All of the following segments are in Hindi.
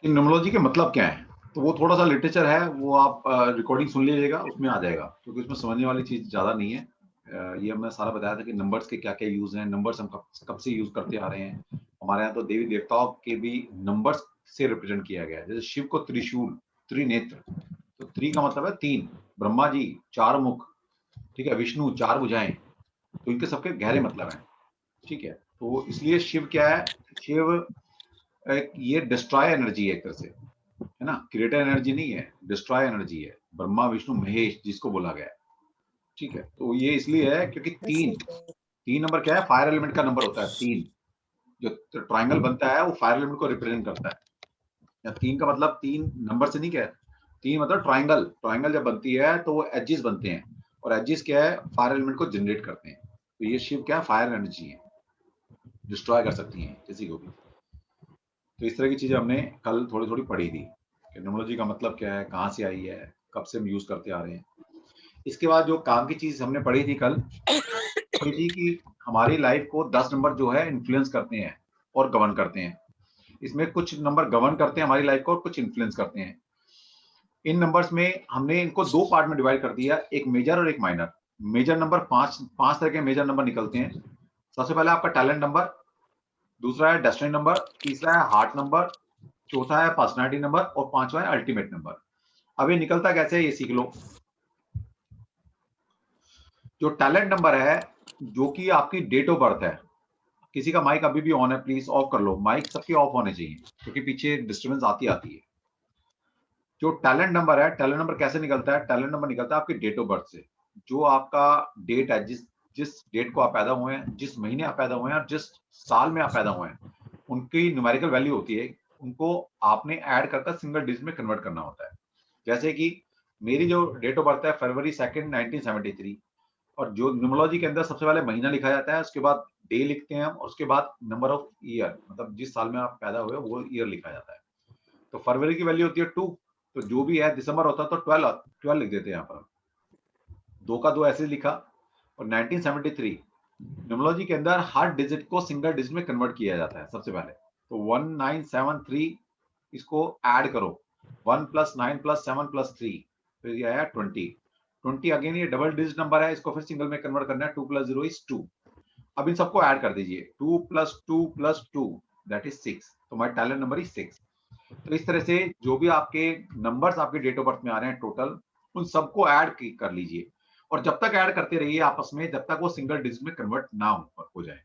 इन न्यूमरोलॉजी के मतलब क्या है, तो वो थोड़ा सा लिटरेचर है, वो आप रिकॉर्डिंग सुन लीजिएगा, उसमें आ जाएगा, क्योंकि उसमें समझने वाली चीज ज्यादा नहीं है। ये हमने सारा बताया था कि नंबर्स के क्या क्या यूज हैं, नंबर्स हम कब से यूज करते आ रहे हैं। हमारे यहाँ तो देवी देवताओं के भी नंबर्स से रिप्रेजेंट किया गया है। जैसे शिव को त्रिशूल, त्रिनेत्र, तो त्रि का मतलब है तीन, ब्रह्मा जी चार मुख, ठीक है, विष्णु चार भुजाएं, तो इनके सबके गहरे मतलब हैं। ठीक है, तो इसलिए शिव क्या है, शिव एक ये डिस्ट्रॉय एनर्जी है एक तरह से, है ना, क्रिएटर एनर्जी नहीं है, डिस्ट्रॉय एनर्जी है, ब्रह्मा विष्णु महेश जिसको बोला गया है। ठीक है, तो ये इसलिए है क्योंकि तीन, तीन नंबर क्या है, फायर एलिमेंट का नंबर होता है तीन। जो ट्राइंगल बनता है वो फायर एलिमेंट को रिप्रेजेंट करता है। या तीन का मतलब तीन नंबर से नहीं, क्या है, तीन मतलब ट्राइंगल, ट्राइंगल जब बनती है तो वो एजिस बनते हैं, और एजिस क्या है, फायर एलिमेंट को जनरेट करते हैं। तो ये शिव क्या है, फायर एनर्जी है, डिस्ट्रॉय कर सकती हैं किसी को भी। तो इस तरह की चीजें हमने कल थोड़ी थोड़ी पढ़ी थी कि न्यूमरोलॉजी का मतलब क्या है, कहाँ से आई है, कब से हम यूज करते आ रहे हैं। इसके बाद जो काम की चीज हमने पढ़ी थी कल, पढ़ी थी कि हमारी लाइफ को 10 नंबर जो है इन्फ्लुएंस करते हैं और गवर्न करते हैं। इसमें कुछ नंबर गवर्न करते हैं हमारी लाइफ को और कुछ इन्फ्लुएंस करते हैं। इन नंबर्स में हमने इनको दो पार्ट में डिवाइड कर दिया, एक मेजर और एक माइनर। मेजर नंबर पांच पांच तरह के मेजर नंबर निकलते हैं। सबसे पहले आपका टैलेंट नंबर, दूसरा है डेस्टिनी नंबर, तीसरा है हार्ट नंबर, चौथा है पर्सनालिटी नंबर और पांचवा है अल्टीमेट नंबर। अब ये निकलता कैसे है ये सीख लो। जो टैलेंट नंबर है, जो कि आपकी डेट ऑफ बर्थ है, किसी का माइक अभी भी ऑन है, प्लीज ऑफ कर लो, माइक सबके ऑफ होने चाहिए क्योंकि पीछे डिस्टर्बेंस आती आती है। जो टैलेंट नंबर है, टैलेंट नंबर कैसे निकलता है, टैलेंट नंबर निकलता है आपकी डेट ऑफ बर्थ से। जो आपका डेट है, जिस जिस डेट को आप पैदा हुए हैं, जिस महीने आप पैदा हुए हैं और जिस साल में आप पैदा हुए हैं, उनकी न्यूमेरिकल वैल्यू होती है, उनको आपने ऐड कर सिंगल डिजिट में कन्वर्ट करना होता है। जैसे कि मेरी जो डेट ऑफ बर्थ है February 2, 1973, और जो न्यूमरोलॉजी के अंदर सबसे पहले महीना लिखा जाता है, उसके बाद डे लिखते हैं हम, और उसके बाद नंबर ऑफ ईयर, मतलब जिस साल में आप पैदा हुए वो ईयर लिखा जाता है। तो फरवरी की वैल्यू होती है 2, तो जो भी है दिसंबर होता है तो 12 12 लिख देते हैं यहाँ पर, दो का दो ऐसे लिखा। और 1973 न्यूमरोलॉजी के अंदर हर डिजिट को सिंगल डिजिट में कन्वर्ट किया जाता है सबसे पहले। तो 1973, इसको ऐड करो, 1 + 9 + 7 + 3, फिर ये आया 20। 20 अगेन ये डबल डिजिट नंबर है, इसको फिर सिंगल में कन्वर्ट करना है, 2 + 0 = 2। अब इन सबको ऐड कर दीजिए, 2 + 2 + 2 दैट इज 6, तो माय टैलेंट नंबर इज 6। तो इस तरह से जो भी आपके नंबर्स आपके डेट ऑफ बर्थ में आ रहे हैं टोटल, उन सबको ऐड कर लीजिए, और जब तक ऐड करते रहिए आपस में, जब तक वो सिंगल डिजिट में कन्वर्ट ना हो जाए।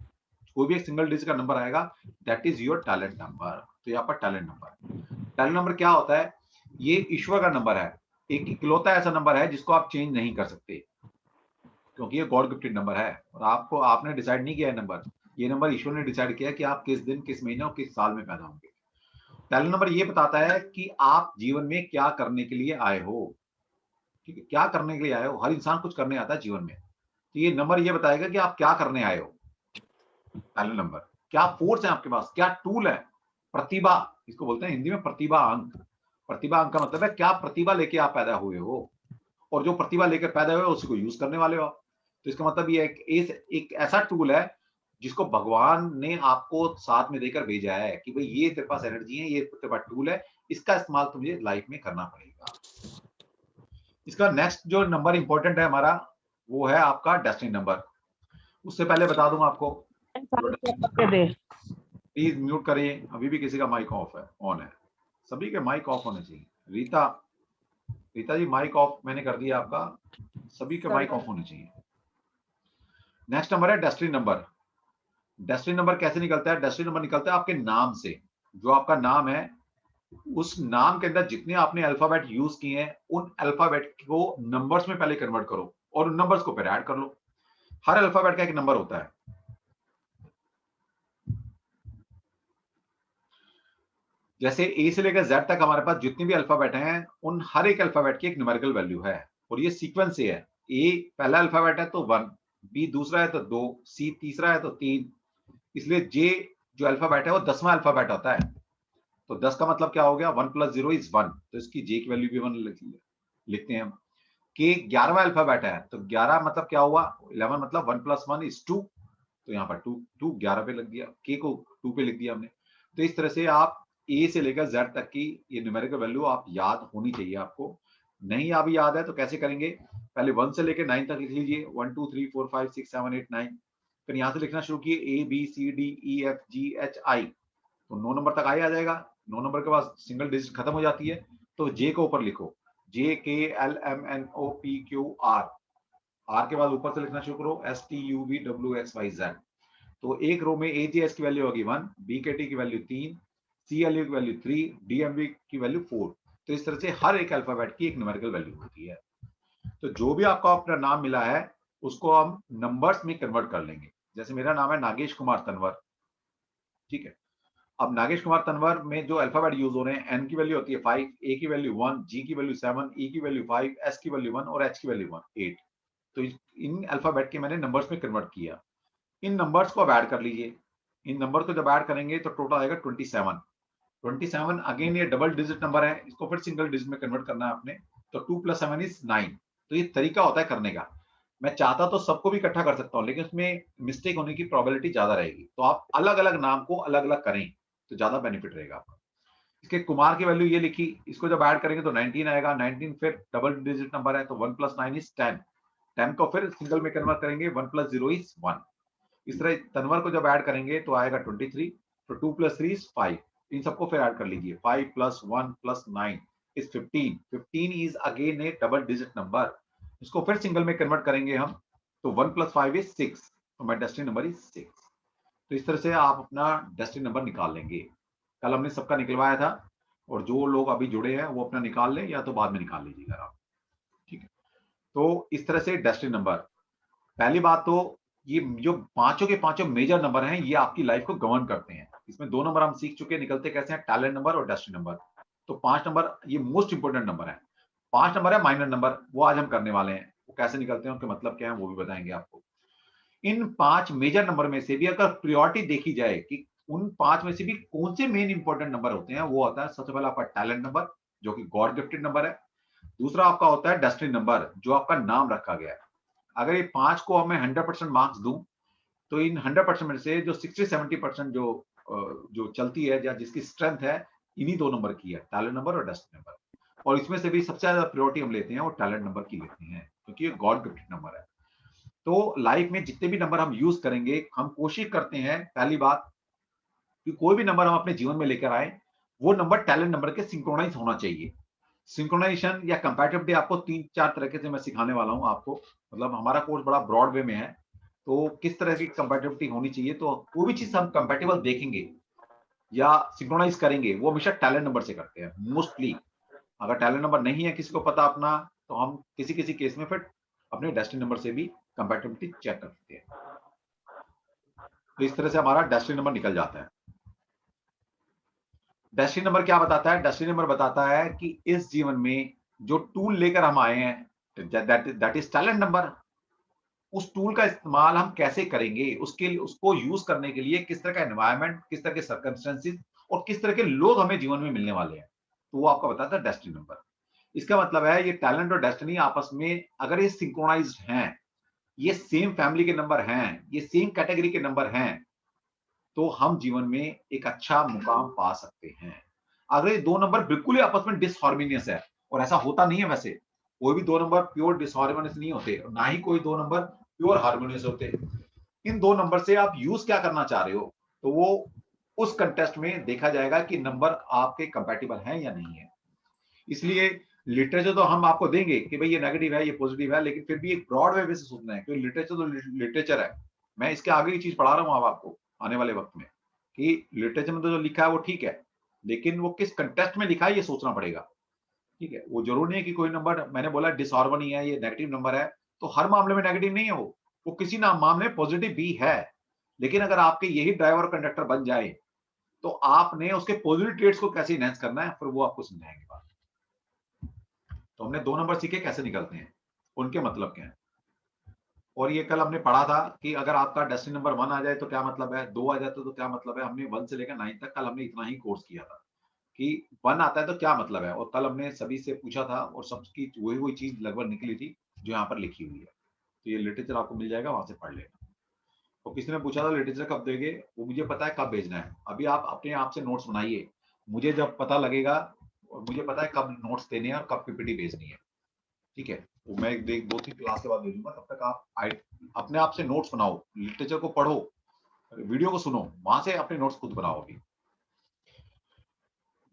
कोई भी एक सिंगल डिजिट का नंबर आएगा, that is your talent number. तो ये आपका टैलेंट नंबर। टैलेंट नंबर क्या होता है, ये ईश्वर का नंबर है, एक इकलौता ऐसा नंबर है जिसको आप चेंज नहीं कर सकते, क्योंकि ये गॉड गिफ्टेड नंबर है, और आपको आपने डिसाइड नहीं किया है नंबर, ये नंबर ईश्वर ने डिसाइड किया कि आप किस दिन, किस महीने और किस साल में पैदा होंगे। टैलेंट नंबर ये बताता है कि आप जीवन में क्या करने के लिए आए हो। ठीक है, क्या करने के लिए आए हो, हर इंसान कुछ करने आता है जीवन में, तो ये नंबर ये बताएगा कि आप क्या करने आए हो। टैलेंट नंबर, क्या फोर्स है आपके पास, क्या टूल है, प्रतिभा, इसको बोलते हैं हिंदी में प्रतिभा अंक। प्रतिभा अंक का मतलब है क्या प्रतिभा लेके आप पैदा हुए हो, और जो प्रतिभा लेकर पैदा हुए उसी को यूज करने वाले हो आप। तो इसका मतलब ये एक ऐसा टूल है जिसको भगवान ने आपको साथ में देकर भेजा है कि भाई ये तेरे पास एनर्जी है, ये तेरे पास टूल है, इसका इस्तेमाल तुझे लाइफ में करना पड़ेगा। इसका नेक्स्ट जो नंबर इंपॉर्टेंट है हमारा, वो है आपका डेस्टिनी नंबर। उससे पहले बता दूं आपको, प्लीज म्यूट करिए, अभी भी किसी का माइक ऑफ है, ऑन है, सभी के माइक ऑफ होने चाहिए। रीता, रीता जी माइक ऑफ मैंने कर दिया आपका, सभी के माइक ऑफ होने चाहिए। नेक्स्ट नंबर है डेस्टिनी नंबर। डेस्टिनी नंबर कैसे निकलता है, डेस्टिनी नंबर निकलता है आपके नाम से। जो आपका नाम है, उस नाम के अंदर जितने आपने अल्फाबेट यूज किए हैं, उन अल्फाबेट को नंबर्स में पहले कन्वर्ट करो और उन नंबर्स को फिर ऐड कर लो। हर अल्फाबेट का एक नंबर होता है। जैसे ए से लेकर जेड तक हमारे पास जितने भी अल्फाबेट हैं, उन हर एक अल्फाबेट की एक न्यूमेरिकल वैल्यू है, और ये सीक्वेंस से है। ए पहला अल्फाबेट है तो 1, बी दूसरा है तो 2, सी तीसरा है तो 3, इसलिए जे जो अल्फाबेट है वो 10वां अल्फाबेट होता है। तो 10 का मतलब क्या हो गया, 1 + 0 = 1, तो इसकी जे की वैल्यू भी 1 लिखते हैं हम। के 11वां अल्फाबेट है, तो 11 मतलब क्या हुआ, 11 मतलब 1 + 1 = 2, तो यहाँ पर 2 2 11 पे लग गया, के को 2 पे लिख दिया हमने। तो इस तरह से आप ए से लेकर जेड तक की ये न्यूमेरिकल वैल्यू आप याद होनी चाहिए आपको। नहीं अभी याद है तो कैसे करेंगे, पहले 1 से लेकर 9 तक लिख लीजिए, 1 2 3 4 5 6 7 8 9। फिर यहाँ से लिखना शुरू किए ABCDEFGHI, तो 9 नंबर तक आ जाएगा। 9 नंबर के बाद सिंगल डिजिट खत्म हो जाती है, तो जे को ऊपर लिखो, JKLMNOPQR, आर के बाद ऊपर से लिखना शुरू करो STUVWXYZ। तो एक रो में AGS की वैल्यू होगी 1, BKT की वैल्यू 3, CLU की वैल्यू 3, DMV की वैल्यू 4। तो इस तरह से हर एक अल्फाबेट की एक न्यूमेरिकल वैल्यू होती है। तो जो भी आपको अपना नाम मिला है उसको हम नंबर्स में कन्वर्ट कर लेंगे। जैसे मेरा नाम है नागेश कुमार तनवर, ठीक है। अब नागेश कुमार तनवर में जो अल्फाबेट यूज हो रहे हैं, एन की वैल्यू होती है 5, ए की वैल्यू 1, जी की वैल्यू 7, ई की वैल्यू 5, एस की वैल्यू 1 और एच की वैल्यू 1 8। तो इन अल्फाबेट के मैंने नंबर्स में कन्वर्ट किया। इन नंबर्स को अब ऐड कर लीजिए। इन नंबर को जब ऐड करेंगे तो टोटल आएगा 27। 27 अगेन ये डबल डिजिट नंबर है, इसको फिर सिंगल डिजिट में कन्वर्ट करना है आपने। तो 2 + 7 = 9। तो ये तरीका होता है करने का। मैं चाहता तो सबको भी इकट्ठा कर सकता हूँ, लेकिन उसमें मिस्टेक होने की प्रोबेबिलिटी ज्यादा रहेगी। तो आप अलग अलग नाम को अलग अलग करें तो ज्यादा बेनिफिट रहेगा आपका। इसके कुमार की वैल्यू ये लिखी, इसको जब ऐड करेंगे तो 19 आएगा। 19 फिर डबल डिजिट नंबर है, तो 1 + 9 = 10। 10 को फिर सिंगल में कन्वर्ट करेंगे, 1 + 0 = 1। इस तरह तनवर को जब ऐड करेंगे तो आएगा 23। तो 2 + 3 = 5। इन सबको फिर ऐड कर लीजिए, 5 + 1 + 9 = 15। 15 is again A double digit number. इसको फिर सिंगल में कन्वर्ट करेंगे हम, तो 1 + 5 = 6। तो माय डेस्टिनी नंबर इज 6। तो इस तरह से आप अपना डेस्टिनी नंबर निकाल लेंगे। कल हमने सबका निकलवाया था, और जो लोग अभी जुड़े हैं वो अपना निकाल लें, या तो बाद में निकाल लीजिएगा आप, ठीक है। तो इस तरह से डेस्टिनी नंबर, पहली बात तो ये जो पांचों के पांचों मेजर नंबर हैं, ये आपकी लाइफ को गवर्न करते हैं। इसमें 2 नंबर हम सीख चुके हैं निकलते कैसे हैं, टैलेंट नंबर और डेस्टिनी नंबर। तो 5 नंबर ये मोस्ट इंपोर्टेंट नंबर है। 5 नंबर है माइनर नंबर, वो आज हम करने वाले हैं। वो कैसे निकलते हैं, उनके मतलब क्या है, वो भी बताएंगे आपको। इन 5 मेजर नंबर में से भी अगर प्रायोरिटी देखी जाए कि उन 5 में से भी कौन से मेन इंपोर्टेंट नंबर होते हैं, वो होता है सबसे पहले आपका टैलेंट नंबर, जो कि गॉड गिफ्टेड नंबर है। दूसरा आपका होता है डेस्टिनी नंबर, जो आपका नाम रखा गया है। अगर ये 5 को मैं 100% मार्क्स दूं, तो इन 100% में से जो 60-70% जो चलती है या जिसकी स्ट्रेंथ है, इन्हीं 2 नंबर की है, टैलेंट नंबर और डेस्टिनी नंबर। और इसमें से भी सबसे ज्यादा प्रायोरिटी हम लेते हैं वो टैलेंट नंबर की लेते हैं, क्योंकि ये गॉड गिफ्टेड नंबर है। तो लाइफ में जितने भी नंबर हम यूज करेंगे, हम कोशिश करते हैं पहली बात कि कोई भी नंबर हम अपने जीवन में लेकर आए, वो नंबर टैलेंट नंबर के सिंक्रोनाइज होना चाहिए। सिंक्रोनाइजेशन या कंपैटिबिलिटी आपको 3-4 तरीके से मैं सिखाने वाला हूं आपको। मतलब हमारा कोर्स बड़ा ब्रॉड वे में है, तो किस तरह की कंपैटिबिलिटी होनी चाहिए। तो कोई भी चीज हम कंपैटिबल देखेंगे या सिंक्रोनाइज करेंगे, वो हमेशा टैलेंट नंबर से करते हैं मोस्टली। अगर टैलेंट नंबर नहीं है किसी को पता अपना, तो हम किसी किसी केस में फिर अपने डेस्टिनी नंबर से भी कंपैटिबिलिटी चेक करते हैं। तो इस तरह से हमारा डेस्टिनी नंबर निकल जाता है। डेस्टिनी नंबर क्या बताता है, डेस्टिनी नंबर बताता है कि इस जीवन में जो टूल लेकर हम आए हैं, दैट इज टैलेंट नंबर। उस टूल का इस्तेमाल हम कैसे करेंगे, उसके लिए उसको यूज करने के लिए किस तरह का एनवायरनमेंट, किस तरह के सर्कमस्टेंसेस और किस तरह के लोग हमें जीवन में मिलने वाले हैं, तो वो आपका बताता है डेस्टिनी नंबर। इसका मतलब है ये टैलेंट और डेस्टिनी आपस में अगर ये सिंक्रोनाइज्ड हैं, ये सेम फैमिली के नंबर हैं, ये सेम कैटेगरी के नंबर हैं, तो हम जीवन में एक अच्छा मुकाम पा सकते हैं। अगर ये 2 नंबर बिल्कुल ही आपस में डिसहार्मोनियस है, और ऐसा होता नहीं है वैसे, कोई भी 2 नंबर प्योर डिसहार्मोनियस नहीं होते, ना ही कोई 2 नंबर प्योर हार्मोनियस होते। इन 2 नंबर से आप यूज क्या करना चाह रहे हो, तो वो उस कंटेस्ट में देखा जाएगा कि नंबर आपके कंपैटिबल हैं या नहीं है। इसलिए लिटरेचर तो हम आपको देंगे कि भाई ये नेगेटिव है, ये पॉजिटिव है, लेकिन फिर भी एक ब्रॉड वे से सोचना है, क्योंकि लिटरेचर तो लिटरेचर है। मैं इसके आगे की चीज पढ़ा रहा हूँ अब आपको आने वाले वक्त में, कि लिटरेचर में तो जो लिखा है वो ठीक है, लेकिन वो किस कंटेक्स्ट में लिखा है ये सोचना पड़ेगा। ठीक है, वो जरूरी नहीं है कि कोई नंबर, मैंने बोला डिसहार्मनी है, ये नेगेटिव नंबर है, तो हर मामले में नेगेटिव नहीं है वो किसी ना मामले में पॉजिटिव भी है। लेकिन अगर आपके यही ड्राइवर कंडक्टर बन जाए, तो आपने उसके पॉजिटिव ट्रेड्स को कैसे इनहेंस करना है, फिर वो आपको समझाएंगे बात। तो हमने 2 नंबर सीखे कैसे निकलते हैं, उनके मतलब क्या है। और ये कल हमने पढ़ा था कि अगर आपका डेस्टिनी नंबर 1 आ जाए तो क्या मतलब है, 2 आ जाए तो क्या मतलब है। हमने 1 से लेकर 9 तक कल हमने इतना ही कोर्स किया था कि 1 आता है तो क्या मतलब है। और कल हमने सभी से पूछा था और सबकी वही वही चीज लगभग निकली थी जो यहाँ पर लिखी हुई है। तो ये लिटरेचर आपको मिल जाएगा, वहां से पढ़ लेना। तो किसी ने पूछा था लिटरेचर कब देंगे, वो मुझे पता है कब भेजना है। अभी आप अपने आप से नोट्स बनाइए, मुझे जब पता लगेगा, मुझे पता है कब नोट्स देने हैं और कब पीपीटी भेजनी है, ठीक है, वो मैं एक 2-3 क्लास के बाद भेजूंगा। तब तक आप अपने आप से नोट्स बनाओ, लिटरेचर को पढ़ो, वीडियो को सुनो, वहां से अपने नोट्स खुद बनाओ। अभी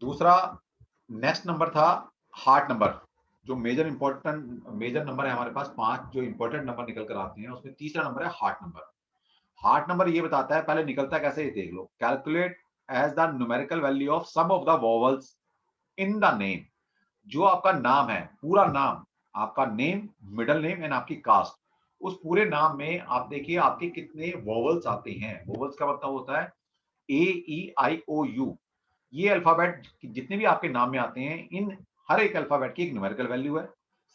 दूसरा नेक्स्ट नंबर था हार्ट नंबर, जो मेजर नंबर है हमारे पास 5 जो इंपॉर्टेंट नंबर निकल कर आते हैं, उसमें तीसरा नंबर है हार्ट नंबर। हार्ट नंबर ये बताता है, पहले निकलता कैसे ये देख लो, calculate as the numerical value of sum of the vowels in the name. जो आपका नाम है, पूरा नाम, आपका नेम, मिडिल नेम एंड आपकी कास्ट, उस पूरे नाम में आप देखिए आपके कितने वोवल्स आते हैं। वोवल्स का मतलब होता है ए ई आई ओ यू। ये अल्फाबेट जितने भी आपके नाम में आते हैं, इन हर एक अल्फाबेट की एक न्यूमेरिकल वैल्यू है,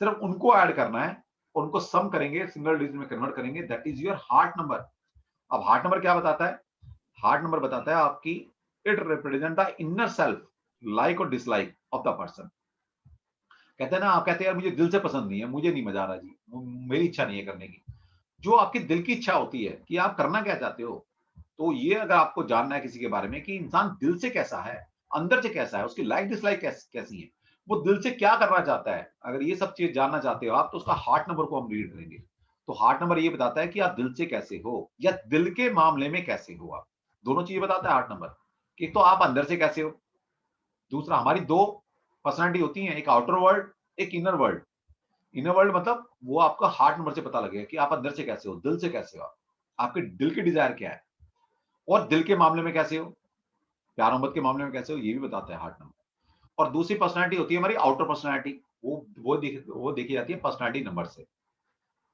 सिर्फ उनको ऐड करना है और उनको सम करेंगे, सिंगल डिजिट में कन्वर्ट करेंगे, that is your heart number. अब हार्ट नंबर क्या बताता है? हार्ट नंबर बताता है आपकी, it represent the inner self, like और डिसलाइक ऑफ द पर्सन। कहते हैं ना, आप कहते हैं यार मुझे दिल से पसंद नहीं है, मुझे नहीं मजा आ रहा जी, मेरी इच्छा नहीं है करने की। जो आपकी दिल की इच्छा होती है कि आप करना क्या चाहते हो, तो ये अगर आपको जानना है किसी के बारे में कि इंसान दिल से कैसा है, अंदर से कैसा है, उसकी लाइक डिसलाइक कैसी है, वो दिल से क्या करना चाहता है, अगर ये सब चीज जानना चाहते हो आप, तो उसका हार्ट नंबर को हम रीड करेंगे। तो हार्ट नंबर ये बताता है कि आप दिल से कैसे हो या दिल के मामले में कैसे हो आप। दोनों चीजें बताता है हार्ट नंबर, कि तो आप अंदर से कैसे हो। दूसरा, हमारी दो पर्सनैलिटी होती है, एक आउटर वर्ल्ड, एक इनर वर्ल्ड। इनर वर्ल्ड मतलब वो आपका हार्ट नंबर से पता लगेगा कि आप अंदर से कैसे हो, दिल से कैसे हो आप, आपके दिल की डिजायर क्या है, और दिल के मामले में कैसे हो, प्यार मोहब्बत के मामले में कैसे हो, ये भी बताता है हार्ट नंबर। और दूसरी पर्सनैलिटी होती है हमारी आउटर पर्सनैलिटी, वो देखी जाती है पर्सनैलिटी नंबर से।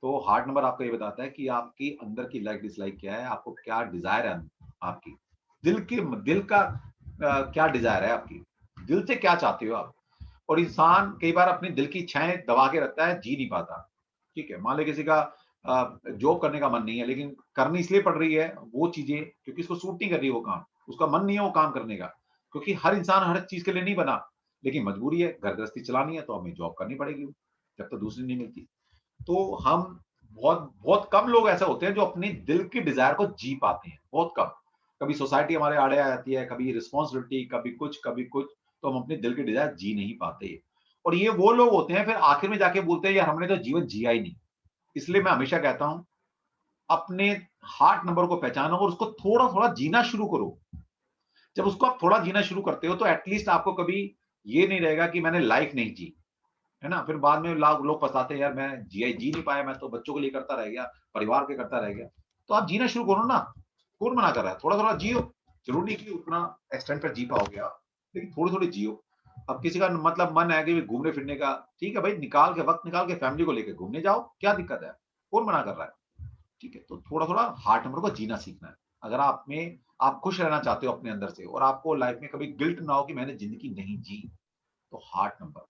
तो हार्ट नंबर आपको ये बताता है कि आपकी अंदर की लाइक डिसलाइक क्या है, आपको क्या डिजायर है, आपकी दिल का क्या डिजायर है आपकी, दिल से क्या चाहते हो आप। और इंसान कई बार अपने दिल की इच्छाएं दबा के रखता है, जी नहीं पाता। ठीक है, मान लीजिए किसी का जॉब करने का मन नहीं है, लेकिन करनी इसलिए पड़ रही है वो चीजें क्योंकि उसको सूट नहीं कर रही वो काम, उसका मन नहीं है वो काम करने का। क्योंकि हर इंसान हर चीज के लिए नहीं बना, लेकिन मजबूरी है, घर गृहस्थी चलानी है तो हमें जॉब करनी पड़ेगी जब तक दूसरी नहीं मिलती। तो हम बहुत बहुत कम लोग ऐसे होते हैं जो अपनी दिल की डिजायर को जी पाते हैं, बहुत कम। कभी सोसाइटी हमारे आड़े आ जाती है, कभी रिस्पॉन्सिबिलिटी, कभी कुछ, तो हम अपने दिल की डिजायर जी नहीं पाते। और ये वो लोग होते हैं फिर आखिर में जाके बोलते हैं यार हमने तो जीवन जिया ही नहीं। इसलिए मैं हमेशा कहता हूं, अपने हार्ट नंबर को पहचानो और उसको थोड़ा थोड़ा जीना शुरू करो। जब उसको आप थोड़ा जीना शुरू करते हो तो एटलीस्ट आपको कभी ये नहीं रहेगा कि मैंने लाइफ नहीं जी, है ना। फिर बाद में लोग पछताते हैं, यार मैं जी नहीं पाया, मैं तो बच्चों के लिए करता रह गया, परिवार के करता रह गया। तो आप जीना शुरू करो ना, कौन मना कर रहा है, थोड़ा थोड़ा जियो। जरूरी नहीं कि उतना एक्सटेंट पर जी पाओगे आप, लेकिन थोड़ी थोड़ी जियो। अब किसी का मतलब मन है कि घूमने फिरने का, ठीक है भाई, निकाल के वक्त निकाल के फैमिली को लेकर घूमने जाओ, क्या दिक्कत है, कौन मना कर रहा है। ठीक है, तो थोड़ा थोड़ा हार्ट नंबर को जीना सीखना है। अगर आप खुश रहना चाहते हो अपने अंदर से, और आपको लाइफ में कभी गिल्ट ना हो कि मैंने जिंदगी नहीं जी, तो हार्ट नंबर,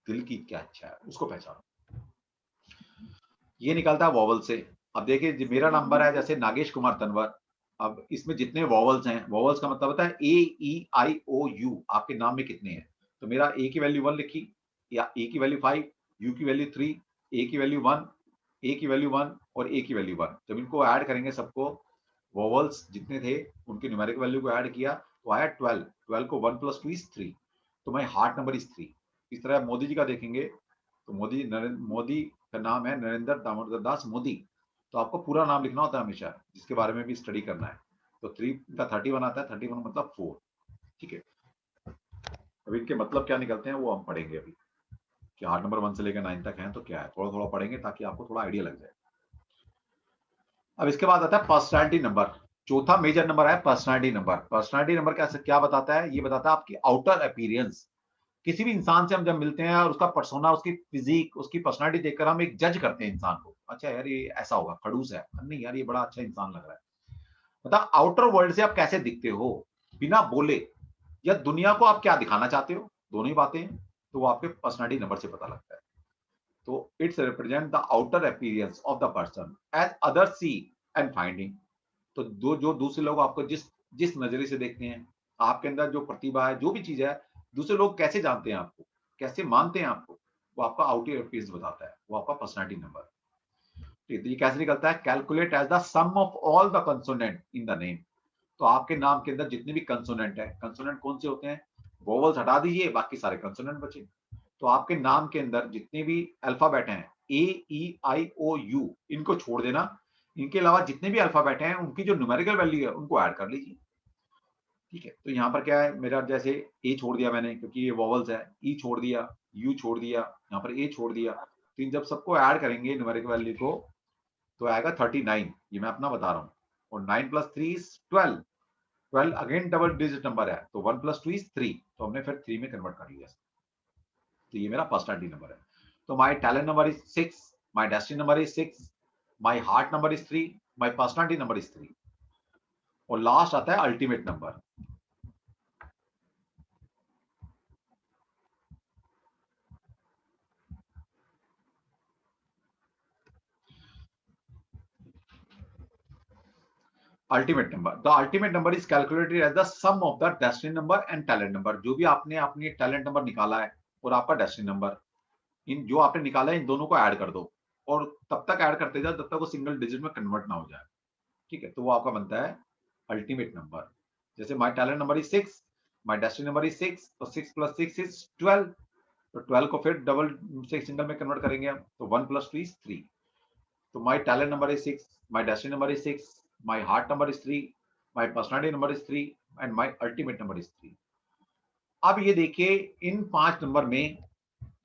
दिल की क्या इच्छा है उसको पहचानो। ये निकलता है वॉवल से। अब देखिए मेरा नंबर है जैसे नागेश कुमार तनवर। अब इसमें जितने वॉवल्स हैं, वॉवल्स का मतलब होता है ए ई आई ओ यू, आपके नाम में कितने हैं। तो मेरा ए की वैल्यू 1 लिखी, या ए की वैल्यू 5, यू की वैल्यू 3, ए की वैल्यू 1, ए की वैल्यू 1 और ए की वैल्यू 1। जब इनको ऐड करेंगे सबको, वॉवल्स जितने थे उनकी न्यूमेरिक वैल्यू को ऐड किया तो आया 12। 12 को 1 + 2 = 3। तो माई हार्ट नंबर इज 3। इस तरह मोदी जी का देखेंगे तो मोदी का नाम है नरेंद्र दामोदर दास मोदी। तो आपको पूरा नाम लिखना होता है हमेशा, जिसके बारे में भी स्टडी करना है। तो 3 का 31 आता है, 31 मतलब 4। ठीक है, अब इनके मतलब क्या निकलते हैं वो हम पढ़ेंगे अभी, कि हार्ट नंबर 1 से लेकर 9 तक है तो क्या है, थोड़ा थोड़ा पढ़ेंगे ताकि आपको थोड़ा आइडिया लग जाए। अब इसके बाद आता है पर्सनैलिटी नंबर। चौथा मेजर नंबर है पर्सनैलिटी नंबर। पर्सनैलिटी नंबर क्या बताता है, ये बताता है आपकी आउटर अपीयरेंस। किसी भी इंसान से हम जब मिलते हैं और उसका पर्सोना, उसकी फिजिक, उसकी पर्सनालिटी देखकर हम एक जज करते हैं इंसान को, अच्छा यार ये ऐसा होगा, खड़ूस है, नहीं यार ये बड़ा अच्छा इंसान लग रहा है। मतलब आउटर वर्ल्ड से आप कैसे दिखते हो बिना बोले, या दुनिया को आप क्या दिखाना चाहते हो, दोनों ही बातें हैं, तो वो आपके पर्सनालिटी नंबर से पता लगता है। तो it's represent the outer appearance of the person as other see and finding. तो जो दूसरे लोग आपको जिस जिस नजरिए से देखते हैं, आपके अंदर जो प्रतिभा है, जो भी चीज है, दूसरे लोग कैसे जानते हैं आपको, कैसे मानते हैं आपको, वो आपका आउटर अपीयरेंस बताता है, वो आपका पर्सनालिटी नंबर। तो ये कैसे निकलता है, calculate as the sum of all the consonant in the name. तो आपके नाम के अंदर जितने भी कंसोनेंट है, कंसोनेंट कौन से होते हैं, वोवल्स हटा दीजिए, बाकी सारे कंसोनेंट बचे। तो आपके नाम के अंदर जितने भी अल्फाबेट हैं, ए, ई, आई, ओ, यू, इनको छोड़ देना। इनके अलावा जितने भी अल्फाबेट हैं, उनकी जो न्यूमेरिकल वैल्यू है, उनको ऐड कर लीजिए। ठीक है, तो यहाँ पर क्या है, मेरा जैसे ए छोड़ दिया मैंने क्योंकि ये वॉवल्स है, ई छोड़ दिया, यू छोड़ दिया, यहाँ पर ए छोड़ दिया। तो इन जब सबको ऐड करेंगे न्यूमेरिकल वैल्यू को, तो आएगा 39। ये मैं अपना बता रहा हूँ। और 9 + 3 is 12। 12 again double digit number है, तो 1 + 2 इज 3। तो हमने फिर 3 में कन्वर्ट कर लिया। तो ये मेरा पर्सनालिटी नंबर है। तो my talent number is 6, my destiny number is 6, my heart number is 3, my personality number is 3, और लास्ट आता है ultimate number. Ultimate number, the ultimate number is calculated as the sum of the destiny number and talent number. जो भी आपने अपनी टैलेंट नंबर निकाला है और आपका डेस्टिनी नंबर, इन जो आपने निकाला है इन दोनों को ऐड कर दो, और तब तक ऐड करते जाओ जब तक वो सिंगल डिजिट में कन्वर्ट ना हो जाए। ठीक है, तो वो आपका बनता है अल्टीमेट नंबर। जैसे माई talent number is 6, my destiny number is 6, तो 6 + 6 इज 12। तो 12 को फिर डबल से सिंगल में कन्वर्ट करेंगे हम, तो 1 + 2 इज 3। तो my talent number is 6, my destiny number is 6, my heart number is 3, my personality number is 3, and my ultimate number is 3। अब ये देखिए, इन 5 नंबर में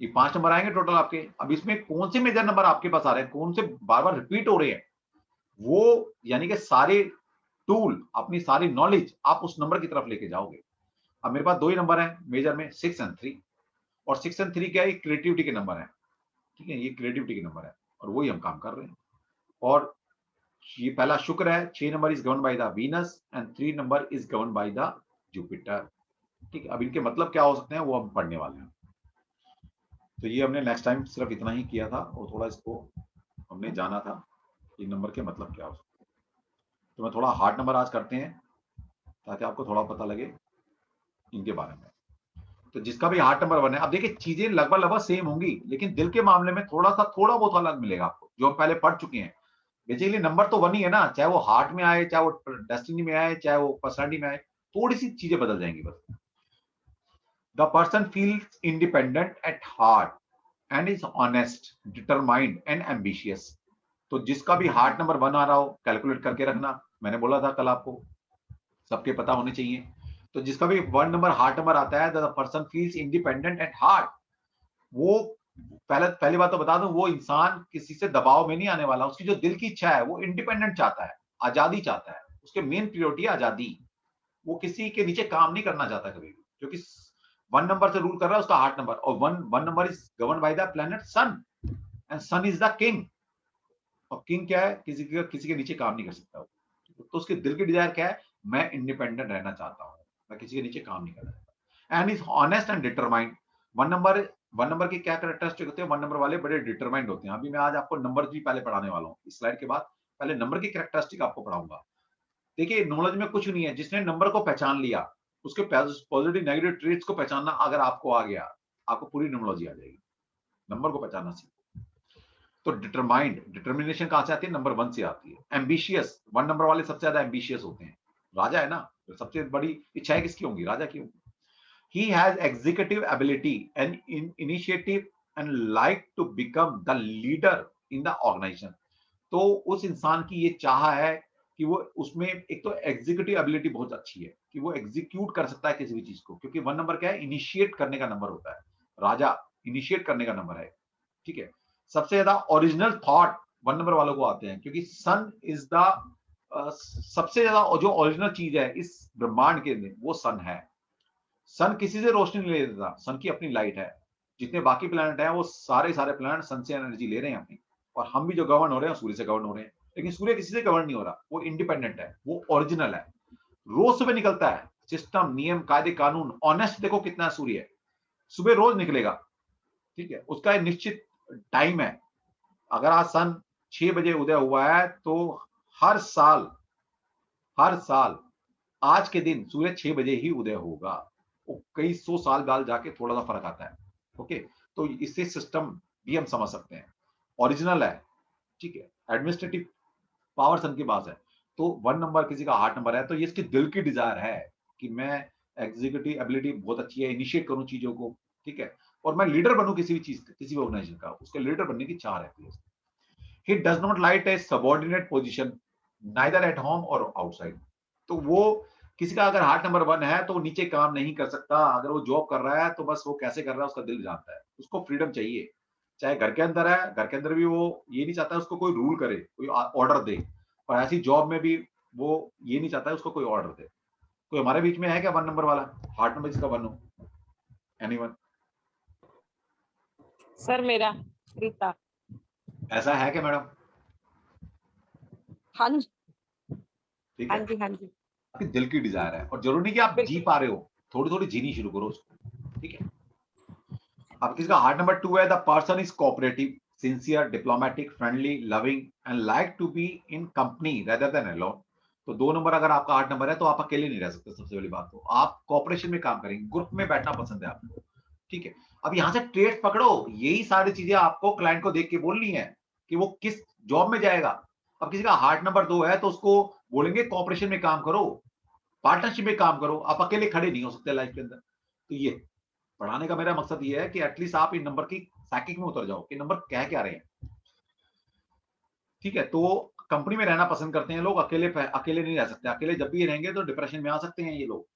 ये 5 नंबर आएंगे टोटल आपके। अब इसमें कौन से मेजर नंबर आपके पास आ रहे हैं, कौन से बार बार रिपीट हो रहे हैं, वो यानी कि सारे टूल, अपनी सारी नॉलेज आप उस नंबर की तरफ लेके जाओगे। अब मेरे पास 2 ही नंबर हैं मेजर में, 6 एंड 3। और 6 एंड 3 क्या है, क्रिएटिविटी के नंबर है। ठीक है, ये क्रिएटिविटी के नंबर है, और वही हम काम कर रहे हैं। और ये पहला शुक्र है, 6 number is govern by the Venus and 3 number is govern by the Jupiter. ठीक है, अब इनके मतलब क्या हो सकते हैं वो हम पढ़ने वाले हैं। तो ये हमने नेक्स्ट टाइम सिर्फ इतना ही किया था, और थोड़ा इसको हमने जाना था कि नंबर के मतलब क्या हो सकते हैं। तो मैं थोड़ा हार्ड नंबर आज करते हैं, ताकि आपको थोड़ा पता लगे इनके बारे में। तो जिसका भी हार्ट नंबर 1 है, अब देखिए चीजें लगभग लगभग सेम होंगी, लेकिन दिल के मामले में थोड़ा बहुत अलग मिलेगा आपको, जो हम पहले पढ़ चुके हैं। बेसिकली नंबर तो 1 ही है ना, चाहे वो हार्ट में आए, चाहे वो डेस्टिनी में आए, चाहे वो पर्सनालिटी में आए, थोड़ी सी चीजें बदल जाएंगी बस। The person feels independent at heart and is honest, determined and ambitious. तो जिसका भी हार्ट नंबर 1 आ रहा हो, कैलकुलेट करके रखना। मैंने बोला था कल आपको, सबके पता होने चाहिए। तो जिसका भी 1 नंबर हार्ट नंबर आता है, the person feels independent at heart, वो पहली बात तो बता दूं, वो इंसान किसी से दबाव में नहीं आने वाला। उसकी जो दिल की इच्छा है, वो इंडिपेंडेंट चाहता है, आजादी चाहता है। उसके मेन प्रियोरिटी है आजादी। वो किसी के नीचे काम नहीं करना चाहता कभी भी, क्योंकि 1 नंबर से रूल कर रहा है उसका हार्ट नंबर, और one number is govern by the planet sun, and sun is the king. और किंग क्या है, किसी के नीचे काम नहीं कर सकता। तो उसके दिल की डिजायर क्या है, मैं इंडिपेंडेंट रहना चाहता हूँ, मैं किसी के नीचे काम नहीं करना चाहता। And is honest and determined. One number one number की क्या कैरेक्टरिस्टिक होते हैं, 1 नंबर वाले बड़े डिटरमाइंड होते हैं। अभी मैं आज आपको नंबर भी पहले पढ़ाने वाला हूँ, इस स्लाइड के बाद पहले नंबर की कैरेक्टरिस्टिक आपको पढ़ाऊंगा। देखिए नॉलेज में कुछ नहीं है, जिसने नंबर को पहचान लिया, उसके पॉजिटिव नेगेटिव ट्रेट्स को पहचानना अगर आपको आ गया, आपको पूरी न्यूमरोलॉजी आ जाएगी। नंबर को पहचानना सीखो। तो डिटरमाइंड, डिटर्मिनेशन कहां से आती है, नंबर 1 से आती है। एम्बिशियस, 1 नंबर वाले सबसे ज्यादा एम्बिशियस होते हैं। राजा है ना, तो सबसे बड़ी इच्छाएं किसकी होंगी, राजा की होंगी। he has executive ability and initiative and like to become the leader in the organization। तो उस इंसान की ये चाह है कि वो उसमें एक तो एग्जीक्यूटिव एबिलिटी बहुत अच्छी है, कि वो एग्जीक्यूट कर सकता है किसी भी चीज को, क्योंकि 1 नंबर क्या है, इनिशिएट करने का नंबर होता है। राजा इनिशिएट करने का नंबर है। ठीक है, सबसे ज्यादा ओरिजिनल थॉट 1 नंबर वालों को आते हैं, क्योंकि सन इज द सबसे ज्यादा जो ओरिजिनल चीज है इस ब्रह्मांड के लिए, वो सन है। सन किसी से रोशनी नहीं ले देता, सन की अपनी लाइट है। जितने बाकी प्लैनेट हैं, वो सारे प्लैनेट सन से एनर्जी ले रहे हैं अपनी। और हम भी जो गवर्न हो रहे हैं, सूर्य से गवर्न हो रहे हैं। लेकिन सूर्य किसी से गवर्न नहीं हो रहा, वो इंडिपेंडेंट है, वो ओरिजिनल है। रोज सुबह निकलता है, सिस्टम, नियम, कायदे, कानून, ऑनेस्ट देखो कितना है सूर्य, सुबह रोज निकलेगा। ठीक है, उसका एक निश्चित टाइम है। अगर आज सन 6 बजे उदय हुआ है, तो हर साल हर साल आज के दिन सूर्य 6 बजे ही उदय होगा। वो कई 100 साल बाद जाके थोड़ा सा फर्क आता है। ओके, तो इससे सिस्टम भी हम समझ सकते हैं, ओरिजिनल है। ठीक है, एडमिनिस्ट्रेटिव पावर सन के पास है। तो 1 नंबर किसी का हार्ट नंबर है, तो ये इसकी दिल की डिजायर है कि मैं एग्जीक्यूटिव एबिलिटी बहुत अच्छी है, इनिशिएट करूं चीजों को, ठीक है, और मैं लीडर बनूं किसी भी चीज किसी भी ऑर्गेनाइजेशन का, उसके लीडर बनने की चाह रहती है। He does not like a subordinate position neither at home और आउटसाइड। तो वो किसी का अगर हार्ट नंबर 1 है तो वो नीचे काम नहीं कर सकता, अगर वो जॉब कर रहा है तो बस वो कैसे कर रहा है उसका दिल जानता है, उसको फ्रीडम चाहिए। चाहे घर के अंदर है, घर के अंदर भी वो ये नहीं चाहता उसको कोई रूल करे, कोई ऑर्डर दे, और ऐसी जॉब में भी वो ये नहीं चाहता उसको कोई ऑर्डर दे। कोई हमारे बीच में है क्या 1 नंबर वाला, हार्ट नंबर जिसका 1 हो? एनीवन? सर मेरा रीता। ऐसा है क्या मैडम? हाँ जी, ठीक हाँ है, जी, हाँ जी, आपकी दिल की डिजायर है और जरूरी नहीं कि आप जी बिल्कुल। पा रहे हो, थोड़ी थोड़ी जीनी शुरू करो उसको, ठीक है। अब किसका हार्ट नंबर 2 है? The person is cooperative, sincere, diplomatic, friendly, loving and like to be in company rather than alone. तो 2 नंबर अगर आपका हार्ट नंबर है तो आप अकेले नहीं रह सकते, सबसे बड़ी बात तो आप कोऑपरेशन में काम करेंगे, ग्रुप में बैठना पसंद है आपको, ठीक है। अब यहां से ट्रेड पकड़ो, यही सारी चीजें आपको क्लाइंट को देख के बोलनी है कि वो किस जॉब में जाएगा। अब किसी का हार्ट नंबर 2 है तो उसको बोलेंगे कोऑपरेशन में काम करो, पार्टनरशिप में काम करो, आप अकेले खड़े नहीं हो सकते लाइफ के अंदर। तो ये पढ़ाने का मेरा मकसद ये है कि एटलीस्ट आप इन नंबर की साइकिक में उतर जाओ कि नंबर कह क्या रहे हैं, ठीक है। तो कंपनी में रहना पसंद करते हैं लोग, अकेले अकेले नहीं रह सकते, अकेले जब भी रहेंगे तो डिप्रेशन में आ सकते हैं ये लोग।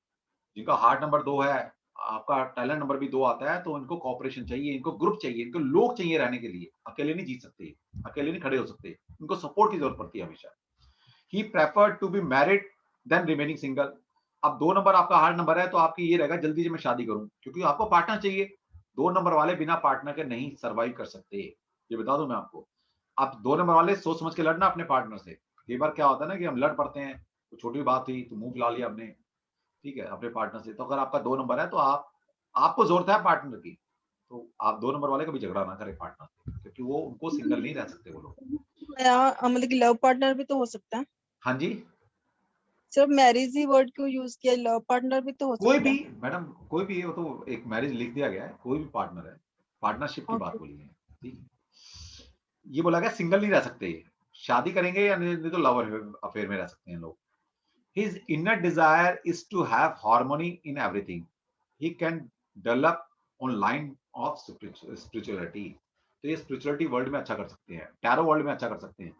जिनका हार्ट नंबर 2 है, आपका टैलेंट नंबर भी 2 आता है, तो इनको कॉपरेशन चाहिए, इनको ग्रुप चाहिए, इनको लोग चाहिए रहने के लिए, अकेले नहीं जीत सकते, अकेले नहीं खड़े हो सकते, इनको सपोर्ट की जरूरत पड़ती है हमेशा। He preferred to be married than remaining single. अब 2 नंबर आपका हार्ड नंबर है तो आपकी ये रहेगा जल्दी से मैं शादी करूं, क्योंकि आपको पार्टनर चाहिए। 2 नंबर वाले बिना पार्टनर के नहीं सरवाइव कर सकते, ये बता दूं मैं आपको। आप 2 नंबर वाले सोच समझ के लड़ना अपने पार्टनर से। कई बार क्या होता है ना कि हम लड़ पड़ते हैं, तो छोटी बात थी तो मुंह फुला लिया हमने, ठीक है, अपने पार्टनर से। तो अगर आपका 2 नंबर है तो आप आपको जरूरत है पार्टनर की, तो आप 2 नंबर वाले कभी झगड़ा ना करें पार्टनर से, क्योंकि वो उनको सिंगल नहीं रह सकते वो लोग। मतलब कि लव पार्टनर भी तो हो सकता है। हाँ जी, सिर्फ मैरिज ही वर्ड क्यों यूज किया, लव पार्टनर भी तो हो कोई सकता भी है। मैडम, कोई भी, वो तो एक मैरिज लिख दिया गया है, कोई भी पार्टनर है, पार्टनरशिप की बात ओके। बोली है, ठीक है। ये बोला गया सिंगल नहीं रह सकते, शादी करेंगे या नहीं, नहीं तो लवर अफेयर में रह सकते हैं लोग। His inner desire is to have harmony in everything, he can develop on line of spirituality. तो ये स्पिरिचुअलिटी वर्ल्ड में अच्छा कर सकते हैं, टैरो वर्ल्ड में अच्छा कर सकते हैं।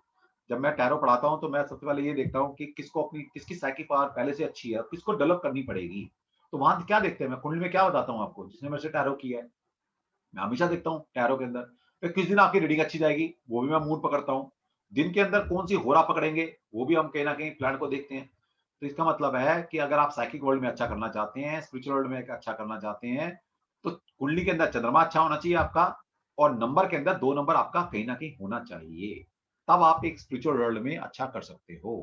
जब मैं टैरो पढ़ाता हूं तो मैं सबसे पहले ये देखता हूँ कि किसको अपनी किसकी साइकिक पावर पहले से अच्छी है, किसको डेवलप करनी पड़ेगी। तो वहां क्या देखते हैं, मैं कुंडली में क्या बताता हूँ आपको, जिसने मेरे से टैरो किया है मैं हमेशा देखता हूँ टैरो के अंदर। फिर किस दिन आपकी रीडिंग अच्छी जाएगी वो भी मैं मूड पकड़ता हूँ, दिन के अंदर कौन सी होरा पकड़ेंगे वो भी हम कहीं ना कहीं प्लान को देखते हैं। तो इसका मतलब है कि अगर आप साइकिक वर्ल्ड में अच्छा करना चाहते हैं, स्पिरिचुअल वर्ल्ड में अच्छा करना चाहते हैं, तो कुंडली के अंदर चंद्रमा अच्छा होना चाहिए आपका, और नंबर के अंदर 2 नंबर आपका कहीं ना कहीं होना चाहिए, तब आप एक स्पिरिचुअल वर्ल्ड में अच्छा कर सकते हो।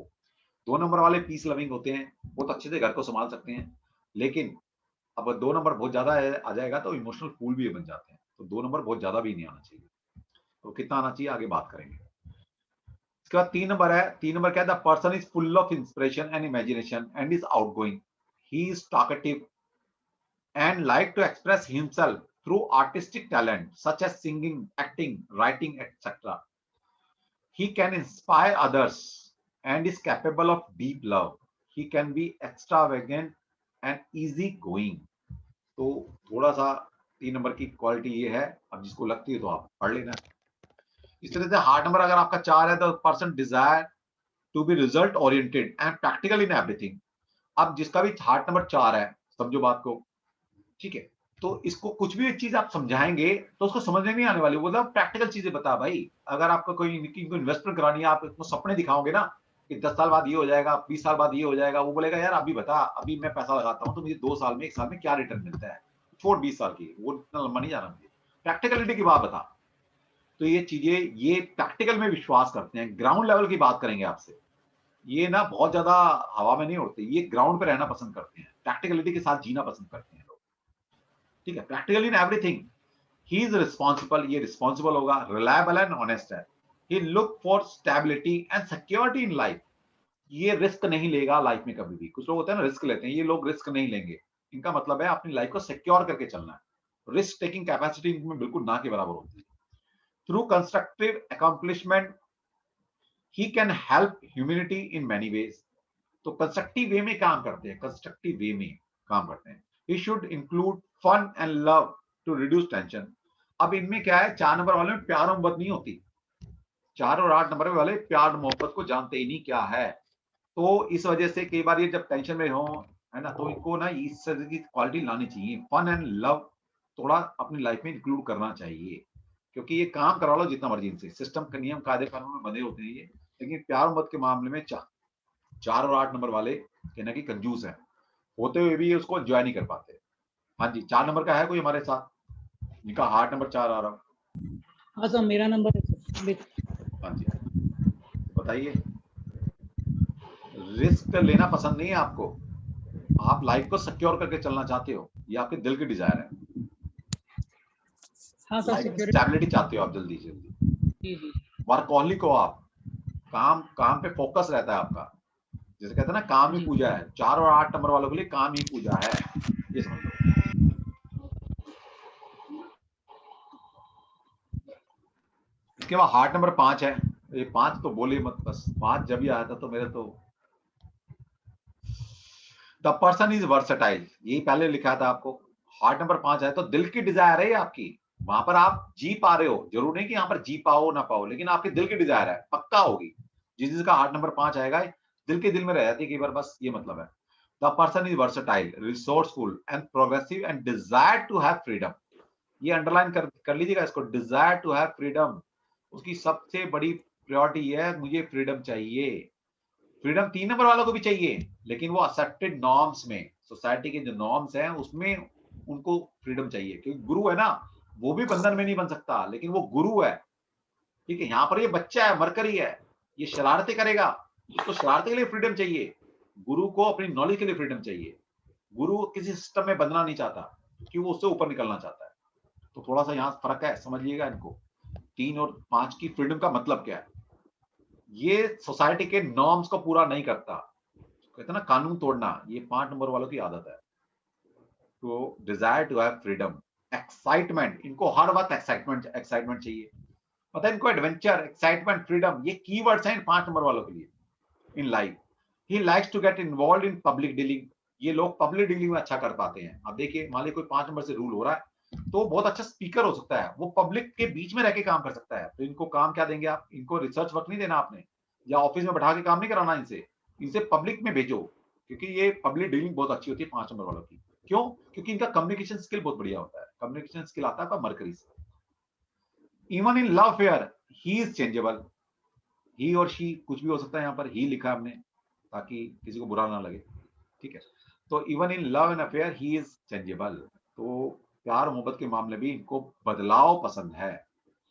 2 नंबर वाले पीस लविंग होते हैं, बहुत अच्छे से घर को संभाल सकते हैं, लेकिन अब 2 नंबर बहुत ज्यादा आ जाएगा तो इमोशनल फूल भी बन जाते हैं, तो 2 नंबर बहुत ज्यादा भी नहीं आना चाहिए। तो कितना आना चाहिए आगे बात करेंगे। इसके बाद 3 नंबर है, 3 नंबर क्या है? The person is full of inspiration and imagination and is outgoing, he is talkative and like to express himself through artistic talent such as singing, acting, writing, etc. He can inspire others and is capable of deep love. He can be extravagant and easy going. तो थोड़ा सा 3 नंबर की क्वालिटी ये है, अब जिसको लगती है तो आप पढ़ लेना। इस तरह से हार्ट नंबर अगर आपका 4 है तो person desire to be result oriented and practical in everything. अब जिसका भी हार्ट नंबर 4 है, समझो बात को, ठीक है, तो इसको कुछ भी एक चीज आप समझाएंगे तो उसको समझ में नहीं आने वाली, वो प्रैक्टिकल चीजें बता भाई। अगर आपको कोई इन्वेस्टमेंट करानी है, आप उसको सपने दिखाओगे ना कि 10 साल बाद ये हो जाएगा, 20 साल बाद ये हो जाएगा, वो बोलेगा यार अभी बता, अभी मैं पैसा लगाता हूँ तो मुझे 2 साल में 1 साल में क्या रिटर्न मिलता है, छोड़ 20 साल की, वो इतना लंबा नहीं जाना मुझे, प्रैक्टिकलिटी की बात बता। तो ये चीजें ये प्रैक्टिकल में विश्वास करते हैं, ग्राउंड लेवल की बात करेंगे आपसे। ये ना बहुत ज्यादा हवा में नहीं उड़ते, ये ग्राउंड पे रहना पसंद करते हैं, प्रैक्टिकलिटी के साथ जीना पसंद करते हैं लोग, ठीक है। Practical in everything, he is responsible, ये रिस्पॉन्सिबल होगा, रिलायबल एंड ऑनेस्ट है। He look for stability and security in life, ये रिस्क नहीं लेगा लाइफ में कभी भी। कुछ लोग होते हैं ना रिस्क लेते हैं, ये लोग रिस्क नहीं लेंगे, इनका मतलब है अपनी लाइफ को सिक्योर करके चलना है। रिस्क टेकिंग कैपेसिटी इनमें बिल्कुल ना के बराबर होती है। Through constructive accomplishment he can help humanity in many ways. तो कंस्ट्रक्टिव वे में काम करते हैं, कंस्ट्रक्टिव वे में काम करते हैं। He should include fun and love to reduce tension. अब इनमें क्या है, 4 नंबर वाले में प्यार मोहब्बत नहीं होती। 4 और 8 नंबर वाले प्यार मोहब्बत को जानते ही नहीं क्या है। तो इस वजह से कई बार ये जब टेंशन में हो, है ना, तो इनको ना इस तरह की क्वालिटी लानी चाहिए। फन एंड लव थोड़ा अपनी लाइफ में इंक्लूड करना चाहिए, क्योंकि ये काम करा लो जितना मर्जी इनसे, सिस्टम के नियम कायदे कानून में बंधे होते हैं ये, लेकिन प्यार मोहब्बत के मामले में 4 और 8 नंबर वाले कहना कि कंजूस है, होते हुए भी ये उसको एंजॉय नहीं कर पाते। हाँ जी, 4 नंबर का है कोई हमारे साथ, जिनका हार्ट नंबर 4 आ रहा? हाँ सर, मेरा नंबर है। हाँ जी, बताइए। रिस्क लेना पसंद नहीं है आपको, आप लाइफ को सिक्योर करके चलना चाहते हो, ये आपके दिल की डिजायर है। हाँ सर, लाइफ में सिक्योरिटी। स्टेबिलिटी चाहते हो आप जल्दी जल्दी। जी जी। वर्कहॉलिक हो आप, काम पे फोकस रहता है आपका, जैसे कहते हैं ना काम ही पूजा है। 4 और 8 नंबर वालों के लिए काम ही पूजा है, ये समझ लो। इसके बाद हार्ट नंबर 5 है। ये 5 तो बोले मत, बस 5 जब ही आया था तो मेरे तो द पर्सन इज वर्सेटाइल, यही पहले लिखा था आपको। हार्ट नंबर 5 है तो दिल की डिजायर है आपकी, वहां पर आप जी पा रहे हो, जरूर नहीं कि यहाँ पर जी पाओ ना पाओ, लेकिन आपके दिल की डिजायर है, पक्का होगी। जिसका हार्ट नंबर 5 आएगा दिल में रह जाती है कई बार, बस ये मतलब है। The person is versatile, resourceful and progressive and desire to have freedom. ये अंडरलाइन कर लीजिएगा इसको, डिजायर टू हैव फ्रीडम। उसकी सबसे बड़ी प्रायोरिटी है, मुझे फ्रीडम चाहिए। फ्रीडम 3 नंबर वालों को भी चाहिए, लेकिन वो एक्सेप्टेड नॉर्म्स में, सोसाइटी के जो नॉर्म्स हैं उसमें उनको फ्रीडम चाहिए, क्योंकि गुरु है ना, वो भी बंधन में नहीं बन सकता, लेकिन वो गुरु है। ठीक है, यहाँ पर ये बच्चा है, मरकरी है, ये शरारतें करेगा, उसको शरारते के लिए फ्रीडम चाहिए। गुरु को अपनी नॉलेज के लिए फ्रीडम चाहिए। गुरु किसी सिस्टम में बंधना नहीं चाहता, क्योंकि वो उससे ऊपर निकलना चाहता है। तो थोड़ा सा यहाँ फर्क है, समझिएगा इनको। 3 और 5 की फ्रीडम का मतलब क्या है, ये सोसाइटी के नॉर्म्स को पूरा नहीं करता, कहते हैं ना कानून तोड़ना, ये 5 नंबर वालों की आदत है। तो desire to have freedom, excitement, इनको हर वक्त एक्साइटमेंट एक्साइटमेंट चाहिए, मतलब इनको एडवेंचर, एक्साइटमेंट, फ्रीडम, ये कीवर्ड्स हैं इन 5 नंबर वालों के लिए in life. He likes to get involve in public dealing, ये लोग पब्लिक डीलिंग में अच्छा कर पाते हैं। अब देखिए, मान लीजिए कोई 5 नंबर से रूल हो रहा है, तो बहुत अच्छा स्पीकर हो सकता है, वो पब्लिक के बीच में रह के काम कर सकता है। तो इनको काम क्या देंगे आप, इनको रिसर्च वर्क नहीं देना आपने, या ऑफिस में बैठा के काम नहीं कराना इनसे, इनसे पब्लिक में भेजो, क्योंकि ये पब्लिक डीलिंग बहुत अच्छी होती है 5 नंबर वालों की। क्यों? क्योंकि इनका कम्युनिकेशन स्किल बहुत बढ़िया होता है, कम्युनिकेशन स्किल आता है आपका मरकरी से। Even in love affair he is changeable, he और शी कुछ भी हो सकता है, यहाँ पर ही लिखा हमने ताकि किसी को बुरा ना लगे, ठीक है। तो even in love and affair he is changeable, तो प्यार मोहब्बत के मामले भी इनको बदलाव पसंद है।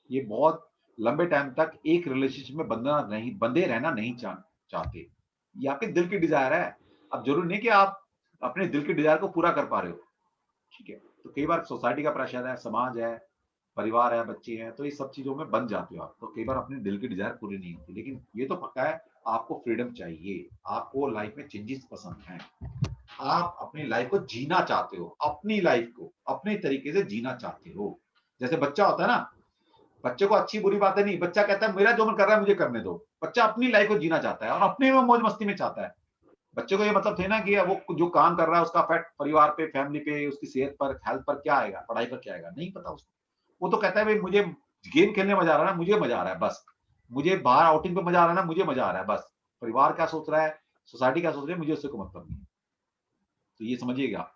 ये बहुत लंबे टाइम तक एक रिलेशनशिप में बंधे रहना नहीं चाहते। ये आपके दिल की डिजायर है। अब जरूरी नहीं कि आप अपने दिल की डिजायर को पूरा कर पा रहे हो, ठीक है। तो कई बार सोसाइटी का प्रेशर है, समाज है, परिवार है, बच्चे हैं, तो ये सब चीजों में बन जाते हो आप, तो कई बार अपने दिल की डिजायर पूरी नहीं होती। लेकिन ये तो पक्का है, आपको फ्रीडम चाहिए, आपको लाइफ में चेंजेस पसंद हैं, आप अपनी लाइफ को जीना चाहते हो, अपनी लाइफ को अपने तरीके से जीना चाहते हो। जैसे बच्चा होता है ना, बच्चे को अच्छी बुरी बातें नहीं, बच्चा कहता है मेरा जो मन कर रहा है मुझे करने दो। बच्चा अपनी लाइफ को जीना चाहता है और अपने में मौज मस्ती में चाहता है। बच्चे को ये मतलब थे ना कि वो जो काम कर रहा है उसका इफेक्ट परिवार पे, फैमिली पे, उसकी सेहत पर, हेल्थ पर क्या आएगा, पढ़ाई पर क्या आएगा, नहीं पता उसको। वो तो कहता है भाई मुझे गेम खेलने में मजा आ रहा है, मुझे मजा आ रहा है बस, मुझे बाहर आउटिंग पे मजा आ रहा है ना, मुझे मजा आ रहा है बस, परिवार क्या सोच रहा है, सोसाइटी क्या सोच रही है, मुझे उससे कोई मतलब नहीं है। तो ये समझिएगा,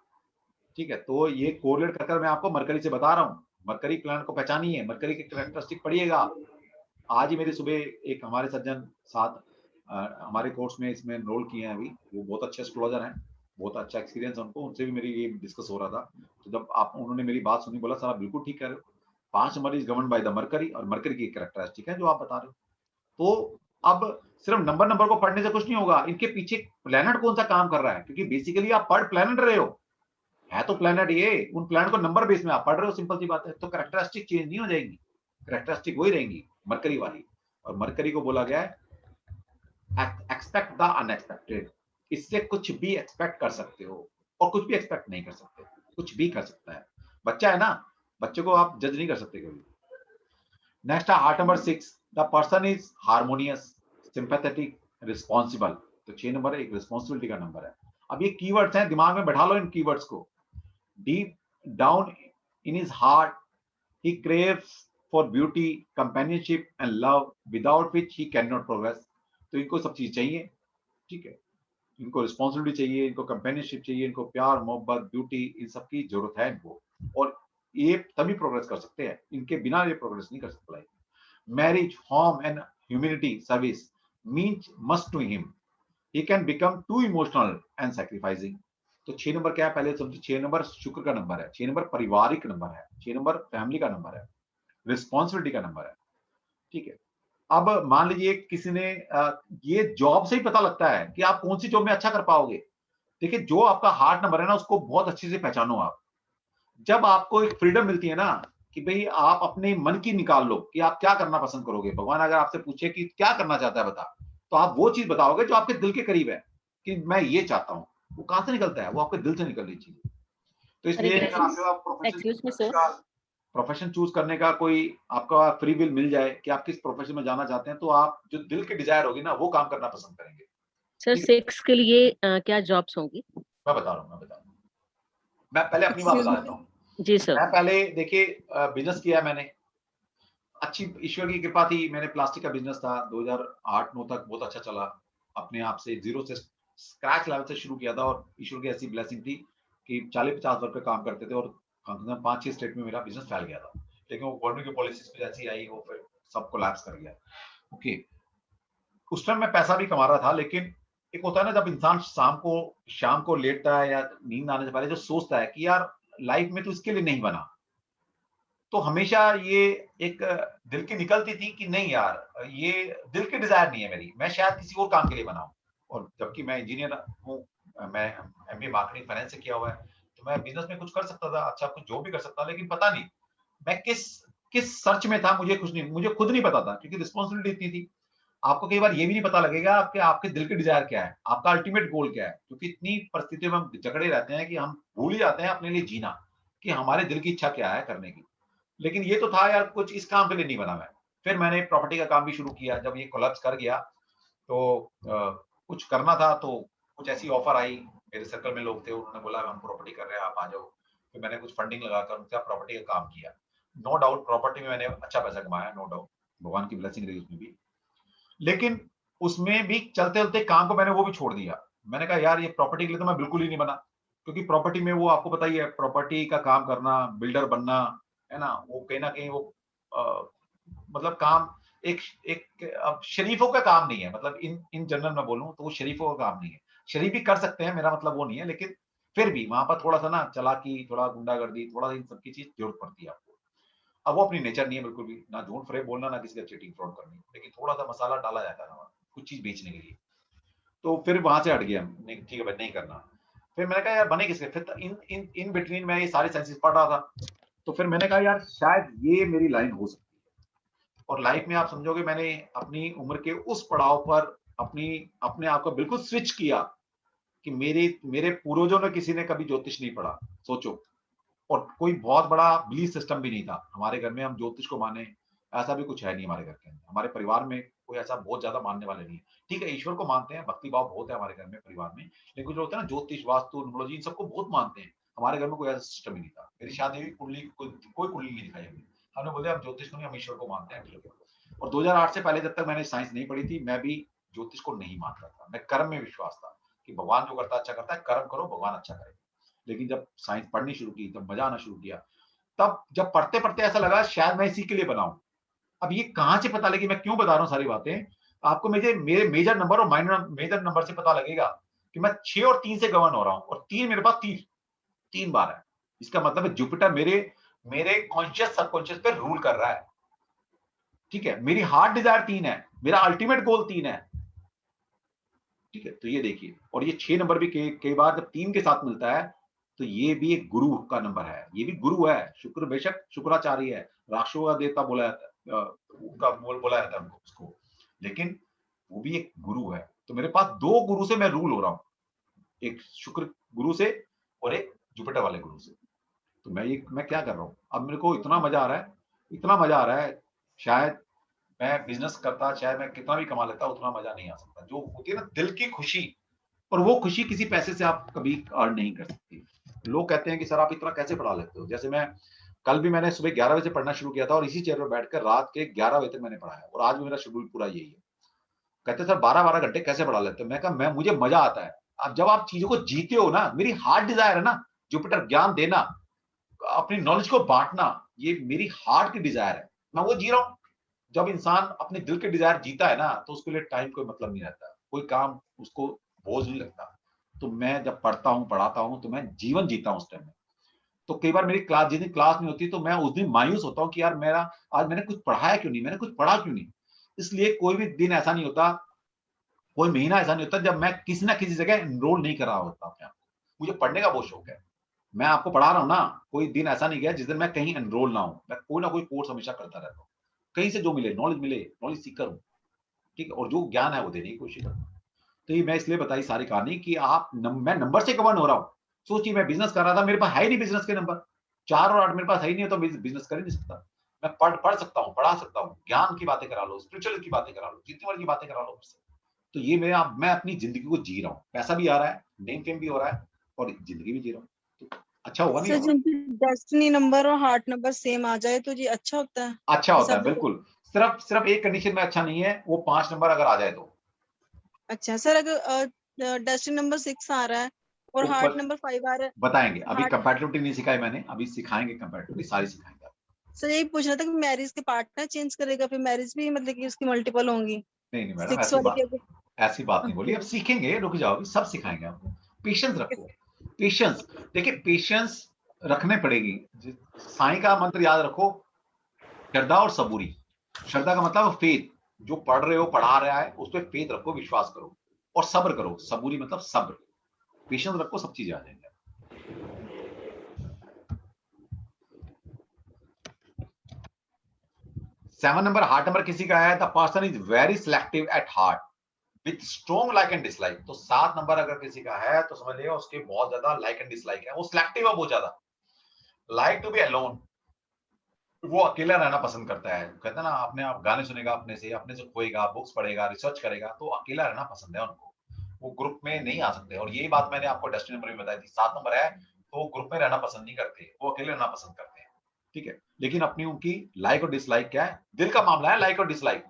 ठीक है। तो ये कोरिलेट कर मैं आपको मरकरी से बता रहा हूँ, मरकरी प्लान को पहचानिए, मरकरी की कैरेक्टरिस्टिक पढ़िएगा। आज ही मेरी सुबह एक हमारे सज्जन साथ हमारे कोर्स में इसमें एनरोल किए हैं अभी, वो बहुत अच्छे एस्ट्रोलॉजर हैं, बहुत अच्छा एक्सपीरियंस है उनको, उनसे भी मेरी ये डिस्कस हो रहा था। तो जब आप उन्होंने मेरी बात सुनी, बोला सर आप बिल्कुल ठीक कह रहे हो, 5 number is govern by the mercury, और मरकरी की कैरेक्टरिस्टिक है जो आप बता रहे हो। तो अब सिर्फ नंबर को पढ़ने से कुछ नहीं होगा, इनके पीछे प्लेनेट कौन सा काम कर रहा है, क्योंकि बेसिकली आप पढ़ प्लेनेट रहे हो, है तो प्लेनेट ये, उन प्लेनेट को नंबर बेस में आप पढ़ रहे हो, सिंपल सी बात है। तो कैरेक्टरिस्टिक चेंज नहीं हो जाएगी, कैरेक्टरिस्टिक वही रहेंगी मरकरी वाली। और मरकरी को बोला गया है एक्सपेक्ट द अनएक्सपेक्टेड, इससे कुछ भी एक्सपेक्ट कर सकते हो और कुछ भी एक्सपेक्ट नहीं कर सकते, कुछ भी कर सकता है। बच्चा है ना, बच्चे को आप जज नहीं कर सकते कभी। नेक्स्ट है heart number 6, the person is harmonious, sympathetic, responsible. तो 6 नंबर एक रिस्पॉन्सिबिलिटी का नंबर है। अब ये कीवर्ड्स हैं, दिमाग में बैठा लो इन कीवर्ड्स को। Deep down in his heart he craves for beauty, companionship and love without which he can not progress. तो इनको सब चीज चाहिए, ठीक है, इनको रिस्पॉन्सिबिलिटी चाहिए, इनको कंपेनियनशिप चाहिए, इनको प्यार मोहब्बत ब्यूटी, इन सब की जरूरत है इनको, और ये तभी प्रोग्रेस कर सकते हैं, इनके बिना ये प्रोग्रेस नहीं कर सकते life. Marriage, home and humanity service means must to him, he can become too emotional and sacrificing। तो 6 नंबर क्या है पहले समझिए। 6 नंबर शुक्र का नंबर है, 6 नंबर पारिवारिक नंबर है, 6 नंबर फैमिली का नंबर है, रिस्पॉन्सिबिलिटी का नंबर है, ठीक है। अब मान लीजिए किसी ने ये जॉब से ही पता लगता है कि आप कौन सी जॉब में अच्छा कर पाओगे। देखिए जो आपका हार्ट नंबर है ना, उसको बहुत अच्छे से पहचानो आप। जब आपको एक फ्रीडम मिलती है ना कि भाई आप अपने मन की निकाल लो कि आप क्या करना पसंद करोगे। भगवान अगर आपसे पूछे कि क्या करना चाहता है बता, तो आप वो चीज बताओगे जो आपके दिल के करीब है कि मैं ये चाहता हूँ। वो कहां से निकलता है? वो आपके दिल से निकल रही चीज। तो इसलिए अगर आपके excuse me sir. Profession choose करने का कोई आपका फ्री विल मिल जाए कि आप किस प्रोफेशन में जाना चाहते हैं, तो आप जो दिल की डिजायर होगी ना वो काम करना पसंद करेंगे। सर ठीक है, 6 के लिए क्या जॉब्स होंगी? मैं बता रहा हूँ, मैं पहले अपनी बात Excuse बता me. देता हूँ। जी सर। मैं पहले देखिए बिजनेस किया है मैंने, अच्छी ईश्वर की कृपा थी। मैंने प्लास्टिक का बिजनेस था 2008-9 तक, बहुत अच्छा चला। अपने आप से जीरो से स्क्रैच लेवल से शुरू किया था, और ईश्वर की ऐसी ब्लेसिंग थी कि 40-50 वर्ग पे काम करते थे, और कम से कम 5-6 स्टेट में मेरा बिजनेस फैल गया था। लेकिन वो गवर्नमेंट की पॉलिसीज पे जैसी आई, वो फिर सब कोलैप्स कर गया। ओके, उस टाइम मैं पैसा भी कमा रहा था, लेकिन एक होता है ना जब इंसान शाम को लेटता है या नींद आने से पहले जो सोचता है कि यार लाइफ में तो इसके लिए नहीं बना, तो हमेशा ये एक दिल की निकलती थी कि नहीं यार ये दिल की डिजायर नहीं है मेरी, मैं शायद किसी और काम के लिए बना हूं। और जबकि मैं इंजीनियर हूँ, मैं एमबीए मार्केटिंग फाइनेंस से किया हुआ है, तो मैं बिजनेस में कुछ कर सकता था, अच्छा कुछ जॉब भी कर सकता था, लेकिन पता नहीं मैं किस किस सर्च में था, मुझे खुद नहीं पता था, क्योंकि रिस्पॉन्सिबिलिटी इतनी थी। आपको कई बार ये भी नहीं पता लगेगा आपके आपके दिल की डिजायर क्या है, आपका अल्टीमेट गोल क्या है, क्योंकि इतनी परिस्थितियों में हम जकड़े रहते हैं कि हम भूल ही जाते हैं अपने लिए जीना, कि हमारे दिल की इच्छा क्या है करने की। लेकिन ये तो था यार, कुछ इस काम के लिए नहीं बना मैं। फिर मैंने प्रॉपर्टी का काम भी शुरू किया। जब ये कोलैप्स कर गया तो कुछ करना था, तो कुछ ऐसी ऑफर आई, मेरे सर्कल में लोग थे, उन्होंने बोला हम प्रॉपर्टी कर रहे हैं, आप आ जाओ। फिर मैंने कुछ फंडिंग लगाकर उनका प्रॉपर्टी का काम किया। नो डाउट प्रॉपर्टी में मैंने अच्छा पैसा कमाया, नो डाउट, भगवान की ब्लेसिंग रही उसमें भी। लेकिन उसमें भी चलते-चलते काम को मैंने वो भी छोड़ दिया। मैंने कहा यार ये प्रॉपर्टी के लिए तो मैं बिल्कुल ही नहीं बना, क्योंकि प्रॉपर्टी में वो आपको पता ही है, प्रॉपर्टी का काम करना, बिल्डर बनना, है ना? वो कहीं न कहीं वो अ, मतलब काम एक एक अब शरीफों का काम नहीं है। मतलब इन इन जनरल मैं बोलूँ तो वो शरीफों का काम नहीं है। शरीफ भी कर सकते हैं, मेरा मतलब वो नहीं है, लेकिन फिर भी वहाँ पर थोड़ा-सा ना चालाकी, थोड़ा गुंडागर्दी, थोड़ा इन सब की चीज़ ज़रूरत पड़ती है आपको। अब वो अपनी नेचर नहीं है बिल्कुल भी, ना झूठ-फरेब बोलना, ना किसी का चीटिंग फ्रॉड करनी, लेकिन थोड़ा-सा मसाला डाला जाता है ना वहाँ, कुछ चीज़ बेचने के लिए। तो फिर वहाँ से हट गए हम, नहीं ठीक है भाई नहीं करना। फिर मैंने कहा यार बने किसके? फिर इन इन इन बिटवीन मैं ये सारी साइंसेस पढ़ रहा था। तो फिर मैंने कहा यार शायद ये मेरी लाइन हो सकती है। और लाइफ में आप समझोगे मैंने अपनी उम्र के उस पड़ाव पर अपने आप को बिल्कुल स्विच किया कि मेरे मेरे पूर्वजों ने किसी ने कभी ज्योतिष नहीं पढ़ा, सोचो। और कोई बहुत बड़ा बिलीफ सिस्टम भी नहीं था। हमारे घर में हम ज्योतिष को माने, ऐसा भी कुछ है नहीं हमारे घर के अंदर। हमारे परिवार में कोई ऐसा बहुत ज़्यादा मानने वाले नहीं है। ठीक है, ईश्वर को मानते हैं, भक्ति भाव बहुत है हमारे घर में, परिवार में। लेकिन कुछ होता है ना ज्योतिष, वास्तु, न्यूमरोलॉजी इन सबको बहुत मानते हैं। हमारे घर में कोई ऐसा सिस्टम ही नहीं था। मेरी शादी हुई, कुंडली कोई कुंडली नहीं दिखाई हमने। हमने बोला हम ज्योतिष को नहीं, हम ईश्वर को मानते हैं, ठीक है। और 2008 से पहले जब तक मैंने साइंस नहीं पढ़ी थी, मैं भी ज्योतिष को नहीं मानता था। मैं कर्म में विश्वास था कि भगवान जो करता है अच्छा करता है, कर्म करो भगवान अच्छा करेगा। लेकिन जब साइंस पढ़नी शुरू की, तब मजा आना शुरू किया। तब जब पढ़ते-पढ़ते ऐसा लगा शायद मैं इसी के लिए बना हूँ। अब ये कहाँ से पता लगी, मैं क्यों बता रहा हूँ सारी बातें? आपको मेरे मेजर नंबर और माइनर मेजर नंबर से पता लगेगा कि मैं 6 और 3 से गवर्न हो रहा हूँ, और 3 मेरे पास 3 बार है। इसका मतलब है जुपिटर मेरे मेरे कॉन्शियस सबकॉन्शियस पे रूल कर रहा है। ठीक है? मेरी हार्ट डिजायर 3 है, मेरा अल्टीमेट गोल 3 है। ठीक है? तो ये देखिए, और ये 6 नंबर भी कई बार जब 3 के साथ मिलता है, तो ये भी एक गुरु का नंबर है। ये भी गुरु है। शुक्र बेशक शुक्राचार्य है, राक्षसों का देवता बोला जाता है, उनका बोला जाता है उसको। लेकिन वो भी एक गुरु है। तो मेरे पास 2 गुरु से मैं रूल हो रहा हूँ। एक शुक्र गुरु से और एक जुपिटर वाले गुरु से। तो मैं क्या कर रहा हूँ? अब मेरे को इतना मज़ा आ रहा है, इतना मज़ा आ रहा है, शायद मैं बिज़नेस करता, शायद मैं कितना भी कमा लेता, उतना मज़ा नहीं आ सकता। जो होती है ना दिल की खुशी, और वो खुशी किसी पैसे से आप कभी अर्न नहीं कर सकते। लोग कहते हैं कि सर आप इतना कैसे पढ़ा लेते हो? जैसे मैं कल भी मैंने सुबह 11 बजे पढ़ना शुरू किया था और इसी चेयर पर बैठकर रात के 11 बजे तक मैंने पढ़ा है और आज भी मेरा शेड्यूल पूरा यही है। कहते सर 12-12 घंटे कैसे पढ़ा लेते हो? मैं कहा मुझे मजा आता है। अब जब आप चीजों को जीते हो ना, मेरी हार्ट डिजायर है ना, जुपिटर ज्ञान देना, अपनी नॉलेज को बांटना, ये मेरी हार्ट की डिजायर है, मैं वो जी रहा हूँ। जब इंसान अपने दिल के डिजायर जीता है ना, तो उसके लिए टाइम कोई मतलब नहीं रहता, कोई काम उसको बोझ नहीं लगता। तो मैं जब पढ़ता हूँ, पढ़ाता हूँ, तो मैं जीवन जीता हूँ उस टाइम में। तो कई बार मेरी क्लास जिस दिन क्लास नहीं होती, तो मैं उस दिन मायूस होता हूँ कि यार मेरा आज मैंने कुछ पढ़ाया क्यों नहीं, मैंने कुछ पढ़ा क्यों नहीं। इसलिए कोई भी दिन ऐसा नहीं होता, कोई महीना ऐसा नहीं होता जब मैं किसी ना किसी जगह एनरोल नहीं करा होता अपने आप को। मुझे पढ़ने का बहुत शौक है, मैं आपको पढ़ा रहा हूँ ना, कोई दिन ऐसा नहीं गया जिस दिन मैं कहीं एनरोल ना हूँ। मैं कोई ना कोई कोर्स हमेशा करता रहता हूँ, कहीं से जो मिले नॉलेज सीकर हूँ, ठीक है, और जो ज्ञान है वो देने की कोशिश करता हूँ। तो ये मैं इसलिए बताई सारी कहानी कि मैं नंबर से गवर्न हो रहा हूँ। सोचिए मैं बिजनेस कर रहा था, मेरे पास है ही नहीं बिजनेस के नंबर, 4 और 8 मेरे पास है ही नहीं, तो बिजनेस कर ही नहीं सकता। मैं पढ़ सकता हूँ, पढ़ा सकता हूँ, ज्ञान की बातें करा लो, स्पिरिचुअल की बातें करा लो, जितनी मर्जी बातें करा लो मुझसे। तो ये मैं अपनी जिंदगी को जी रहा हूँ, पैसा भी आ रहा है, नेम फेम भी हो रहा है और जिंदगी भी जी रहा हूँ। तो अच्छा हुआ नहीं सर होगा? जिनकी डेस्टिनी नंबर और हार्ट नंबर सेम आ जाए तो जी अच्छा होता है। अच्छा जैसे होता है, आप बिल्कुल। सिर्फ एक कंडीशन में अच्छा नहीं है, वो 5 नंबर अगर आ जाए तो। अच्छा सर, अगर डेस्टिनी नंबर 6 आ रहा है और हार्ट ऊपर नंबर 5 आ रहा बताएंगे, है, अभी हार्ट। कंपैटिबिलिटी नहीं सिखाई मैंने, अभी सिखाएंगे कंपैटिबिलिटी, सारी सिखाएंगे आपको। सर यही पूछना था कि मैरिज के पार्टनर चेंज करेगा, फिर मैरिज भी मतलब कि उसकी मल्टीपल होंगी? नहीं नहीं मैडम, 6 वाले की अगर। ऐसी बात नहीं बोली, अब ओके। सीखेंगे, रुक जाओ, सब सिखाएंगे आपको। पेशेंस रखो, पेशेंस। देखिए पेशेंस रखने पड़ेगी। साईं का मंत्र याद रखो, श्रद्धा और सबूरी। श्रद्धा का मतलब फेथ, जो पढ़ रहे हो, पढ़ा रहा है, उस पर फेथ रखो, विश्वास करो, और सब्र करो। सबूरी मतलब सब्र, पेशेंस रखो, सब चीजें आ जाएंगे। 7 नंबर हार्ट नंबर किसी का है, the person is very selective at heart with strong like and dislike. तो 7 नंबर अगर किसी का है तो समझ लिया उसके बहुत ज्यादा लाइक एंड डिसलाइक है, वो सिलेक्टिव है बहुत ज्यादा। लाइक टू बी अलोन, वो अकेला रहना पसंद करता है। कहते हैं ना, अपने आप गाने सुनेगा, अपने से खोएगा, बुक्स पढ़ेगा, रिसर्च करेगा, तो अकेला रहना पसंद है उनको। वो ग्रुप में नहीं आ सकते, और यही बात मैंने आपको डेस्टिनी नंबर में बताई थी। 7 नंबर है तो वो ग्रुप में रहना पसंद नहीं करते, वो अकेले रहना पसंद करते हैं, ठीक है। लेकिन अपनी उनकी लाइक और डिसलाइक क्या है, दिल का मामला है, लाइक और डिसलाइक।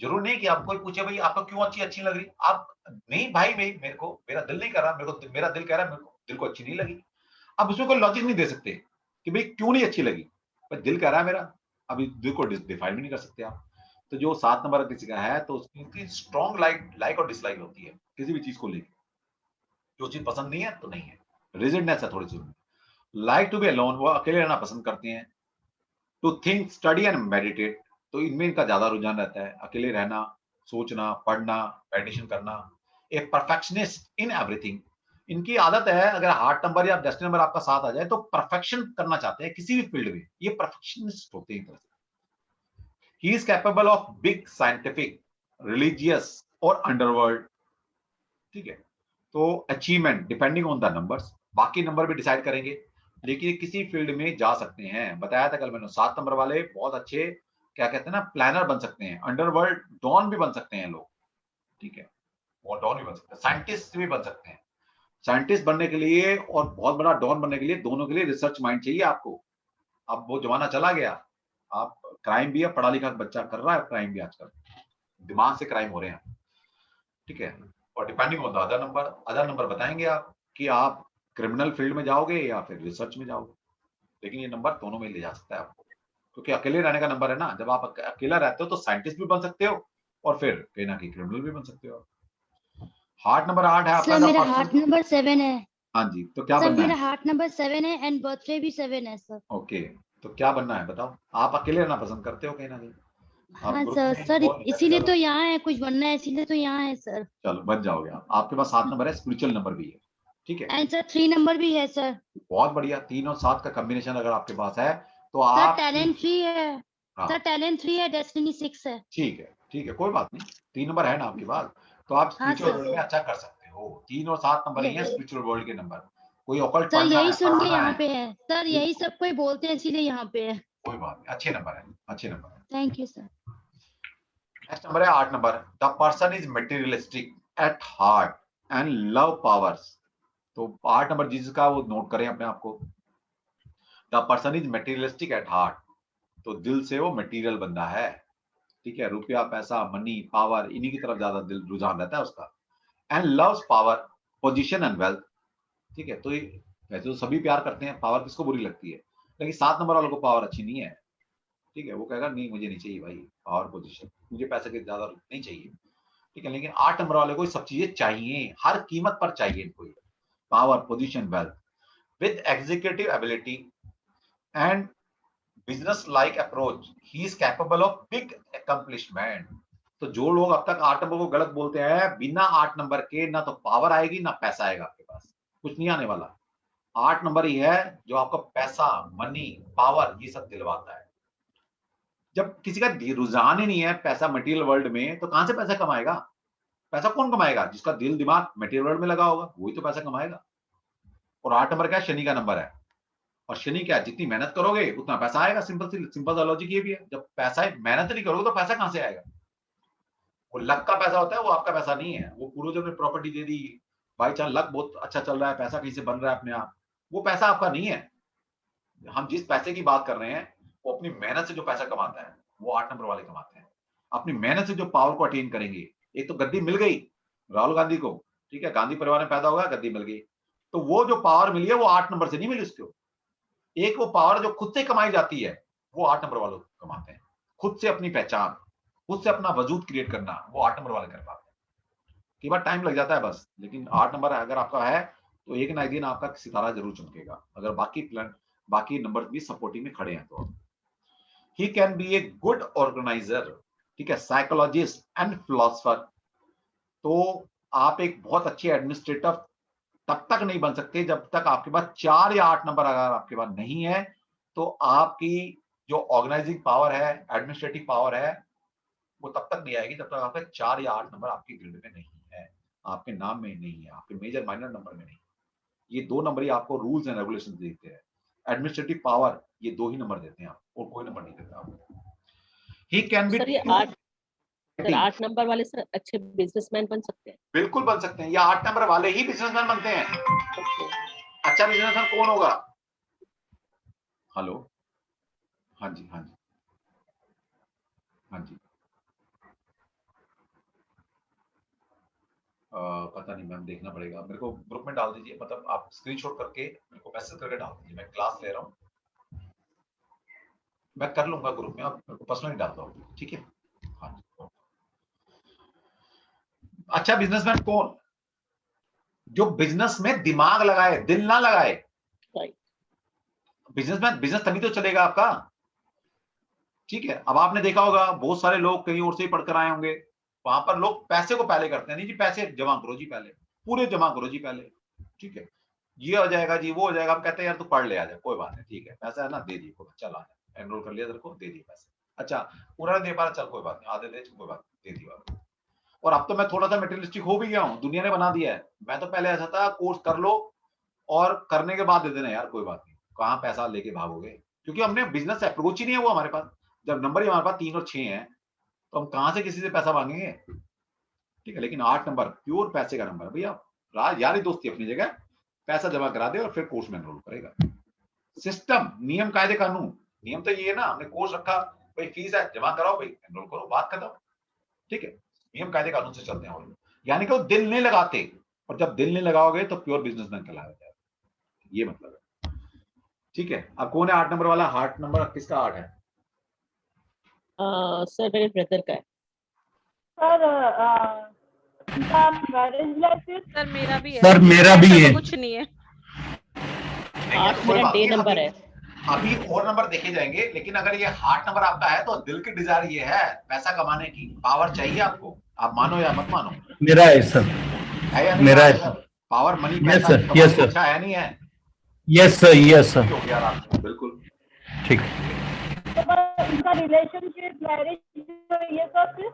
जरूर नहीं कि आपको कोई पूछे भाई आपको क्यों अच्छी लग रही, आप नहीं भाई, मेरा दिल नहीं कर रहा, मेरा दिल कह रहा है, मेरे को दिल को अच्छी नहीं लगी। अब उसमें कोई लॉजिक नहीं दे सकते कि भाई क्यों नहीं अच्छी लगी, पर दिल कह रहा है मेरा। अभी दिल को डिफाइन भी नहीं कर सकते आप। तो जो 7 नंबर किसी का है तो उसकी स्ट्रॉन्ग लाइक और डिसलाइक होती है किसी भी चीज को लेकर। जो चीज पसंद नहीं है तो नहीं है, रिजिडनेस है थोड़ी सी। लाइक टू बी अलोन, वो अकेले रहना पसंद करते हैं। To think, study and meditate, तो इनमें इनका ज्यादा रुझान रहता है, अकेले रहना, सोचना, पढ़ना, मेडिटेशन करना। ए परफेक्शनिस्ट इन एवरीथिंग, इनकी आदत है, अगर हार्ट नंबर या डेस्टिनी नंबर आपका साथ आ जाए तो परफेक्शन करना चाहते हैं किसी भी फील्ड में, ये परफेक्शनिस्ट होते हैं। He is capable of big scientific, religious और अंडरवर्ल्ड, ठीक है। तो achievement depending on the numbers, बाकी नंबर भी डिसाइड करेंगे, लेकिन किसी फील्ड में जा सकते हैं। बताया था कल मैंने, 7 नंबर वाले बहुत अच्छे, क्या कहते हैं ना, प्लानर बन सकते हैं, अंडरवर्ल्ड डॉन भी बन सकते हैं लोग, ठीक है, वो डॉन भी बन सकते हैं, साइंटिस्ट भी बन सकते हैं। साइंटिस्ट बनने के लिए और बहुत बड़ा डॉन बनने के लिए, दोनों के लिए रिसर्च माइंड चाहिए आपको। अब वो जमाना चला गया, आप क्राइम भी है, पढ़ा लिखा बच्चा कर रहा है क्राइम भी आजकल, दिमाग से क्राइम हो रहे हैं, ठीक है। और depending on the other number बताएंगे आप कि आप क्रिमिनल फील्ड में जाओगे या फिर रिसर्च में जाओगे। लेकिन ये नंबर दोनों में ले जा सकता है आपको, क्योंकि अकेले रहने का नंबर है ना। जब आप अकेला रहते हो तो साइंटिस्ट भी बन सकते हो और फिर कहीं ना कहीं क्रिमिनल भी बन सकते हो। हार्ट नंबर 8 है आपका, सर द मेरा पर्सन। हार्ट नंबर 7 है। हाँ जी, तो क्या सर बनना मेरा है? हार्ट नंबर 7 है एंड बर्थडे भी 7 है सर। ओके, तो क्या बनना है बताओ। आप अकेले रहना पसंद करते हो कहीं ना कहीं, आप हाँ ग्रुप सर, में सर इन्वॉल्व नहीं करते। इसीलिए चलो तो यहाँ है, कुछ बनना है इसीलिए तो यहाँ है सर। चलो बन जाओगे आप, आपके पास 7 नंबर है, स्पिरिचुअल नंबर भी है, ठीक है। एंड सर 3 नंबर भी है सर। बहुत बढ़िया, 3 और 7 का कॉम्बिनेशन अगर आपके पास है तो सर आप, टैलेंट 3 है। हाँ सर टैलेंट 3 है, डेस्टिनी 6 है। ठीक है, कोई बात नहीं। 3 नंबर है ना आपके पास, तो आप हाँ स्पिरिचुअल सर। वर्ल्ड में अच्छा कर सकते हो। 3 और 7 नंबर ही है स्पिरिचुअल वर्ल्ड के नंबर। कोई ऑकल्ट सर पढ़ना यही है, सुन के पढ़ाना यहाँ है, पे है सर, यही सब कोई बोलते हैं इसीलिए यहाँ पे है। कोई बात नहीं, अच्छे नंबर है, अच्छे नंबर है। Thank you sir. Next number है 8 number, the person is materialistic at heart and love powers. तो 8 नंबर जिसका वो नोट करें अपने आप को। The person is materialistic at heart. तो दिल से वो मटेरियल बंदा है, ठीक है, रुपया पैसा मनी पावर इन्हीं की तरफ ज्यादा दिल रुझान रहता है उसका। And loves power position and wealth, ठीक है। तो वैसे तो सभी प्यार करते हैं, पावर किसको बुरी लगती है, लेकिन 7 नंबर वालों को पावर अच्छी नहीं है, ठीक है। वो कहेगा नहीं मुझे नहीं चाहिए भाई पावर पोजीशन, मुझे पैसे की ज्यादा नहीं चाहिए, ठीक है। लेकिन 8 नंबर वाले को सब चीजें चाहिए, हर कीमत पर चाहिए इनको, power position wealth with executive ability and business like approach he is capable of big accomplishment. तो जो लोग अब तक 8 नंबर को गलत बोलते हैं, बिना 8 नंबर के ना तो पावर आएगी ना पैसा आएगा, आपके पास कुछ नहीं आने वाला। 8 नंबर ही है जो आपको पैसा मनी पावर ये सब दिलवाता है। जब किसी का रुझान ही नहीं है पैसा मटेरियल वर्ल्ड में, तो कहां से पैसा कमाएगा? पैसा कौन कमाएगा? जिसका दिल दिमाग मटेरियल वर्ल्ड में लगा होगा वही तो पैसा कमाएगा। और 8 नंबर क्या, शनि का नंबर है, और शनि क्या, जितनी मेहनत करोगे उतना पैसा आएगा। सिंपल सा लॉजिक ये भी है, जब पैसा मेहनत नहीं करोगे तो पैसा कहां से आएगा? वो लक का पैसा होता है, वो आपका पैसा नहीं है। वो पूर्वजों ने property they the, by chance luck बहुत अच्छा चल रहा है, पैसा कहीं से बन रहा है अपने आप, वो पैसा आपका नहीं है। हम जिस पैसे की बात कर रहे हैं वो अपनी मेहनत से जो पैसा कमाता है वो 8 नंबर वाले कमाते हैं। अपनी मेहनत से जो पावर को अटेन करेंगे, एक तो गद्दी मिल गई राहुल गांधी को, ठीक है, गांधी परिवार में पैदा होगा, गद्दी मिल गई, तो वो जो पावर मिली है वो 8 नंबर से नहीं मिली उसको। एक वो पावर जो खुद से कमाई जाती है वो 8 नंबर वालों कमाते हैं। खुद से अपनी पहचान, खुद से अपना वजूद क्रिएट करना वो 8 नंबर वाले कर पाते हैं। कई बार टाइम लग जाता है बस, लेकिन 8 नंबर अगर आपका है तो एक ना एक दिन आपका सितारा जरूर चमकेगा, अगर बाकी नंबर भी सपोर्टिंग में खड़े हैं तो। He can be a good organiser, ठीक है, साइकोलॉजिस्ट एंड फिलोसफर। तो आप एक बहुत अच्छे एडमिनिस्ट्रेटर तब तक नहीं बन सकते जब तक आपके पास 4 या 8 नंबर अगर आपके पास नहीं है, तो आपकी जो ऑर्गेनाइजिंग पावर है, एडमिनिस्ट्रेटिव पावर है, वो तब तक नहीं आएगी जब तक आपके 4 या 8 नंबर आपकी ग्रिड में नहीं है, आपके नाम में नहीं है, आपके मेजर माइनर नंबर में नहीं। ये 2 नंबर ही आपको रूल्स एंड रेगुलेशन देते हैं। एडमिनिस्ट्रेटिव पावर ये 2 ही नंबर देते हैं आपको, और कोई नंबर नहीं देता आपको। ही कैन बी सर ये 8 नंबर वाले सर अच्छे बिजनेसमैन बन सकते हैं? बिल्कुल बन सकते हैं, या 8 नंबर वाले ही बिजनेसमैन बनते हैं। अच्छा बिजनेसमैन कौन होगा? हेलो, हाँ जी हाँ जी हाँ जी। पता नहीं मैम, देखना पड़ेगा, मेरे को ग्रुप में डाल दीजिए, मतलब आप स्क्रीनशॉट करके मेरे को मैसेज करके डाल दीजिए, मैं क्लास ले रहा हूँ, मैं कर लूंगा ग्रुप में, आप मेरे को पर्सनली डाल दो, ठीक है। हाँ जी। अच्छा बिजनेसमैन कौन? जो बिजनेस में दिमाग लगाए, दिल ना लगाए। बिजनेसमैन, बिजनेस तभी तो चलेगा आपका, ठीक है। अब आपने देखा होगा बहुत सारे लोग कहीं और से ही पढ़कर आए होंगे, वहां पर लोग पैसे को पहले करते हैं, नहीं जी पैसे जमा करो जी पहले, पूरे जमा करो जी पहले, ठीक है, ये हो जाएगा जी वो हो जाएगा। हम कहते हैं यार तू पढ़ ले आ जा, कोई बात नहीं, ठीक है, पैसा है ना दे दिए, चल आ जा, एनरोल कर लिया तेरे को, दे दिए पैसे। अच्छा पूरा दे पा रहा, चल कोई बात नहीं, आधे दे, कोई बात नहीं, दे दिया। और अब तो मैं थोड़ा सा मेटेरियलिस्टिक हो भी गया हूँ, दुनिया ने बना दिया है। मैं तो पहले ऐसा था कोर्स कर लो और करने के बाद दे देना, यार कोई बात नहीं, कहाँ पैसा लेके भागोगे, क्योंकि हमने बिजनेस अप्रोच ही नहीं है वो हमारे पास। जब नंबर ही हमारे पास 3 और 6 है तो हम कहां से किसी से पैसा मांगेंगे, ठीक है। लेकिन 8 नंबर प्योर पैसे का नंबर है भैया, यारी दोस्ती अपनी जगह, पैसा जमा करा दे और फिर कोर्स में एनरोल करेगा। सिस्टम, नियम कायदे कानून, नियम तो ये है ना, हमने कोर्स रखा भाई, फीस है जमा कराओ भाई, एनरोल करो, बात खत्म, ठीक है। नियम कायदे कानून से चलते हैं, यानी कि वो दिल नहीं लगाते, और जब दिल नहीं लगाओगे तो प्योर बिजनेसमैन कहलाएगा, ये मतलब है, ठीक है। अब कौन है 8 नंबर वाला? हार्ट नंबर किसका 8 है? सर मेरे ब्रदर का है। सर मेरा भी है। सर मेरा भी ऐसा है। तो कुछ नहीं है। 8 मेरा डे नंबर है। अभी और नंबर देखे जाएंगे, लेकिन अगर ये हार्ट नंबर आपका है तो दिल की डिजायर ये है, पैसा कमाने की पावर चाहिए आपको, आप मानो या मत मानो। मेरा है सर, है या नहीं? मेरा है सर। पावर मनी यस पैसा सर, यस सर, अच्छा है नहीं है? यस सर, यस सर, हो गया आपको, बिल्कुल ठीक। इनका रिलेशनशिप मैरिज ये सब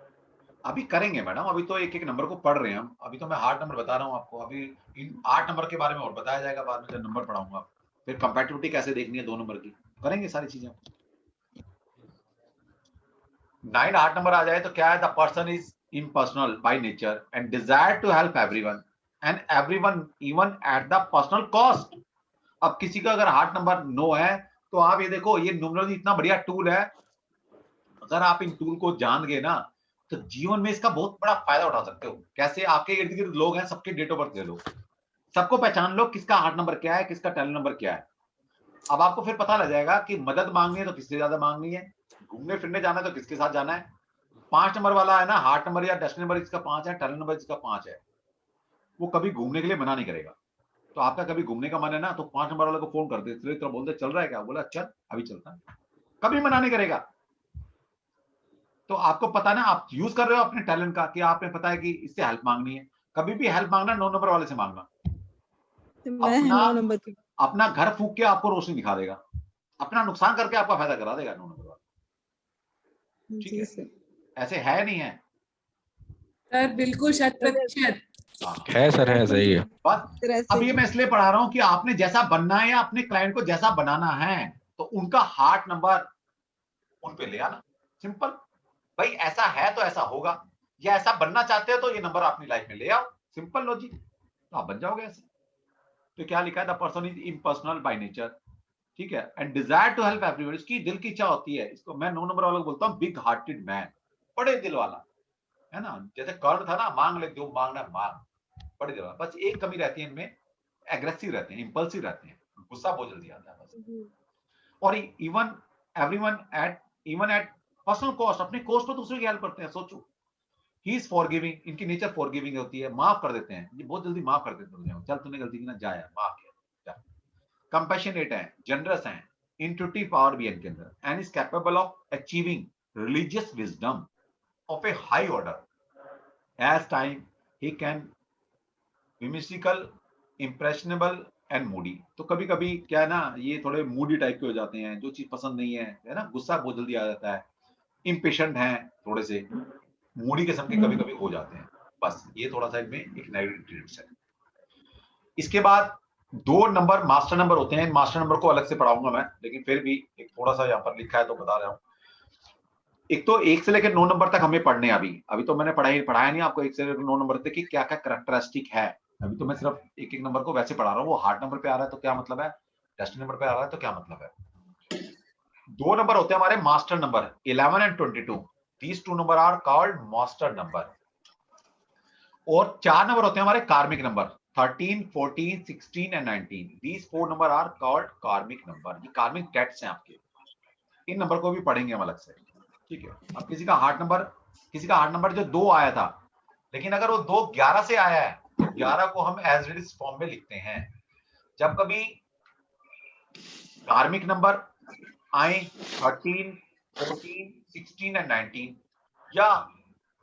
अभी करेंगे मैडम, अभी तो एक एक नंबर को पढ़ रहे हैं हम, अभी तो मैं हार्ट नंबर बता रहा हूँ आपको, अभी इन 8 नंबर के बारे में और बताया जाएगा बाद में जब नंबर पढ़ाऊंगा, फिर कंपैटिबिलिटी कैसे देखनी है 2 नंबर की, करेंगे सारी चीजें। 9 8 नंबर आ जाए तो क्या है, the person is impersonal by nature and desire to help everyone, and everyone even at the personal cost. अब किसी का अगर हार्ट नंबर 9 है तो आप ये देखो, ये न्यूमरोलॉजी इतना बढ़िया टूल है, अगर आप इन टूल को जान गए ना तो जीवन में इसका बहुत बड़ा फायदा उठा सकते हो। कैसे? आपके इर्द गिर्द लोग हैं, सबके डेट ऑफ बर्थ ले लो, सबको पहचान लो किसका हार्ट नंबर क्या है, किसका टैलेंट नंबर क्या है। अब आपको फिर पता लग जाएगा कि मदद मांगनी है तो किससे ज्यादा मांगनी है, घूमने फिरने जाना है तो किसके साथ जाना है। 5 नंबर वाला है ना, हार्ट नंबर या डेस्टिनी नंबर इसका 5 है, टैलेंट नंबर इसका 5 है, वो कभी घूमने के लिए मना नहीं करेगा। तो आपका कभी घूमने का मन है ना तो 5 नंबर वाले को फोन कर दे, तो बोलते चल रहा है क्या, बोला चल अभी चलता है, कभी मना नहीं करेगा। तो आपको पता ना, आप यूज कर रहे हो अपने टैलेंट का, कि आपने पता है कि इससे हेल्प मांगनी है, कभी भी हेल्प मांगना 9 नंबर वाले से मांगना। तो मैं अपना 9 नंबर की। अपना घर फूक के आपको रोशनी दिखा देगा, अपना नुकसान करके आपका फायदा करा देगा 9 नंबर वाला। ठीक जी है, सर। ऐसे है नहीं है? सर बिल्कुल 100%। हाँ, है सर, है, सही है। बस सर ऐसे अब ये मैं इसलिए पढ़ा रहा हूं कि आपने जैसा बनना है या अपने क्लाइंट को जैसा बनाना है तो उनका हार्ट नंबर उन पे ले आना, सिंपल। भाई ऐसा है तो ऐसा होगा, या ऐसा बनना चाहते हो तो ये नंबर अपनी लाइफ में ले आओ, सिंपल लॉजिक, तो आप बन जाओगे ऐसे। तो क्या लिखा है, the person is impersonal by nature, ठीक है, and desire to help everyone, इसकी दिल की इच्छा होती है। इसको मैं 9 नंबर वालों को बोलता हूँ बिग हार्टेड मैन, बड़े दिल वाला, है ना। जैसे कर्ण था ना, मांग ले जो मांगना मांग, बड़े दिल वाला। बस एक कमी रहती है इनमें, एग्रेसिव रहते हैं, इंपल्सिव रहते हैं, गुस्सा बहुत जल्दी आता है बस। और even even at personal cost, अपने कॉस्ट पर दूसरे की हेल्प करते हैं। सोचो, ही इज फॉरगिविंग, इनकी नेचर फॉरगिविंग होती है, माफ कर देते हैं, ये बहुत जल्दी माफ कर देते हैं, चल तूने गलती की ना, जा यार माफ किया। कंपैशनेट है, जनरस है, इंट्यूटिव पावर भी है इनके अंदर, and is capable of achieving religious wisdom of a high order. At times he can be mystical, impressionable and moody. तो कभी कभी क्या है ना, ये थोड़े मूडी टाइप के हो जाते हैं, जो चीज पसंद नहीं है ना, गुस्सा बहुत जल्दी आ जाता है, इम्पेशेंट हैं थोड़े से, मूडी किस्म के कभी कभी हो जाते हैं। बस ये थोड़ा सा इनमें एक नेगेटिव ट्रेड्स है। इसके बाद 2 नंबर मास्टर नंबर होते हैं, मास्टर नंबर को अलग से पढ़ाऊंगा मैं, लेकिन फिर भी एक थोड़ा सा यहाँ पर लिखा है तो बता रहा हूँ। एक तो 1 से लेकर 9 नंबर तक हमें पढ़ने हैं। अभी तो मैंने पढ़ाया नहीं आपको 1 से लेकर 9 नंबर तक कि क्या क्या कैरेक्टरिस्टिक है। अभी तो मैं सिर्फ एक एक नंबर को वैसे पढ़ा रहा हूँ, वो हार्ट नंबर पे आ रहा है तो क्या मतलब है, डेस्टिनी नंबर पे आ रहा है तो क्या मतलब है। 2 नंबर होते हैं हमारे master number, 11 and 22, these 2 number are called master number. और 4 नंबर होते हैं हमारे karmic number, 13, 14, 16 and 19, these 4 number are called karmic number. ये कार्मिक डेट्स हैं आपके, इन नंबर को भी पढ़ेंगे हम अलग से, ठीक है। अब किसी का हार्ट नंबर जो 2 आया था, लेकिन अगर वो 2 11 से आया है तो 11 को हम एज इट इज फॉर्म में लिखते हैं। जब कभी कार्मिक नंबर आए 13, 14, 16 एंड 19, या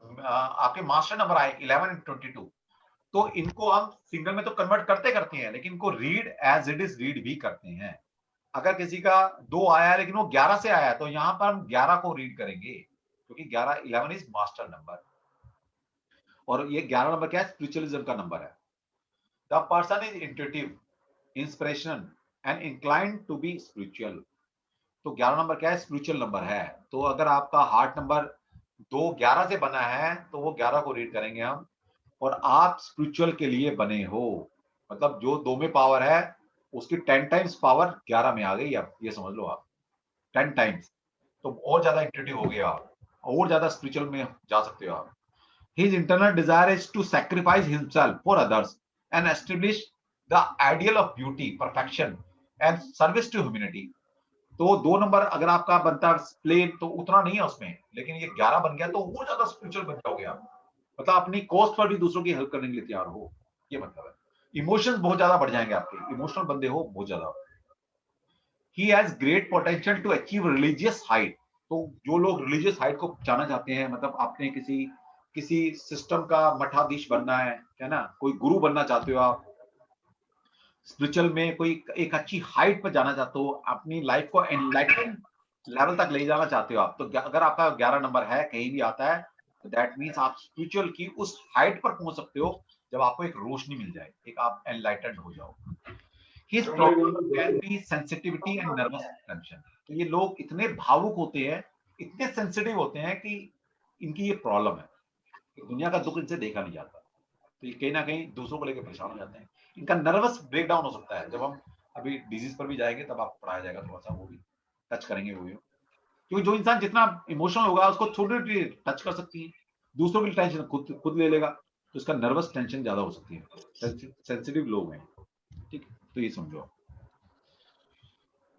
आपके मास्टर नंबर आए 11 एंड 22, तो इनको हम सिंगल में तो कन्वर्ट करते हैं, लेकिन इनको read as it is read भी करते हैं। अगर किसी का 2 आया है लेकिन वो 11 से आया है तो यहां पर हम 11 को रीड करेंगे, क्योंकि 11 इज मास्टर नंबर। और ये 11 नंबर क्या है, स्पिरिचुअलिज्म का नंबर है। The person is intuitive, inspiration and inclined to be spiritual. तो 11 नंबर क्या है, स्पिरिचुअल नंबर है। तो अगर आपका हार्ट नंबर 2 11 से बना है तो वो 11 को रीड करेंगे हम। और आप स्पिरिचुअल के लिए बने हो, मतलब जो 2 में पावर है उसकी 10 टाइम्स पावर 11 में आ गई। अब ये समझ लो आप 10 टाइम्स, तो और ज्यादा इंट्यूटिव हो गया आप, और ज्यादा स्पिरिचुअल में जा सकते हो आप। His internal desire is to sacrifice himself for others and establish the ideal of beauty, perfection and service to humanity. तो 2 नंबर अगर आपका बनता है प्लेन तो उतना नहीं है उसमें, लेकिन ये 11 बन गया तो और ज्यादा स्पिरिचुअल बन जाओगे आप, मतलब अपनी कॉस्ट पर भी दूसरों की हेल्प करने के लिए तैयार हो, ये मतलब है। इमोशंस बहुत ज्यादा बढ़ जाएंगे आपके, इमोशनल बंदे हो बहुत ज्यादा। He has great potential to achieve religious height. तो जो लोग रिलीजियस हाइट को जाना चाहते हैं, मतलब आपने किसी सिस्टम का मठाधीश बनना है ना, कोई गुरु बनना चाहते हो आप, स्पिरिचुअल में कोई एक अच्छी हाइट पर जाना चाहते हो, अपनी लाइफ को एनलाइटमेंट लेवल तक ले जाना चाहते हो आप, तो अगर आपका 11 नंबर है कहीं भी आता है तो दैट मीन्स आप स्पिरिचुअल की उस हाइट पर पहुंच सकते हो जब आपको एक रोशनी मिल जाए, एक आप एनलाइटेंड हो जाओ। His problem can be sensitivity and nervous tension. तो ये लोग इतने भावुक होते हैं, इतने सेंसिटिव होते हैं कि इनकी ये प्रॉब्लम है, दुनिया का दुख इनसे देखा नहीं जाता। तो ये कहीं ना कहीं दूसरों को लेकर परेशान हो जाते हैं। इनका नर्वस ब्रेकडाउन हो सकता है। जब हम अभी डिजीज पर भी जाएंगे तब आपको पढ़ाया जाएगा, थोड़ा सा वो भी टच करेंगे वो भी। क्योंकि जो इंसान जितना इमोशनल होगा उसको छोटी छोटी टच कर सकती है, दूसरों की टेंशन खुद ले लेगा, तो इसका नर्वस टेंशन ज्यादा हो सकती है, सेंसिटिव लोग हैं, ठीक है। तो ये समझो।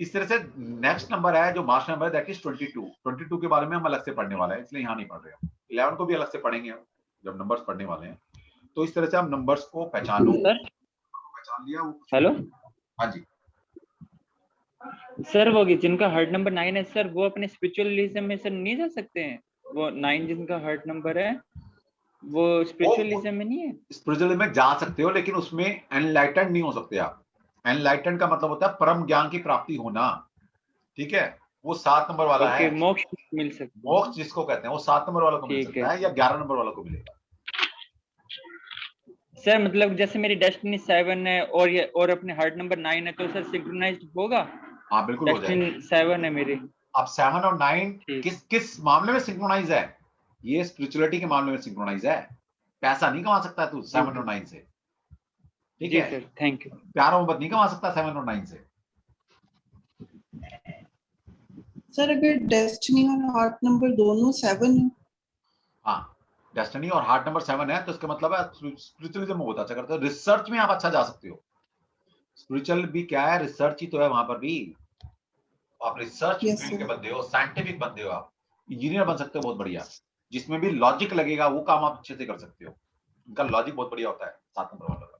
इस तरह से नेक्स्ट नंबर है जो मार्क्स नंबर है, दैट इज 22 के बारे में हम अलग से पढ़ने वाले हैं, इसलिए यहाँ नहीं पढ़ रहे हैं। 11 को भी अलग से पढ़ेंगे हम जब नंबर्स पढ़ने वाले हैं। तो इस तरह से हम नंबर्स को पहचान लिया वो। हेलो हाँ जी सर, वो जिनका हार्ट नंबर 9 है सर, वो अपने स्पिरिचुअलिज्म में सर नहीं जा सकते हैं? वो 9 जिनका हार्ट नंबर है वो स्पिरिचुअलिज्म में नहीं है? स्पिरिचुअलिज्म में जा सकते हो, लेकिन उसमें एनलाइटेंड नहीं हो सकते आप। एनलाइटेंड का मतलब होता है परम ज्ञान की प्राप्ति होना, ठीक है। वो 7 नंबर वाला है, मोक्ष मिल सकता है। मोक्ष जिसको कहते हैं वो 7 नंबर वाला को मिल सकता है या 11 नंबर वाला को मिलेगा। सर मतलब जैसे मेरी डेस्टिनी 7 है और अपने हार्ट नंबर 9 है, तो सर सिंक्रोनाइज्ड होगा? हाँ बिल्कुल हो जाएगा। डेस्टिनी 7 है मेरी। अब 7 और 9 किस मामले में सिंक्रोनाइज है? ये स्पिरिचुअलिटी के मामले में सिंक्रोनाइज है। पैसा नहीं कमा सकता तू 7 और 9 से, ठीक है सर, थैंक यू। प्यार मोहब्बत नहीं कमा सकता 7 और 9 से। सर अगर डेस्टिनी और हार्ट नंबर दोनों 7 है, हाँ डेस्टिनी और हार्ट नंबर 7 है तो इसका मतलब है स्पिरिचुअलिज्म में बहुत अच्छा करते हो, रिसर्च में आप अच्छा जा सकते हो। स्पिरिचुअल भी क्या है, रिसर्च ही तो है वहां पर भी। आप रिसर्च फील्ड के बंदे हो, साइंटिफिक बंदे हो, आप इंजीनियर बन सकते हो बहुत बढ़िया, जिसमें भी लॉजिक लगेगा वो काम आप अच्छे से कर सकते हो। उनका लॉजिक बहुत बढ़िया होता है 7 नंबर वाला का।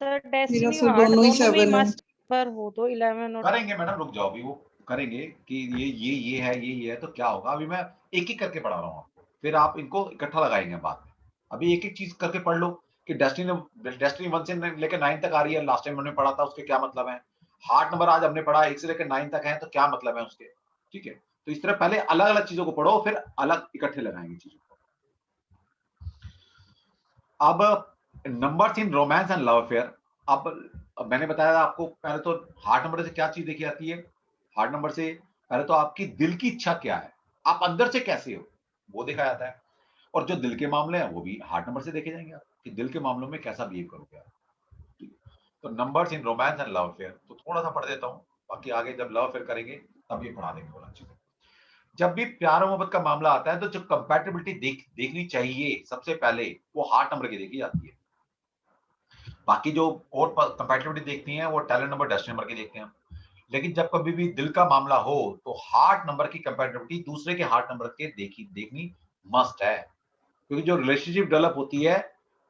सर डेस्टिनी सर हार्ट दोनों ही दोनों भी 7 है। मस्ट पर हो तो 11 और करेंगे मैडम, रुक जाओ, अभी वो करेंगे कि ये है ये है तो क्या होगा। अभी मैं एक एक करके पढ़ा रहा हूँ आपको, फिर आप इनको इकट्ठा लगाएंगे बाद में। अभी एक एक चीज करके पढ़ लो कि डेस्टिनी 1 से लेकर 9 तक आ रही है, लास्ट टाइम हमने पढ़ा था, उसके क्या मतलब है। हार्ट नंबर आज हमने पढ़ा 1 से लेकर 9 तक है, तो क्या मतलब है उसके, ठीक है। तो इस तरह पहले अलग अलग चीजों को पढ़ो, फिर अलग इकट्ठे लगाएंगे चीजों को। अब numbers in romance and love affair. अब मैंने बताया था आपको, पहले तो हार्ट नंबर से क्या चीज देखी जाती है। हार्ट नंबर से पहले तो आपकी दिल की इच्छा क्या है, आप अंदर से कैसे हो, वो देखा जाता है। और जो दिल के मामले हैं वो भी हार्ट नंबर से देखे जाएंगे आप, कि दिल के मामलों में कैसा बिहेव करोगे आप। तो numbers in romance and love affair तो थोड़ा सा पढ़ देता हूँ, बाकी आगे जब लव अफेयर करेंगे तब ये पढ़ा देंगे बोला। जब भी प्यार और मोहब्बत का मामला आता है तो जो कंपैटिबिलिटी देखनी चाहिए सबसे पहले वो हार्ट नंबर की देखी जाती है। बाकी जो और कंपैटिबिलिटी देखती हैं वो टैलेंट नंबर, डेस्टिनी नंबर की देखते हैं। लेकिन जब कभी भी दिल का मामला हो तो हार्ट नंबर की कंपैटिबिलिटी दूसरे के हार्ट नंबर के देखनी मस्ट है। क्योंकि जो रिलेशनशिप डेवलप होती है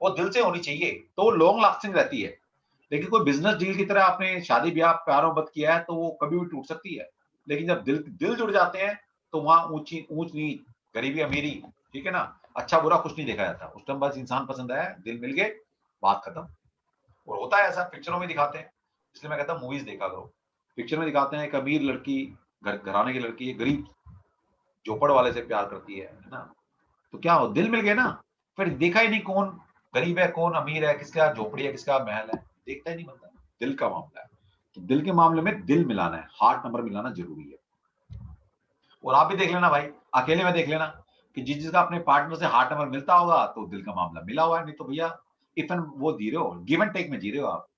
वो दिल से होनी चाहिए, तो वो लॉन्ग लास्टिंग रहती है। लेकिन कोई बिजनेस डील की तरह आपने शादी ब्याह प्यार मोहब्बत किया है तो वो कभी भी टूट सकती है। लेकिन जब दिल जुड़ जाते हैं तो वहां ऊंच नीच, गरीबी अमीरी, ठीक है ना, अच्छा बुरा कुछ नहीं देखा जाता। उस टाइम बस इंसान पसंद है, दिल मिल गए, बात खत्म। और होता है ऐसा, पिक्चरों में दिखाते हैं, इसलिए मैं कहता हूँ मूवीज देखा करो। पिक्चर में दिखाते हैं एक अमीर लड़की, घराने की लड़की गरीब झोपड़ वाले से प्यार करती है ना, तो क्या हो, दिल मिल गए ना। फिर देखा ही नहीं कौन गरीब है कौन अमीर है, किसका झोपड़ी है किसका महल है, देखता ही नहीं बनता। दिल का मामला है, तो दिल के मामले में दिल मिलाना है, हार्ट नंबर मिलाना जरूरी है। और आप भी देख लेना भाई, अकेले में देख लेना कि जिसका अपने पार्टनर से हार्ट नंबर मिलता होगा तो दिल का मामला मिला हुआ है, नहीं तो भैया इफन वो जी रहे हो, गिव एंड टेक में जी रहे हो आप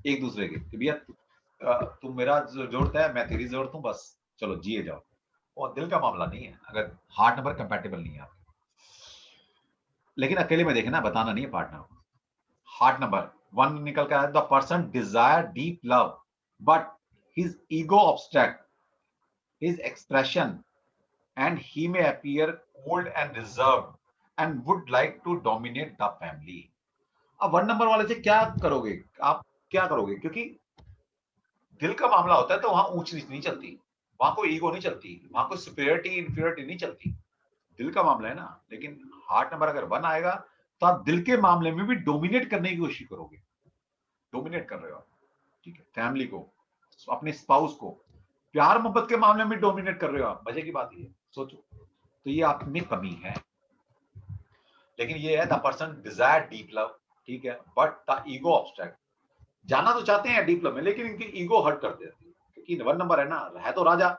एक दूसरे के, कि भैया तुम मेरा जरूरत है मैं तेरी जरूरत हूँ, बस चलो जिए जाओ। और दिल का मामला नहीं है अगर हार्ट नंबर कंपैटिबल नहीं है आपके। लेकिन अकेले में देखना, बताना नहीं है पार्टनर को। हार्ट नंबर 1 निकल कर, the person desire deep love but his ego obstruct his expression and he may appear cold and reserved and would like to dominate the family. अब 1 नंबर वाले से क्या करोगे आप, क्या करोगे, क्योंकि दिल का मामला होता है तो वहां ऊंच नीच नहीं चलती, वहां कोई ईगो नहीं चलती, वहां कोई सुपीरियरिटी इंफीरियरिटी नहीं चलती, दिल का मामला है ना। लेकिन हार्ट नंबर अगर 1 आएगा तो आप दिल के मामले में भी डोमिनेट करने की कोशिश करोगे, डोमिनेट कर रहे हो आप, ठीक है, फैमिली को, अपने स्पाउस को। प्यार मोहब्बत के मामले में डोमिनेट कर रहे हो आप, मजे की बात ये सोचो। तो ये आप में कमी है। लेकिन ये है the person desire deep love, ठीक है, बट द ईगो ऑब्स्ट्रैक्ट, जाना तो चाहते हैं डीप लव में लेकिन इनकी ईगो हर्ट कर देती है। क्योंकि 1 नंबर है ना, है तो राजा,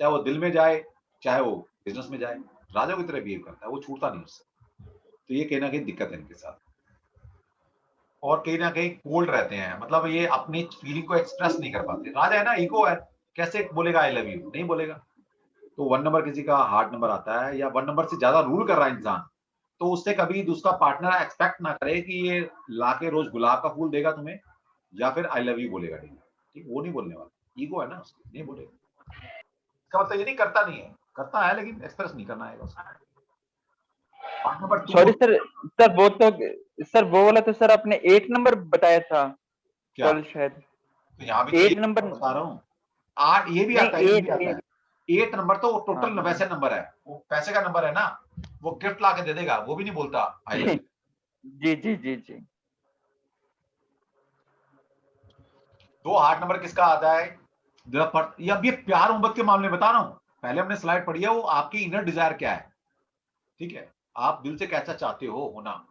चाहे वो दिल में जाए चाहे वो बिजनेस में जाए, राजा की तरह बिहेव करता है, वो छूटता नहीं उससे। तो ये कहना कि दिक्कत है इनके साथ। और कहीं ना कहीं कोल्ड रहते हैं, मतलब ये अपनी फीलिंग को एक्सप्रेस नहीं कर पाते। राजा है ना, ईगो है, कैसे बोलेगा आई लव यू, नहीं बोलेगा। तो 1 नंबर किसी का हार्ट नंबर आता है या 1 नंबर से ज्यादा रूल कर रहा है इंसान, तो उससे कभी उसका पार्टनर एक्सपेक्ट ना करे कि ये लाके रोज गुलाब का फूल देगा तुम्हें या फिर आई लव यू बोलेगा डेली। ठीक, वो नहीं बोलने वाला, ईगो है ना उसकी, नहीं बोलेगा। इसका मतलब ये नहीं करता नहीं है, करता है लेकिन एक्सप्रेस नहीं करना है उसका। Heart number 2 sorry sir, sir वो तो सर वो वाला तो सर आपने 8 नंबर बताया था क्या? कल शायद। तो यहाँ भी 8 नंबर बता रहा हूँ, 8 ये भी नहीं, आता है, ये भी 8 आता है। 8 नंबर तो वो टोटल हाँ। वैसे नंबर है, वो पैसे का नंबर है ना, वो गिफ्ट ला के दे देगा, वो भी नहीं बोलता आई लव यू। जी जी जी जी। 2 हार्ट नंबर किसका आता है? ये अब ये प्यार मोहब्बत के मामले में बता रहा हूं, पहले हमने स्लाइड पढ़ी है, वो आपकी इनर डिजायर क्या है, ठीक है, आप दिल से कैसा चाहते हो होना।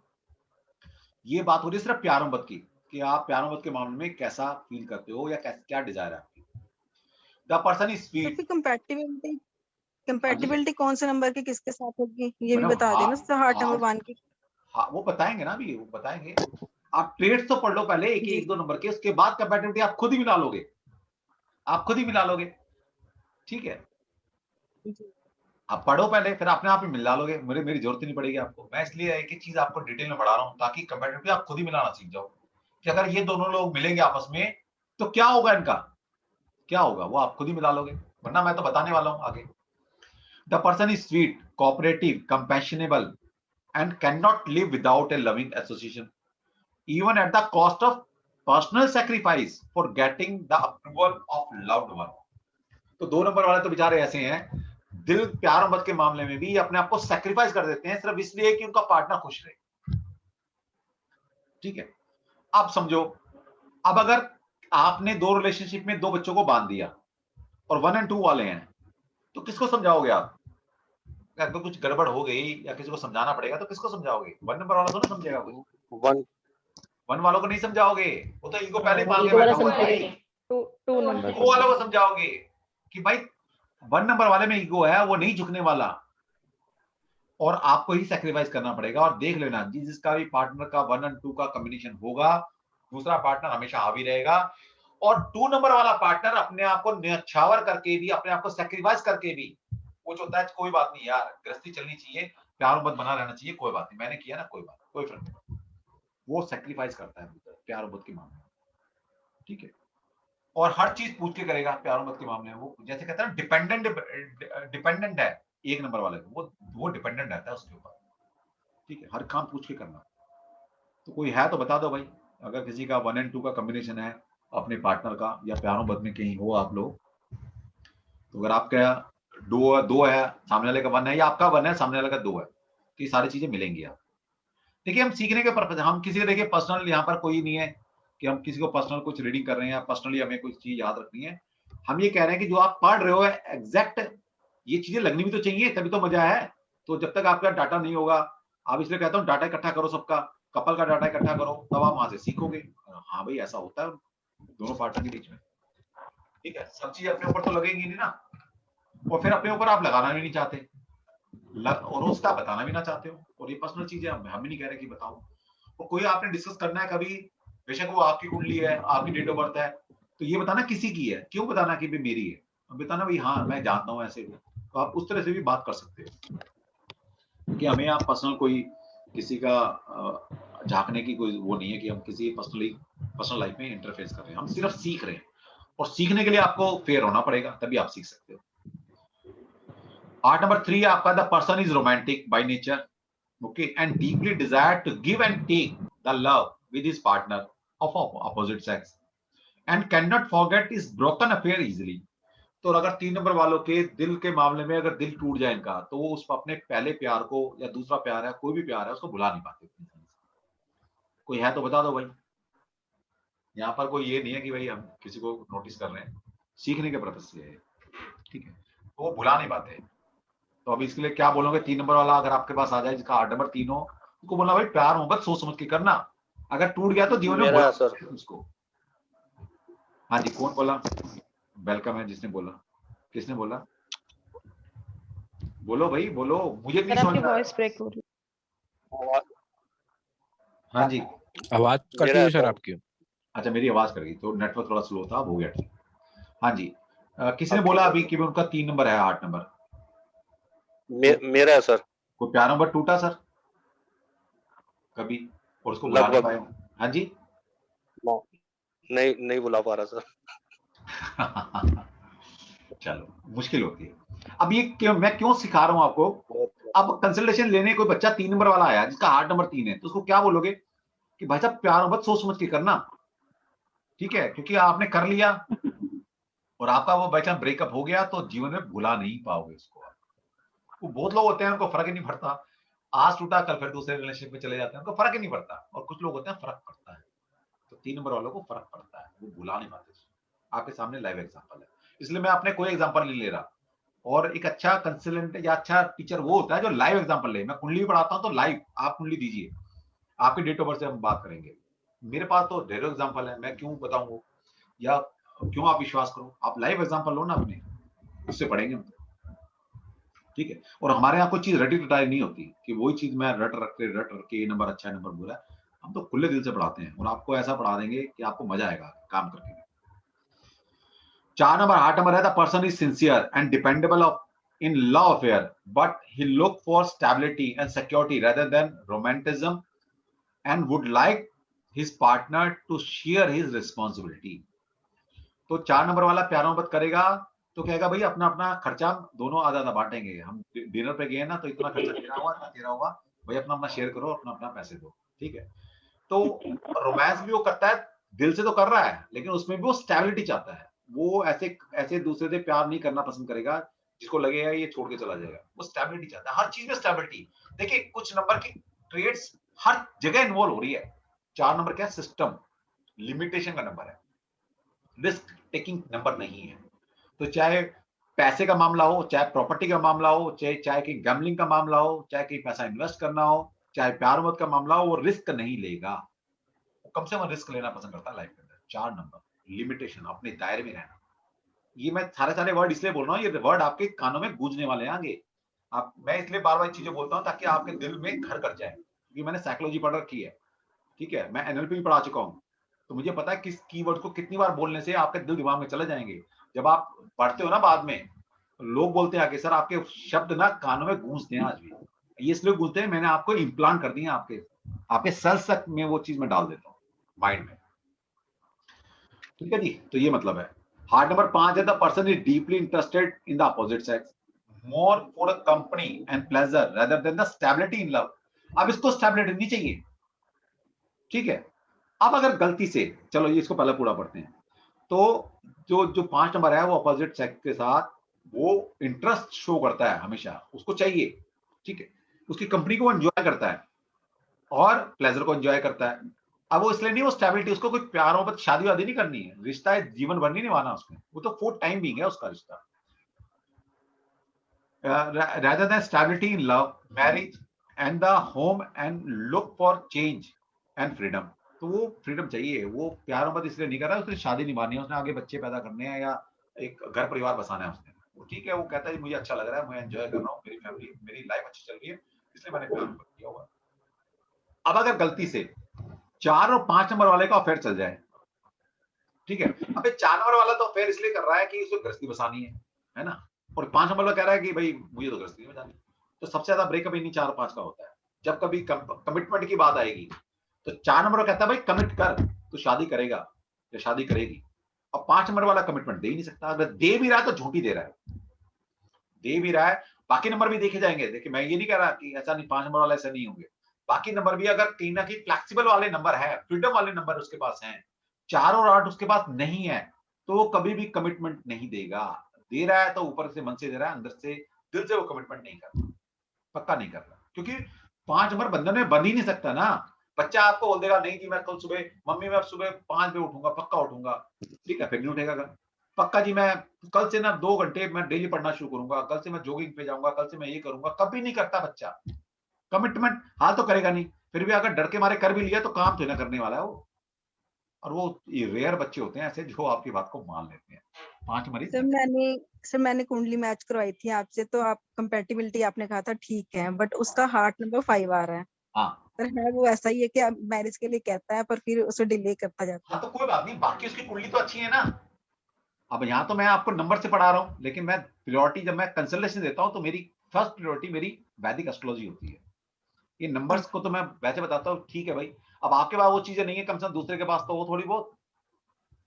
ये बात हो रही है सिर्फ प्यार मोहब्बत की, कि आप प्यार मोहब्बत के मामले में कैसा फील करते हो या क्या डिजायर है आपकी। द पर्सन इज तो स्वीट। फिर कंपैटिबिलिटी कौन से नंबर के किसके साथ होगी, ये भी मतलब बता देना सर, हार्ट नंबर 1 की। हाँ वो बताएंगे ना, अभी वो बताएंगे। आप ट्रेड्स तो पढ़ लो पहले, एक जी। 1-2 नंबर के, उसके बाद कंपैटिबिलिटी आप खुद ही मिला लोगे, आप खुद ही मिला लोगे, ठीक है। जी। आप पढ़ो पहले, फिर अपने आप ही मिला लोगे, मेरी जरूरत ही नहीं पड़ेगी आपको। मैं इसलिए एक एक चीज आपको डिटेल में पढ़ा रहा हूँ ताकि कंपैटिबिलिटी आप खुद ही मिलाना सीख जाओ, कि अगर ये दोनों लोग मिलेंगे आपस में तो क्या होगा, इनका क्या होगा, वो आप खुद ही मिला लोगे, वरना मैं तो बताने वाला हूँ आगे। The person is sweet, cooperative, compassionable and cannot live without a loving association, even at the cost of personal sacrifice for getting the approval of loved one. तो 2 नंबर वाले तो बेचारे ऐसे हैं, दिल प्यार मोहब्बत के मामले में भी अपने आप को सैक्रिफाइस कर देते हैं सिर्फ इसलिए कि उनका पार्टनर खुश रहे, ठीक है। अब समझो, अब अगर आपने 2 रिलेशनशिप में 2 बच्चों को बांध दिया और 1 and 2 वाले हैं, तो किसको समझाओगे आप? अगर कुछ गड़बड़ हो गई या किसी को समझाना पड़ेगा तो किसको समझाओगे? 1 नंबर वाला तो नहीं समझेगा कोई, 1 वालों को नहीं समझाओगे, वो तो ईगो पहले पाल के ईगो वाला बैठा हुआ है भाई। समझेगा। 2 नंबर ईगो वालों को समझाओगे कि भाई 1 नंबर वाले में ईगो है, वो नहीं झुकने वाला और आपको ही सैक्रिफाइस करना पड़ेगा। और देख लेना, जिसका भी पार्टनर का 1 और 2 का कॉम्बिनेशन होगा, दूसरा पार्टनर हमेशा हावी रहेगा। और 2 नंबर वाला पार्टनर अपने आप को न्यौछावर करके भी, अपने आप को सैक्रिफाइस करके भी, वो जो होता है कोई बात नहीं यार, गृहस्थी चलनी चाहिए, प्यार मोहब्बत बना रहना चाहिए, कोई बात नहीं, मैंने किया ना, कोई बात, कोई फर्क नहीं, वो सैक्रिफाइस करता है प्यार मोहब्बत के मामले में, ठीक है। और हर चीज पूछ के करेगा प्यार मोहब्बत के मामले में, वो जैसे कहते हैं डिपेंडेंट है 1 नंबर वाले को, वो डिपेंडेंट रहता है उसके ऊपर, ठीक है, हर काम पूछ के करना। तो कोई है तो बता दो भाई, अगर किसी का 1 and 2 का कॉम्बिनेशन है अपने पार्टनर का, या प्यार मोहब्बत में कहीं हो आप लोग, तो अगर आपका 2 है, सामने वाले का 1 है, या आपका 1 है, सामने वाले का 2 है, तो ये सारी चीजें मिलेंगी आप। देखिए हम सीखने के पर्पज, हम किसी को देखिए पर्सनल, यहाँ पर कोई नहीं है कि हम किसी को पर्सनल कुछ रीडिंग कर रहे हैं या पर्सनली हमें कुछ चीज याद रखनी है। हम ये कह रहे हैं कि जो आप पढ़ रहे हो एग्जैक्ट ये चीजें लगनी भी तो चाहिए, तभी तो मजा है। तो जब तक आपका डाटा नहीं होगा, आप इसलिए कहता हूँ डाटा इकट्ठा करो, सबका कपल का डाटा इकट्ठा करो, तब आप वहां से सीखोगे। हाँ भाई ऐसा होता है दोनों पार्टनर के बीच में, ठीक है। सब चीज अपने ऊपर तो लगेंगी नहीं ना, और फिर अपने ऊपर आप लगाना भी नहीं चाहते और उसका बताना भी ना चाहते हो, और ये पर्सनल चीजें हम भी नहीं कह रहे कि बताओ। और कोई आपने डिस्कस करना है कभी, बेशक वो आपकी कुंडली है, आपकी डेट ऑफ बर्थ है, तो ये बताना किसी की है, क्यों बताना कि मेरी है, अब बताना भाई हाँ मैं जानता हूँ ऐसे, तो आप उस तरह से भी बात कर सकते हो कि हमें आप पर्सनल किसी का झांकने की कोई वो नहीं है कि हम किसी पर्सनल लाइफ में इंटरफेस कर रहे हैं, हम सिर्फ सीख रहे हैं, और सीखने के लिए आपको फेयर होना पड़ेगा, तभी आप सीख सकते हो। आर्ट नंबर 3 आपका, the person is romantic by nature, okay, and deeply desire to give and take the love with his partner of opposite sex and cannot forget his broken affair easily. तो अगर 3 नंबर वालों के दिल के मामले में अगर दिल टूट जाए इनका, तो वो उस अपने पहले प्यार को या दूसरा प्यार है, कोई भी प्यार है, उसको भुला नहीं पाते। कोई है तो बता दो भाई, यहाँ पर कोई ये नहीं है कि भाई हम किसी को नोटिस कर रहे हैं, सीखने के पर्पज से है, ठीक है, तो वो भुला नहीं पाते। तो अभी इसके लिए क्या बोलोगे? 3 नंबर वाला अगर आपके पास आ जाए जिसका 8 नंबर 3 हो, उसको बोलना भाई प्यार मोहब्बत सोच समझ के करना, अगर टूट गया तो जीवन में बोला उसको। हाँ जी, कौन बोला? वेलकम है जिसने बोला, किसने बोला? बोलो भाई बोलो, मुझे नहीं समझ आपकी में आ रहा। वॉइस ब्रेक हो रही हाँ जी, आवाज कट मेरा रही है है सर सर। आपकी। अच्छा, मेरी आवाज कर गई तो नेटवर्क थोड़ा स्लो था, अब हो गया ठीक। हाँ जी, किसने अब बोला ठीक है अभी सर। कि उनका 3 नंबर है 8 नंबर? मेरा है सर, कोई प्यार नंबर टूटा सर कभी और उसको बुला नहीं लगभग। पाए हो? हाँ जी। नहीं नहीं बुला पा रहा सर। चलो, मुश्किल होती है। अब ये मैं क्यों सिखा रहा हूं आपको? अब कंसल्टेशन लेने कोई बच्चा 3 नंबर वाला आया जिसका हार्ट नंबर 3 है, तो उसको क्या बोलोगे कि भाई साहब प्यार मोहब्बत सोच समझ के करना, ठीक है? क्योंकि आपने कर लिया और आपका वो बाई चांस ब्रेकअप हो गया तो जीवन में भुला नहीं पाओगे उसको। वो बहुत लोग होते हैं उनको फर्क ही नहीं पड़ता, आज टूटा कल फिर दूसरे रिलेशनशिप में चले जाते हैं, उनको फर्क ही नहीं पड़ता। और कुछ लोग होते हैं फर्क पड़ता है, तो 3 नंबर वालों को फर्क पड़ता है, वो भुला नहीं पाते। आपके सामने लाइव एग्जांपल है, इसलिए मैं अपने कोई एग्जांपल नहीं ले रहा। और एक अच्छा कंसल्टेंट या अच्छा टीचर वो होता है जो लाइव एग्जांपल ले। मैं कुंडली भी पढ़ाता हूं तो लाइव आप कुंडली दीजिए, आपकी डेट ऑफ बर्थ से हम बात करेंगे। मेरे पास तो ढेरों एग्जांपल है, मैं क्यों बताऊं या क्यों आप विश्वास करो? आप लाइव एग्जांपल लो ना अपने, उससे पढ़ेंगे हम, ठीक है? और हमारे यहाँ कोई चीज रटी रटाई नहीं होती कि वही चीज मैं रट के ये नंबर अच्छा नंबर बुरा है। हम तो खुले दिल से पढ़ाते हैं और आपको ऐसा पढ़ा देंगे कि आपको मजा आएगा काम करके। 4 नंबर 8 नंबर है, the person is sincere and dependable of in love affair but he look for stability and security rather than romanticism and would like his partner to share his responsibility. तो 4 नंबर वाला प्यार मोहब्बत करेगा तो कहेगा भाई अपना अपना खर्चा दोनों आधा आधा बांटेंगे, हम डिनर पे गए ना तो इतना खर्चा तेरा हुआ इतना तेरा हुआ, भाई अपना अपना शेयर करो, अपना अपना पैसे दो, ठीक है? तो रोमांस भी वो करता है, दिल से तो कर रहा है, लेकिन उसमें भी वो स्टेबिलिटी चाहता है। वो ऐसे ऐसे दूसरे से प्यार नहीं करना पसंद करेगा जिसको लगेगा ये छोड़ के चला जाएगा। वो स्टेबिलिटी चाहता है, हर चीज में स्टेबिलिटी। देखिए कुछ नंबर की ट्रेड्स हर जगह इन्वॉल्व हो रही है। 4 नंबर क्या है? सिस्टम, लिमिटेशन का नंबर है, रिस्क टेकिंग नंबर नहीं है। तो चाहे पैसे का मामला हो, चाहे प्रॉपर्टी का मामला हो, चाहे कि गैम्बलिंग का मामला हो, चाहे कि पैसा इन्वेस्ट करना हो, चाहे प्यार मोहब्बत का मामला हो, वो रिस्क नहीं लेगा। वो कम से कम रिस्क लेना पसंद करता है लाइफ के अंदर। 4 नंबर, लिमिटेशन, अपने दायरे में रहना। ये मैं सारे वर्ड इसलिए बोल रहा हूँ, ये वर्ड आपके कानों में गूंजने वाले हैं आगे। आप, मैं इसलिए बार बार चीजें बोलता हूँ ताकि आपके दिल में घर कर जाए, क्योंकि मैंने साइकोलॉजी पढ़ रखी है, ठीक है? मैं एनएलपी भी पढ़ा चुका हूँ, तो मुझे पता है किस कीवर्ड को कितनी बार बोलने से आपके दिल दिमाग में चले जाएंगे। जब आप पढ़ते हो ना बाद में, लोग बोलते हैं कि सर आपके शब्द ना कानों में गूंजते हैं आज भी। ये इसलिए गूंजते हैं, मैंने आपको इम्प्लांट कर दिया, आपके सेल्स तक में वो चीज मैं डाल देता हूँ माइंड में, ठीक है जी? तो ये मतलब है। हार्ट नंबर 5 है, the person is deeply interested in the opposite sex more for a company and pleasure rather than the stability in love. अब इसको स्टेबिलिटी नहीं चाहिए, ठीक है? अब अगर गलती से, चलो ये इसको पहले पूरा पढ़ते हैं, तो जो 5 नंबर है वो अपोजिट सेक्स के साथ वो इंटरेस्ट शो करता है हमेशा, उसको चाहिए, ठीक है? उसकी कंपनी को एंजॉय करता है और प्लेजर को एंजॉय करता है। अब वो इसलिए नहीं, वो स्टेबिलिटी, उसको कोई प्यार मोहब्बत शादी वादी नहीं करनी है, रिश्ता है जीवन भर नहीं निभाना उसमें, वो तो फुल टाइम बीइंग है उसका रिश्ता। rather than stability in love, marriage and the home and look for change and freedom। तो वो फ्रीडम चाहिए, वो प्यार मोहब्बत इसलिए नहीं कर रहा है, उसने शादी निभानी है, उसने आगे बच्चे पैदा करने हैं या एक घर परिवार बसाना है उसने, वो ठीक है, वो कहता है मुझे अच्छा लग रहा है, मैं एंजॉय कर रहा हूँ, मेरी फैमिली मेरी लाइफ अच्छी चल रही है, इसलिए मैंने प्यार मोहब्बत किया हुआ। अब अगर गलती से 4 और 5 नंबर वाले का अफेयर चल जाए, ठीक है? अब 4 नंबर वाला तो अफेयर इसलिए कर रहा है कि उसे गृहस्थी बसानी है ना? और 5 नंबर वाला कह रहा है कि भाई मुझे तो गृहस्थी में जानी। तो सबसे ज्यादा ब्रेकअप इन्हीं 4 और 5 का होता है। जब कभी कमिटमेंट की बात आएगी तो 4 नंबर कहता है भाई कमिट कर, तो शादी करेगा या शादी करेगी। और 5 नंबर वाला कमिटमेंट दे ही नहीं सकता, अगर दे भी रहा है तो झूठी दे रहा है, दे भी रहा है। बाकी नंबर भी देखे जाएंगे, देखिए मैं ये नहीं कह रहा कि ऐसा नहीं, 5 नंबर वाला ऐसा नहीं होंगे, बाकी नंबर भी अगर कहीं ना कहीं फ्लेक्सिबल वाले नंबर है, फ्रीडम वाले नंबर उसके पास हैं, 4 और 8 उसके पास नहीं है, तो वो कभी भी कमिटमेंट नहीं देगा। दे रहा है तो ऊपर से मन से दे रहा है, अंदर से दिल से वो कमिटमेंट नहीं कर रहा, पक्का नहीं कर रहा, क्योंकि 5 नंबर बंधन में बंध ही नहीं सकता ना। बच्चा आपको बोल देगा नहीं जी मैं कल सुबह, मम्मी मैं सुबह 5 बजे उठूंगा, पक्का उठूंगा, ठीक है? फिर नहीं उठेगा। पक्का जी मैं कल से ना 2 घंटे मैं डेली पढ़ना शुरू करूंगा, कल से मैं जॉगिंग पे जाऊंगा, कल से मैं ये करूंगा, कभी नहीं करता बच्चा कमिटमेंट, हाल तो करेगा नहीं। फिर भी अगर डर के मारे कर भी लिया तो काम तो ना करने वाला है वो। और वो रेयर बच्चे होते हैं ऐसे जो आपकी बात को मान लेते हैं। 5 मरीज सर मैंने कुंडली मैच करवाई थी आपसे, तो आप कंपैटिबिलिटी आपने कहा था ठीक है, बट उसका हार्ट नंबर 5 आ रहा है। हाँ, पर है वो ऐसा ही है कि मैरिज के लिए कहता है पर फिर उसे डिले करता जाता हाँ तो कोई बात नहीं, बाकी उसकी कुंडली तो अच्छी है ना। अब यहाँ तो मैं आपको नंबर से पढ़ा रहा हूँ, लेकिन मैं प्रायोरिटी जब मैं कंसल्टेशन देता हूँ तो मेरी फर्स्ट प्रायोरिटी मेरी वैदिक एस्ट्रोलॉजी होती है। ये नंबर्स को तो मैं वैसे बताता हूँ, ठीक है भाई, अब आपके पास वो चीजें नहीं है, कम से कम दूसरे के पास तो वो थोड़ी बहुत,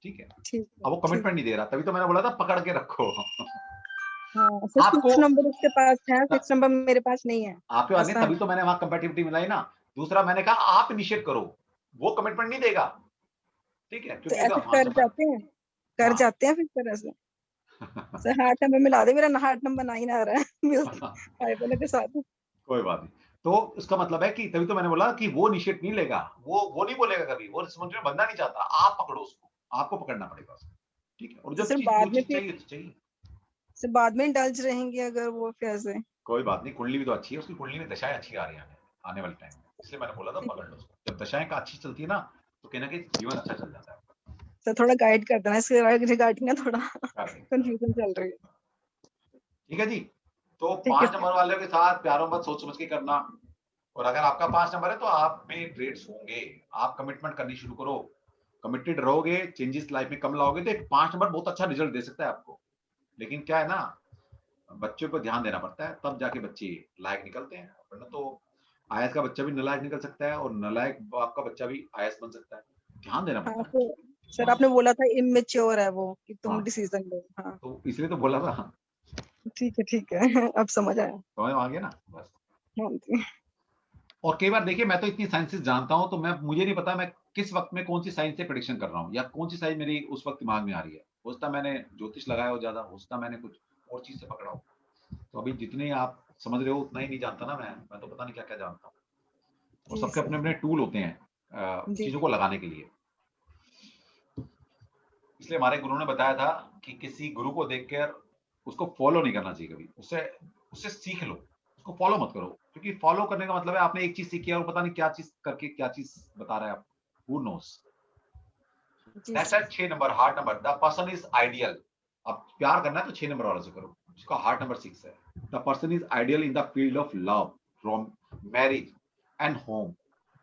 ठीक है। ठीक अब वो कमिटमेंट नहीं दे रहा, तभी तो मैंने बोला था पकड़ के रखो। हाँ सर, आपको 6 नंबर उसके पास है, 6 नंबर मेरे पास नहीं है। आपके पास नहीं, ऐसा तभी तो मैंने वहां कंपैटिबिलिटी मिलाई ना। दूसरा मैंने कहा आप इनिशिएट करो, वो कमिटमेंट नहीं देगा, ठीक है, तो क्योंकि ऐसे इसका कर जाते हैं, कर हाँ। जाते हैं फिर तरह से। सर हार्ट नंबर मिला दे, मेरा हार्ट नंबर 9 आ रहा है फाइव वाले के साथ। कोई बात नहीं, तो इसका मतलब है कि तभी तो मैंने बोला कि वो इनिशिएट नहीं लेगा, वो नहीं बोलेगा कभी, वो रिस्पॉन्सिबिलिटी बनना नहीं चाहता, आप पकड़ो उसको, आपको पकड़ना पड़ेगा उसको, ठीक है। और तो जो सर चीज बाद जो में चीज फिर चाहिए तो चाहिए। सर बाद में इंडल्ज रहेंगे अगर वो फिर से। कोई बात नहीं, कुंडली भी तो अच्छी है, उसकी कुंडली में दशाएं अच्छी आ रही हैं आने वाले टाइम में, इसलिए मैंने बोला था पकड़ लो उसको। जब दशाएं का अच्छी चलती है ना तो कहीं ना कहीं जीवन अच्छा चल जाता है। सर थोड़ा गाइड कर देना इसके रिगार्डिंग ना, थोड़ा कर देंगे। कंफ्यूजन चल रही है। ठीक है जी, तो ठीक है 5 नंबर वाले के साथ प्यारो मत, सोच समझ के करना। और अगर आपका 5 नंबर है तो आप में ट्रेड्स होंगे, आप कमिटमेंट करनी शुरू करो, कमिटेड रहोगे, चेंजेस लाइफ में कम लाओगे तो एक 5 नंबर बहुत अच्छा रिजल्ट दे सकता है आपको। लेकिन क्या है ना, बच्चों पर ध्यान देना पड़ता है, तब जाके बच्चे लायक निकलते हैं, वरना तो आईएएस का बच्चा भी नालायक निकल सकता है और नालायक आपका बच्चा भी आईएएस बन सकता है। ध्यान देना हाँ पड़ता है। तो सर आपने बोला था इमेच्योर है वो, कि तुम हाँ। डिसीजन लो। हाँ तो इसलिए तो बोला था, ठीक है अब समझ आया। समझ में आ गया ना बस। हाँ जी। और कई बार देखिए, मैं तो इतनी साइंसेस जानता हूं तो मुझे नहीं पता मैं किस वक्त में कौन सी साइंस से प्रेडिक्शन कर रहा हूं या कौन सी साइंस मेरी उस वक्त दिमाग में आ रही है। हो सकता मैंने ज्योतिष लगाया हो ज्यादा, हो सकता मैंने कुछ और चीज से पकड़ा हो। तो अभी जितने आप समझ रहे हो उतना ही नहीं जानता ना मैं तो पता नहीं क्या क्या जानता हूँ। और जी सबके सर। अपने अपने टूल होते हैं जी चीजों को लगाने के लिए। इसलिए हमारे गुरु ने बताया था कि किसी गुरु को देखकर उसको फॉलो नहीं करना चाहिए कभी, उससे उससे सीख लो, उसको फॉलो मत करो, क्योंकि फॉलो करने का मतलब है आपने एक चीज सीखी है और पता नहीं क्या चीज करके क्या चीज बता रहा है आपको, हु नोस। जी नेक्स्ट सर। है 6 number, heart number. The person is ideal. अब प्यार करना है तो 6 नंबर वाले से करो, उसका हार्ट नंबर 6 है। The person is ideal in the field of love, from marriage and home,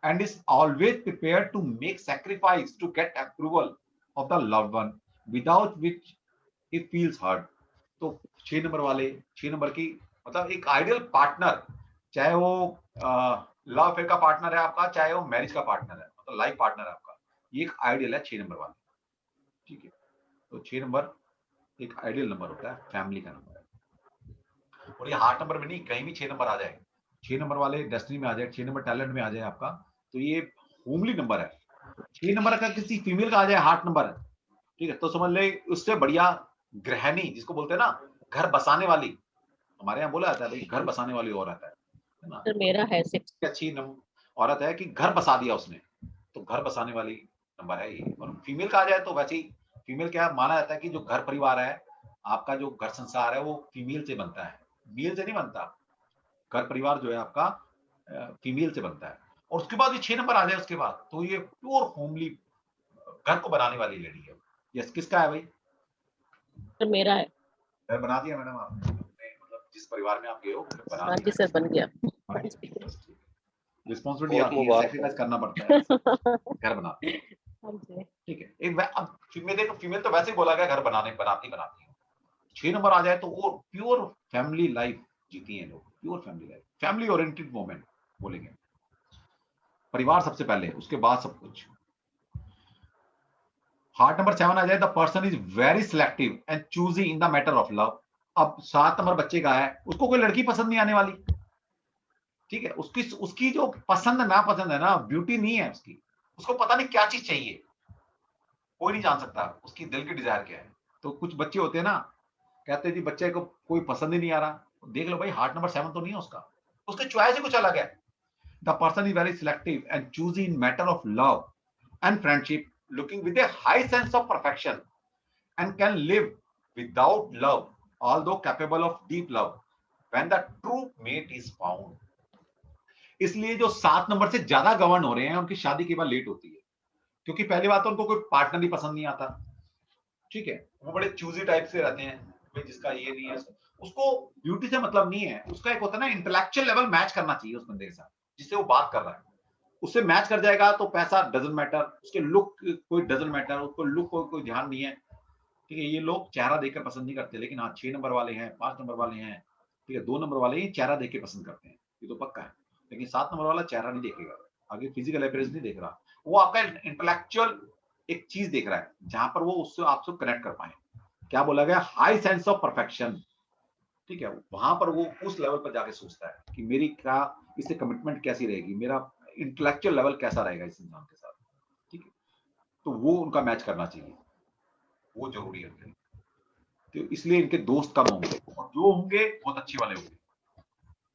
and is always prepared to make sacrifice to get approval of the loved one, without which he feels hurt. तो 6 नंबर वाले, 6 नंबर की मतलब एक आइडियल पार्टनर, चाहे वो लव अफेयर का पार्टनर है आपका, चाहे वो मैरिज का पार्टनर है, मतलब लाइफ पार्टनर है आपका, ये एक आइडियल है 6 नंबर वाले, ठीक है। तो 6 नंबर एक आइडियल नंबर होता है, फैमिली का नंबर है। और ये हार्ट नंबर में नहीं, कहीं भी 6 नंबर आ जाए, 6 नंबर वाले डेस्टिनी में आ जाए, 6 नंबर टैलेंट में आ जाए आपका, तो ये होमली नंबर है। 6 नंबर का किसी फीमेल का आ जाए हार्ट नंबर, ठीक है, तो समझ ले उससे बढ़िया गृहिणी, जिसको बोलते हैं ना घर बसाने वाली, हमारे यहाँ बोला जाता है भाई घर बसाने वाली औरत है ना। सर मेरा है 6। अच्छी औरत है कि घर बसा दिया उसने, तो घर बसाने वाली नंबर है ये। और फीमेल का आ जाए तो वैसे ही फीमेल क्या माना जाता है कि जो घर परिवार है आपका, जो घर संसार है वो फीमेल से बनता है, मेल से नहीं बनता। घर परिवार जो है आपका फीमेल से बनता है। और उसके बाद ये 6 नंबर आ जाए उसके बाद, तो ये प्योर होमली घर को बनाने वाली लेडी है। यस, किसका है भाई? सर मेरा है। घर बना दिया मैडम आपने, मतलब जिस परिवार में आप गए हो घर बना हाँ जी दिया। सर, बन गया। रिस्पॉन्सिबिलिटी बहुत आती है, मुबारक सैक्रिफाइस करना पड़ता है, घर बनाते हैं, हाँ जी। ठीक है। एक अब फीमेल तो वैसे ही बोला गया घर बनाती है। 6 नंबर आ जाए तो वो प्योर फैमिली लाइफ जीती हैं लोग, pure family life, family oriented moment बोलेंगे, परिवार सबसे पहले, उसके बाद सब कुछ। हार्ट नंबर 7 आ जाए, the person is very selective and choosy in the matter of love. अब 7 नंबर बच्चे का है, उसको कोई लड़की पसंद नहीं आने वाली, ठीक है, उसकी जो पसंद ना पसंद है ना, ब्यूटी नहीं है उसकी, उसको पता नहीं क्या चीज चाहिए, कोई नहीं जान सकता उसकी दिल की डिजायर क्या है। तो कुछ बच्चे होते हैं ना, कहते हैं जी बच्चे को कोई पसंद ही नहीं आ रहा, देख लो भाई हार्ट नंबर 7 तो नहीं है उसकी चॉइस ही कुछ अलग है। The person is very selective and choosy in matter of love and friendship, looking with a high sense of perfection and can live without love, although capable of deep love when the true mate is found. इसलिए जो 7 नंबर से ज्यादा गवर्न हो रहे हैं उनकी शादी के बाद लेट होती है, क्योंकि पहली बात तो उनको कोई पार्टनर ही पसंद नहीं आता, ठीक है, वो बड़े चूजी टाइप से रहते हैं भाई, जिसका ये नहीं है, उसको ब्यूटी से मतलब नहीं है, उसका एक होता है ना इंटेलेक्चुअल लेवल मैच करना चाहिए उस बंदे के साथ जिससे वो बात कर रहा है। उससे मैच कर जाएगा तो पैसा डजंट मैटर, उसके लुक कोई डजंट मैटर, उसको लुक कोई ध्यान नहीं है। ठीक है, ये लोग चेहरा देखकर पसंद नहीं करते, लेकिन हाँ 6 नंबर वाले हैं, 5 नंबर वाले हैं, ठीक है, 2 नंबर वाले ही चेहरा देख के पसंद करते हैं, ये तो पक्का है। लेकिन 7 नंबर वाला चेहरा नहीं देखेगा, आगे फिजिकल अपीयरेंस नहीं देख रहा, वो आपका इंटेलेक्चुअल एक चीज देख रहा है जहां पर वो उससे आपसे कनेक्ट कर पाए। क्या बोला गया, हाई सेंस ऑफ परफेक्शन। ठीक है, वहां पर वो उस लेवल पर जाके सोचता है कि मेरी क्या इससे कमिटमेंट कैसी रहेगी, मेरा इंटेलेक्चुअल लेवल कैसा रहेगा इस इंसान के साथ। ठीक है, तो वो उनका मैच करना चाहिए, वो जरूरी है उनके लिए। तो इसलिए इनके दोस्त कम होंगे, और जो होंगे बहुत अच्छे वाले होंगे,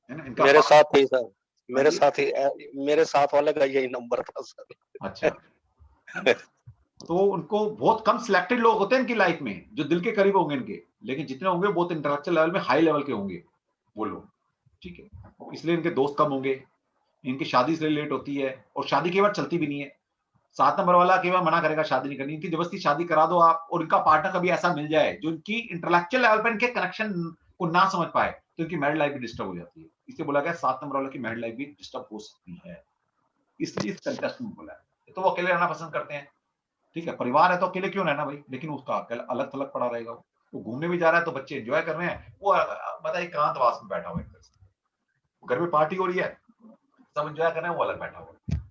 है ना। इनका मेरे साथ ही सर, मेरे जी? साथ ही मेरे साथ वाले का यही नंबर था सर। अच्छा तो उनको बहुत कम सिलेक्टेड लोग होते हैं इनकी लाइफ में जो दिल के करीब होंगे इनके, लेकिन जितने होंगे बहुत इंटेलेक्चुअल लेवल में हाई लेवल के होंगे वो लोग। ठीक है, इसलिए इनके दोस्त कम होंगे, इनकी शादी इसलिए लेट होती है, और शादी कई बार चलती भी नहीं है। 7 नंबर वाला कई बार मना करेगा शादी नहीं करनी, इनकी जबरदस्ती शादी करा दो आप, और इनका पार्टनर कभी ऐसा मिल जाए जो इनकी इंटेलेक्चुअल लेवल पर इनके कनेक्शन को ना समझ पाए, तो इनकी मैरिड लाइफ भी डिस्टर्ब हो जाती है। इसलिए बोला गया 7 नंबर वाले की मैरिड लाइफ भी डिस्टर्ब हो सकती है, इसलिए इस कंटेस्ट में बोला है। तो वो अकेले रहना पसंद करते हैं। ठीक है, परिवार है तो अकेले क्यों रहना भाई, लेकिन उसका अलग थलग पड़ा रहेगा, वो घूमने भी जा रहा है तो बच्चे एंजॉय कर रहे हैं, वो बताइए एकांतवास में बैठा हुआ है, घर में पार्टी हो रही है, सब एंजॉय कर रहे हैं, वो अलग बैठा हुआ है।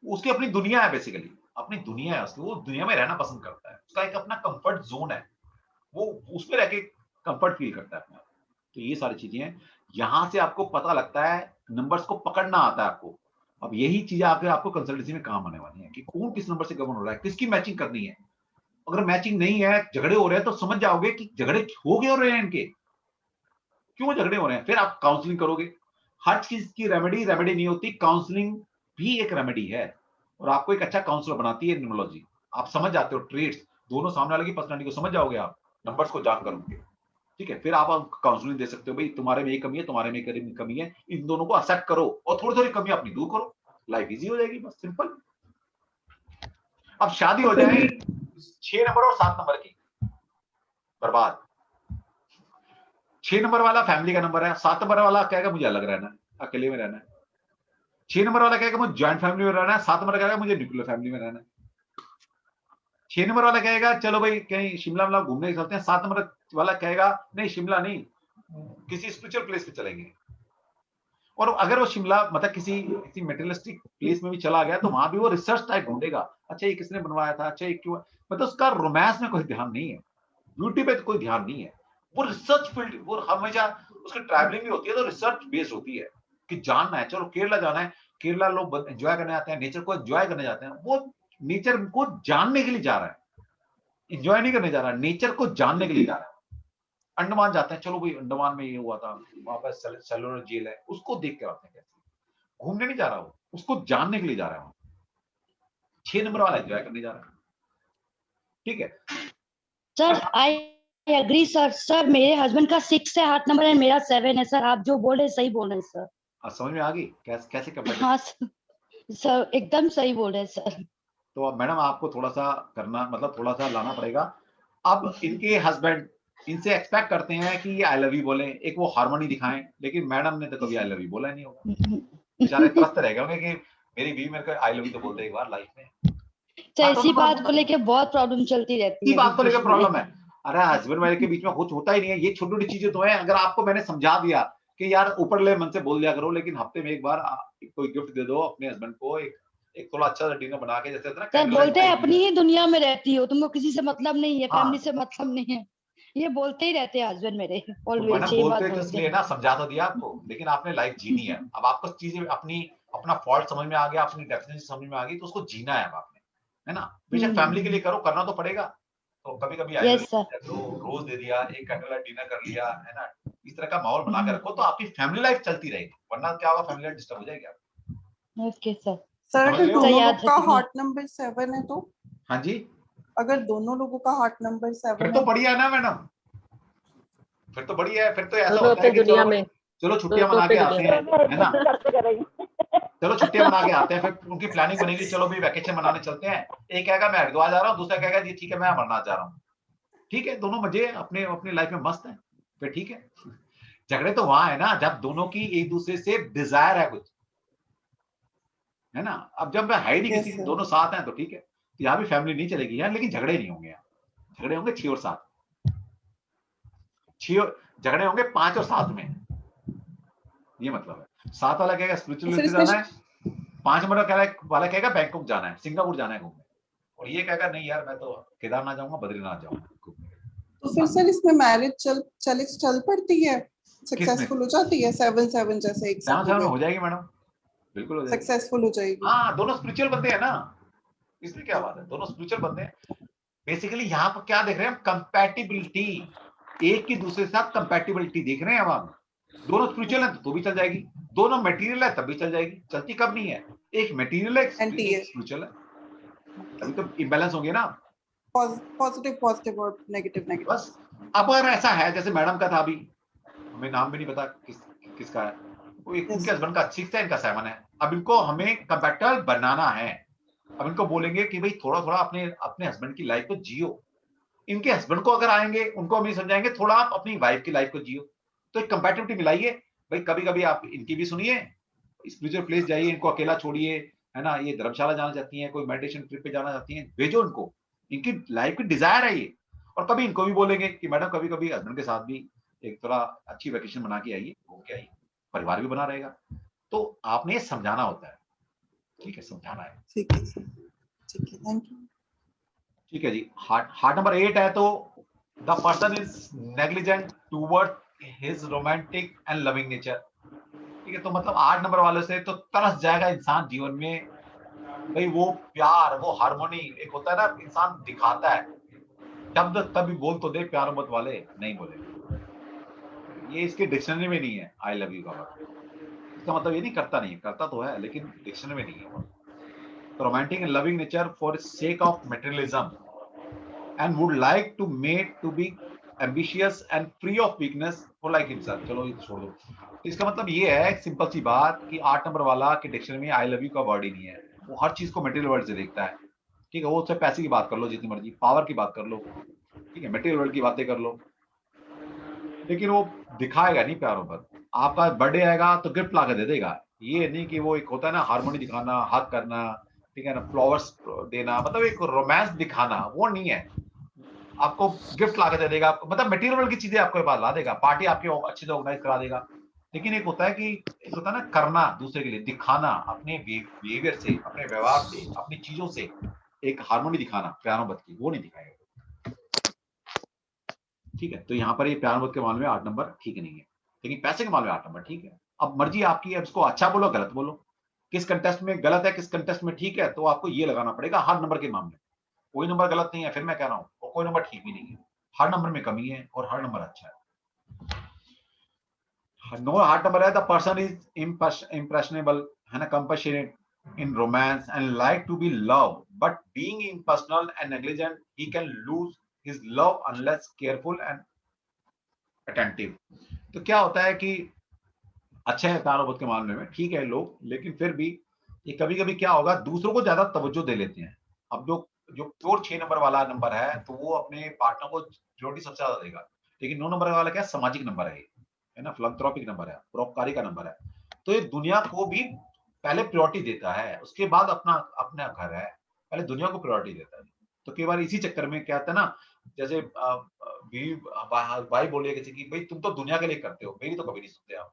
उसकी अपनी दुनिया है, बेसिकली अपनी दुनिया है उसकी, वो दुनिया में रहना पसंद करता है, उसका एक अपना कंफर्ट जोन है, वो उसमें रह के कंफर्ट फील करता है अपने आप। तो ये सारी चीजें हैं, यहां से आपको पता लगता है, नंबर्स को पकड़ना आता है आपको। अब यही चीजें आपको कंसल्टेंसी में काम आने वाली है कि कौन किस नंबर से गवर्न हो रहा है, किसकी मैचिंग करनी है। अगर मैचिंग नहीं है, झगड़े हो रहे हैं, तो समझ जाओगे कि झगड़े हो गए हो रहे हैं इनके, क्यों झगड़े हो रहे हैं। फिर आप काउंसलिंग करोगे, हर चीज की रेमेडी नहीं होती, काउंसलिंग भी एक रेमेडी है, और आपको एक अच्छा काउंसलर बनाती है न्यूमरोलॉजी। आप समझ जाते हो ट्रेड्स, दोनों सामने वाले की पर्सनालिटी को समझ जाओगे आप, नंबर्स को जान करोगे। ठीक है, फिर आप काउंसलिंग दे सकते हो, भाई तुम्हारे में ये कमी है, तुम्हारे में ये कमी है, इन दोनों को एक्सेप्ट करो और थोड़ी थोड़ी कमी अपनी दूर करो, लाइफ इजी हो जाएगी, बस सिंपल। अब शादी हो जाए 6 नंबर और 7 नंबर की, बर्बाद। 6 नंबर वाला फैमिली का नंबर है, 7 नंबर वाला कहेगा मुझे अलग रहना है, अकेले में रहना है। 6 नंबर वाला कहेगा मुझे ज्वाइंट फैमिली में रहना है, 7 नंबर कहेगा मुझे न्यूक्लियर फैमिली में रहना है। 6 नंबर वाला कहेगा चलो भाई कहीं शिमला घूमने चलते हैं, 7 नंबर वाला कहेगा नहीं शिमला नहीं, किसी स्पिरिचुअल प्लेस पे चलेंगे। और अगर वो शिमला मतलब किसी मेटेरियलिस्टिक प्लेस में भी चला गया, तो वहां भी वो रिसर्च टाइप ढूंढेगा, अच्छा ये किसने बनवाया था, अच्छा ये क्यों, मतलब उसका रोमांस में कोई ध्यान नहीं है, ब्यूटी पे कोई ध्यान नहीं है, वो रिसर्च फील्ड, वो हमेशा उसकी ट्रैवलिंग भी होती है तो रिसर्च बेस्ड होती है कि जानना है। चलो केरला जाना है, केरला लोग एंजॉय करने आते हैं, नेचर को एंजॉय करने जाते हैं, वो नेचर को जानने के लिए जा रहा है, एंजॉय नहीं करने जा रहा है, नेचर को जानने के लिए जा रहा है। अंडमान जाते हैं, चलो भाई अंडमान में ये हुआ था, वहां पर सेलुलर जेल है, उसको देख के आते हैं, कैसे घूमने नहीं जा रहा हो, उसको जानने के लिए जा रहा है। 6 नंबर वाला एंजॉय करने जा रहा है। ठीक है sir, I agree sir. Sir मेरे हस्बैंड का 6 है हाथ नंबर है, मेरा 7 है सर, आप जो बोल रहे हैं सही बोल रहे हैं सर। समझ में आ गई कैसे कंपेयर? हाँ सर एकदम सही बोल रहे हैं सर। तो अब मैडम आपको थोड़ा सा करना, मतलब थोड़ा सा लाना पड़ेगा। अब इनके हस्बैंड इनसे एक्सपेक्ट करते हैं कि ये आई लव यू बोले, एक वो हार्मनी दिखाएं, लेकिन मैडम ने तो कभी आई लव यू बोला नहीं होगा, बेचारे त्रस्त रह गए कि मेरी बीवी मेरे को आई लव यू तो बोलते एक बार लाइफ में। तो इसी बात को लेके बहुत प्रॉब्लम चलती रहती है। इसी बात को लेकर प्रॉब्लम है, अरे हस्बैंड वाइफ के बीच में कुछ होता ही नहीं है, ये छोटी छोटी चीजें तो है। अगर आपको मैंने समझा दिया कि यार ऊपर ले मन से बोल दिया करो, लेकिन हफ्ते में एक बार कोई गिफ्ट दे दो अपने हस्बैंड को, एक थोड़ा अच्छा सा डिनर बना के, जैसे सर बोलते हैं अपनी ही दुनिया में रहती हो, तुमको किसी से मतलब नहीं है, फैमिली से मतलब नहीं है, ये बोलते ही रहते हैं हस्बैंड मेरे ऑलवेज। ये बात बोलते इसलिए ना, समझा तो दिया आपको, लेकिन आपने लाइफ जीनी है। अब आपको चीजें अपना फॉल्ट समझ में आ गया, अपनी डेफिनेशन समझ में आ गई, तो उसको जीना है अब आपने, है ना। बेशक फैमिली के लिए करो, करना तो पड़ेगा। तो कभी कभी रोज दे दिया, एक कैंडल लाइट डिनर कर लिया, है ना, इस तरह का माहौल बना के रखो, तो आपकी फैमिली लाइफ चलती रहेगी, वरना क्या होगा, फैमिली लाइफ डिस्टर्ब हो जाएगी। Okay sir. सर अगर दोनों लोगों का हार्ट नंबर 7 है तो? हाँ जी, अगर दोनों लोगों का हार्ट नंबर 7 फिर तो बढ़िया है ना मैडम, फिर तो बढ़िया है। फिर तो ऐसा होता है कि चलो छुट्टियां मना के आते हैं, है ना, चलो छुट्टियां मना के आते हैं, फिर उनकी प्लानिंग बनेगी, चलो भाई वैकेशन मनाने चलते हैं। एक कहेगा मैं हरिद्वार जा रहा हूँ, दूसरा कहेगा जी ठीक है मैं अमरनाथ जा रहा हूँ। ठीक है, दोनों मजे अपने अपनी लाइफ में मस्त है, फिर ठीक है। झगड़े तो वहां है ना जब दोनों की एक दूसरे से डिजायर है कुछ, है ना। अब जब है ही नहीं Yes, किसी, sir. दोनों साथ हैं तो ठीक है, तो यहाँ भी फैमिली नहीं चलेगी यार, लेकिन झगड़े नहीं होंगे यहाँ, झगड़े होंगे 6 और 7, 6 झगड़े होंगे 5 और 7 में, ये मतलब है। 7 वाला कहेगा स्पिरिचुअल फिर से इसमें जाना है, 5 नंबर वाला कहेगा बैंकॉक जाना है, सिंगापुर जाना है घूमने, और ये कहेगा नहीं यार मैं तो केदारनाथ जाऊंगा, बद्रीनाथ जाऊंगा घूमने। तो फिर सर इसमें मैरिज चल पड़ती है, सक्सेसफुल हो जाती है 7-7 जैसे एक साथ 7 में हो जाएगी मैडम, बिल्कुल हो जाएगी, सक्सेसफुल हो जाएगी। हाँ दोनों स्पिरिचुअल बंदे हैं ना, इसमें क्या बात है, दोनों स्पिरिचुअल बंदे हैं। बेसिकली यहाँ पर क्या देख रहे हैं हम, कंपैटिबिलिटी, एक की दूसरे के साथ कंपैटिबिलिटी देख रहे हैं अब हम। दोनों स्पिरिचुअल है तो भी चल जाएगी, दोनों मटेरियल है तब भी चल जाएगी, चलती कब नहीं है, एक मटेरियल है एक स्पिरिचुअल है, अभी तो इम्बैलेंस होंगे ना, पॉजिटिव और नेगेटिव। बस। अब अगर ऐसा है जैसे मैडम का था, अभी हमें नाम भी नहीं पता किसका है, वो एक उनके हस्बैंड का 6 है, इनका 7 है, अब इनको हमें कंपैटिबल बनाना है। अब इनको बोलेंगे कि भाई थोड़ा थोड़ा अपने हस्बैंड की लाइफ को जियो, इनके हस्बैंड को अगर आएंगे उनको हम ये समझाएंगे थोड़ा आप अपनी वाइफ की लाइफ को जियो, तो एक कंपैटिबिलिटी मिलाइए भाई। कभी कभी आप इनकी भी सुनिए, स्पिरिचुअल प्लेस जाइए, इनको अकेला छोड़िए, है ना, ये धर्मशाला जाना चाहती हैं, कोई मेडिटेशन ट्रिप पे जाना चाहती हैं, भेजो इनको, इनकी लाइफ की डिजायर है ये। और कभी इनको भी बोलेंगे कि मैडम कभी कभी हस्बैंड के साथ भी एक थोड़ा अच्छी वैकेशन बना के आइए, घूम के आइए, परिवार भी बना रहेगा। तो आपने ये समझाना होता है, ठीक है, समझाना है, ठीक है, थैंक यू। ठीक है जी। हार्ट नंबर 8 है, तो the person is negligent toward his romantic and loving nature, ठीक है। तो मतलब 8 नंबर वाले से तो तरस जाएगा इंसान जीवन में, भाई वो प्यार, वो हार्मोनी एक होता है ना, इंसान दिखाता है, शब्द तभी बोल तो दे, प्यार मोहब्बत वाले नहीं बोले, ये इसके डिक्शनरी में नहीं है आई लव यू का वर्ड। इसका मतलब ये नहीं करता नहीं है, करता तो है लेकिन डिक्शनरी में नहीं है। Romantic and loving nature for sake of materialism and would like to mate to be ambitious and free of weakness for like himself। चलो ये छोड़ दो, तो इसका मतलब ये है सिंपल सी बात कि 8 नंबर वाला के डिक्शनरी में आई लव यू का वर्ड ही नहीं है, वो हर चीज को मटेरियल वर्ड से देखता है, ठीक है। वो उससे पैसे की बात कर लो जितनी मर्जी, पावर की बात कर लो, ठीक है, मटेरियल वर्ड की बातें कर लो, लेकिन वो दिखाएगा नहीं प्यार मोहब्बत। आपका बर्थडे आएगा तो गिफ्ट ला के दे देगा, ये नहीं कि वो एक होता है ना हार्मोनी दिखाना, हक करना, ठीक है ना, फ्लावर्स देना, मतलब एक रोमांस दिखाना, वो नहीं है। आपको गिफ्ट ला के दे देगा, मतलब मटेरियल की चीजें आपके पास ला देगा, पार्टी आपके अच्छे से ऑर्गेनाइज करा देगा, लेकिन एक होता है कि एक होता है ना करना, दूसरे के लिए दिखाना, अपने बिहेवियर से, अपने व्यवहार से, अपनी चीजों से एक हार्मोनी दिखाना प्यार मोहब्बत की, वो नहीं दिखाएगा, ठीक है। तो यहाँ पर ये प्यार मोहब्बत के मामले में 8 नंबर ठीक नहीं है, लेकिन पैसे के मामले में 8 नंबर ठीक है। अब मर्जी आपकी है, इसको अच्छा बोलो गलत बोलो, किस कंटेस्ट में गलत है किस कंटेस्ट में ठीक है, तो आपको ये लगाना पड़ेगा हर नंबर के मामले में। कोई नंबर गलत नहीं है, फिर मैं कह रहा हूँ, और कोई नंबर ठीक भी नहीं है, हर नंबर में कमी है और हर नंबर अच्छा है। नो हार्ट नंबर है, द पर्सन इज इम्प्रेशनेबल, है ना, compassionate in romance and like to be love, but being impersonal and negligent he can lose his love unless careful and attentive. तो क्या होता है कि अच्छा है प्यार मोहब्बत के मामले में ठीक है लोग, लेकिन फिर भी ये कभी कभी क्या होगा, दूसरों को ज्यादा तवज्जो दे लेते हैं। अब जो प्योर 6 नंबर वाला नंबर है तो वो अपने पार्टनर को प्रायोरिटी सबसे ज्यादा देगा, लेकिन 9 नंबर वाला क्या है, सामाजिक नंबर है ना, फिलैंथ्रोपिक नंबर है, परोपकारी का नंबर है, तो ये दुनिया को भी पहले प्रायोरिटी देता है, उसके बाद अपना घर है, पहले दुनिया को प्रायोरिटी देता है। तो कई बार इसी चक्कर में क्या होता है ना, जैसे भाई बोलिए किसी की, भाई तुम तो दुनिया के लिए करते हो, मेरी तो कभी नहीं सुनते आप,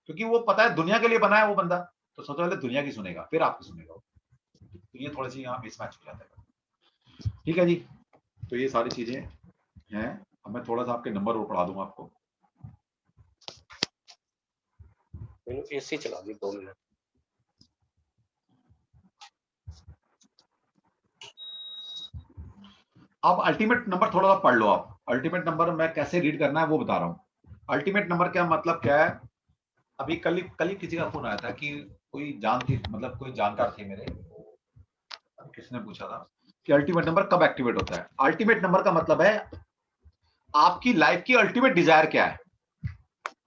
क्योंकि वो पता है दुनिया के लिए बना है वो बंदा, तो सबसे पहले दुनिया की सुनेगा फिर आपकी सुनेगा, तो ये थोड़ी सी यहाँ मिसमैच हो जाता है, ठीक है जी। तो ये सारी चीजें हैं। अब मैं थोड़ा सा आपके नंबर और पढ़ा दूंगा आपको। एसी चला दी 2 मिनट। अब अल्टीमेट नंबर थोड़ा सा पढ़ लो आप, अल्टीमेट नंबर मैं कैसे रीड करना है वो बता रहा हूँ। अल्टीमेट नंबर क्या मतलब क्या है, अभी कल ही किसी का फोन आया था कि कोई जानकार थे मेरे, किसने पूछा था कि अल्टीमेट नंबर कब एक्टिवेट होता है। अल्टीमेट नंबर का मतलब है आपकी लाइफ की अल्टीमेट डिजायर क्या है,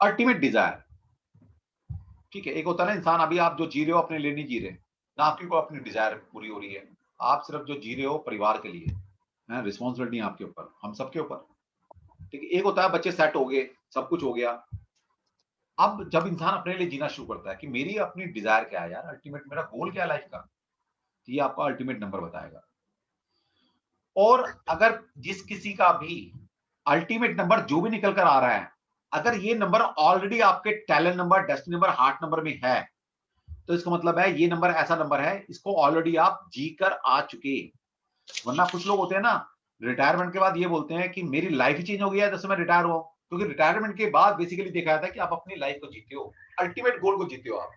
अल्टीमेट डिजायर, ठीक है। एक होता है ना इंसान, अभी आप जो जी रहे हो अपने लिए नहीं जी रहे ना, आपकी को अपनी डिजायर पूरी हो रही है, आप सिर्फ जो जी रहे हो परिवार के लिए है, रिस्पॉन्सिबिलिटी है आपके ऊपर, हम सबके ऊपर, ठीक है। एक होता है बच्चे सेट हो गए, सब कुछ हो गया, अब जब इंसान अपने लिए जीना शुरू करता है कि मेरी अपनी डिजायर क्या है यार, अल्टीमेट मेरा गोल क्या है लाइफ का, तो ये आपका अल्टीमेट नंबर बताएगा। और अगर जिस किसी का भी अल्टीमेट नंबर जो भी निकल कर आ रहा है, अगर ये नंबर ऑलरेडी आपके talent number, destiny number, heart number में है, तो इसका मतलब है ये नंबर ऐसा नंबर है, इसको ऑलरेडी आप जी कर आ चुके। वरना कुछ लोग होते हैं ना, रिटायरमेंट के बाद ये बोलते हैं कि मेरी लाइफ ही चेंज हो गया है जब से मैं रिटायर हुआ, क्योंकि रिटायरमेंट के बाद बेसिकली देखा जाता है कि आप अपनी लाइफ को जीते हो, अल्टीमेट गोल को जीते हो। आप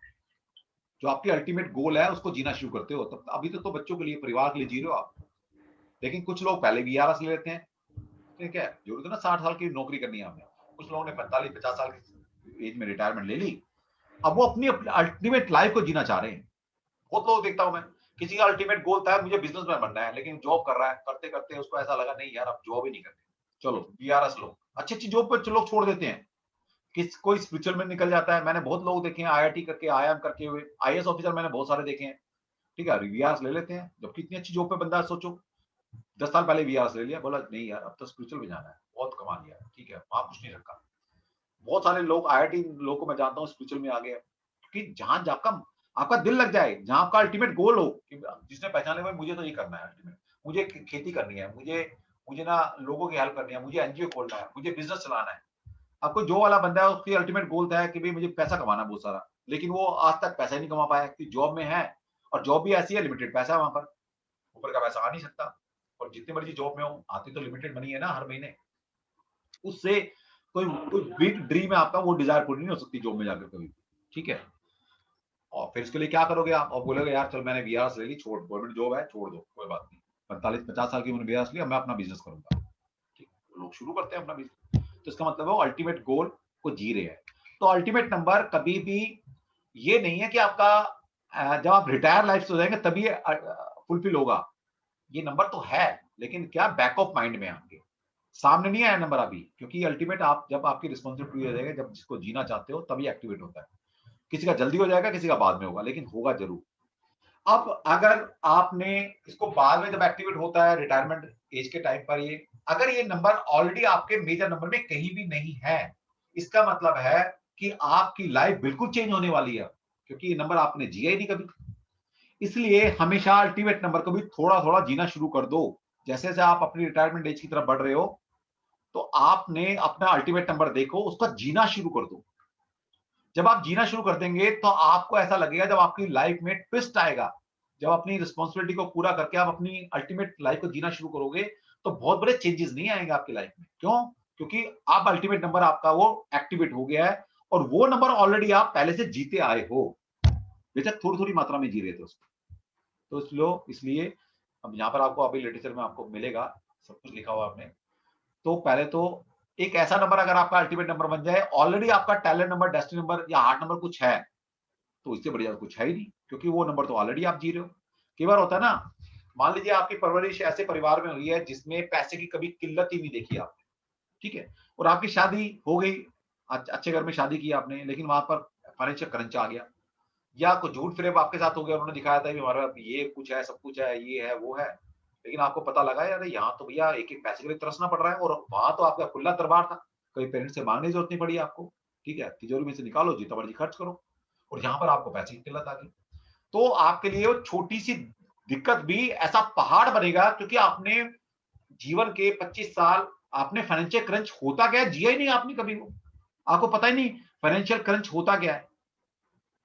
जो आपकी अल्टीमेट गोल है उसको जीना शुरू करते हो। तब अभी तो बच्चों के लिए, परिवार के लिए जी रहे हो आप, लेकिन कुछ लोग पहले VRS ले लेते हैं, ठीक है, जरूरत है ना 60 साल की नौकरी करनी है हमें, कुछ लोगों ने 45-50 साल की एज में रिटायरमेंट ले ली, अब वो अपनी अल्टीमेट लाइफ को जीना चाह रहे हैं। बहुत लोग देखता हूं मैं, किसी का अल्टीमेट गोल था मुझे बिजनेसमैन बनना है, लेकिन जॉब कर रहा है, करते करते उसको ऐसा लगा नहीं यार अब जॉब ही नहीं करनी, चलो VRS लो, अच्छी अच्छी जॉब पर लोग छोड़ देते हैं, किस कोई स्पिरिचुअल में निकल जाता है। मैंने बहुत लोग देखे हैं IIT करके, IIM करके हुए IAS ऑफिसर मैंने बहुत सारे देखे हैं, ठीक है, VRS ले लेते हैं, जबकि इतनी अच्छी जॉब पे बंदा है। सोचो 10 साल पहले VRS ले लिया, बोला नहीं यार अब तो स्पिरिचुअल में जाना है, बहुत कमा लिया, ठीक है, वहां कुछ नहीं रखा। बहुत सारे लोग IIT लोगों को मैं जानता हूँ स्पिरिचुअल में आ गए, कि जहां जाकर आपका दिल लग जाए, जहां आपका अल्टीमेट गोल हो, कि जिसने पहचाने भाई मुझे तो ये करना है, अल्टीमेट मुझे खेती करनी है, मुझे ना लोगों की हेल्प करनी है, मुझे NGO खोलना है, मुझे बिजनेस चलाना है। आपको जो वाला बंदा है उसकी अल्टीमेट गोल था कि भाई मुझे पैसा कमाना बहुत सारा, लेकिन वो आज तक पैसा ही नहीं कमा पाया, कि जॉब में है और जॉब भी ऐसी है, लिमिटेड पैसा है वहां पर, ऊपर का पैसा आ नहीं सकता, और जितनी मर्जी जॉब में हो आती तो लिमिटेड मनी है ना हर महीने, उससे कोई बिग ड्रीम है आपका, वो डिजायर पूरी नहीं हो सकती जॉब में जाकर कभी, ठीक है। और फिर इसके लिए क्या करोगे आप, और बोलोगे यार चल मैंने VRS ले ली, छोड़, गवर्नमेंट जॉब है छोड़ दो, कोई बात नहीं, 45-50 साल की उम्र VRS लिया, मैं अपना बिजनेस करूंगा, ठीक, लोग शुरू करते हैं अपना बिजनेस। तो इसका मतलब है वो अल्टीमेट गोल को जी रहे हैं। तो अल्टीमेट नंबर कभी भी ये नहीं है कि आपका जब आप रिटायर लाइफ से हो जाएंगे तभी फुलफिल होगा, ये नंबर तो है, लेकिन क्या बैक ऑफ माइंड में आपके सामने नहीं आया नंबर अभी, क्योंकि अल्टीमेट आप जब आपकी रिस्पॉन्सिबिलिटी हो जाएगा, जब जिसको जीना चाहते हो तभी एक्टिवेट होता है। किसी का जल्दी हो जाएगा, किसी का बाद में होगा, लेकिन होगा जरूर। अब अगर आपने इसको बाद में जब एक्टिवेट होता है रिटायरमेंट एज के टाइम पर, ये अगर ये नंबर ऑलरेडी आपके मेजर नंबर में कहीं भी नहीं है, इसका मतलब है कि आपकी लाइफ बिल्कुल चेंज होने वाली है, क्योंकि ये नंबर आपने जिया ही नहीं कभी। इसलिए हमेशा अल्टीमेट नंबर को भी थोड़ा थोड़ा जीना शुरू कर दो। जैसे जैसे आप अपनी रिटायरमेंट एज की तरफ बढ़ रहे हो, तो आपने अपना अल्टीमेट नंबर देखो, उसका जीना शुरू कर दो। जब आप जीना शुरू कर देंगे तो आपको ऐसा लगेगा, जब आपकी लाइफ में ट्विस्ट आएगा, जब अपनी रिस्पॉन्सिबिलिटी को पूरा करके आप अपनी अल्टीमेट लाइफ को जीना शुरू करोगे, तो बहुत बड़े चेंजेस नहीं आएंगे आपकी लाइफ में। क्यों? क्योंकि आप अल्टीमेट नंबर आपका वो एक्टिवेट हो गया है, और वो नंबर ऑलरेडी आप पहले से जीते आए हो, बेशक थोड़ी थोड़ी मात्रा में जी रहे थे उसको। तो इसलिए अब यहाँ पर आपको अभी लिटरेचर में आपको मिलेगा सब कुछ लिखा हुआ आपने। तो पहले तो एक ऐसा नंबर अगर आपका अल्टीमेट नंबर बन जाए, ऑलरेडी आपका टैलेंट नंबर, डेस्टिनी नंबर या हार्ट नंबर कुछ है, तो इससे बढ़िया कुछ है ही नहीं, क्योंकि वो नंबर तो ऑलरेडी आप जी रहे हो। कई बार होता है ना, मान लीजिए आपकी परवरिश ऐसे परिवार में हुई है जिसमें पैसे की कभी किल्लत ही नहीं देखी आपने, ठीक है, और आपकी शादी हो गई, अच्छे घर में शादी की आपने, लेकिन वहां पर फाइनेंशियल क्रंच आ गया, या कुछ झूठ फ्रेब आपके साथ हो गया, उन्होंने दिखाया था कि हमारा ये कुछ है, सब कुछ है, ये है, वो है, लेकिन आपको पता लगा यार यहाँ तो भैया एक एक पैसे के लिए तरसना पड़ रहा है, और वहां तो आपका खुला दरबार था, कभी पेरेंट्स से मांगने की जरूरत नहीं पड़ी आपको, ठीक है, तिजोरी में से निकालो जितना मर्जी खर्च करो, और यहाँ पर आपको पैसे की किल्लत आ गई। तो आपके लिए वो छोटी सी दिक्कत भी ऐसा पहाड़ बनेगा, क्योंकि आपने जीवन के 25 साल आपने फाइनेंशियल क्रंच होता क्या है जिया ही नहीं आपने कभी, वो आपको पता ही नहीं फाइनेंशियल क्रंच होता क्या है,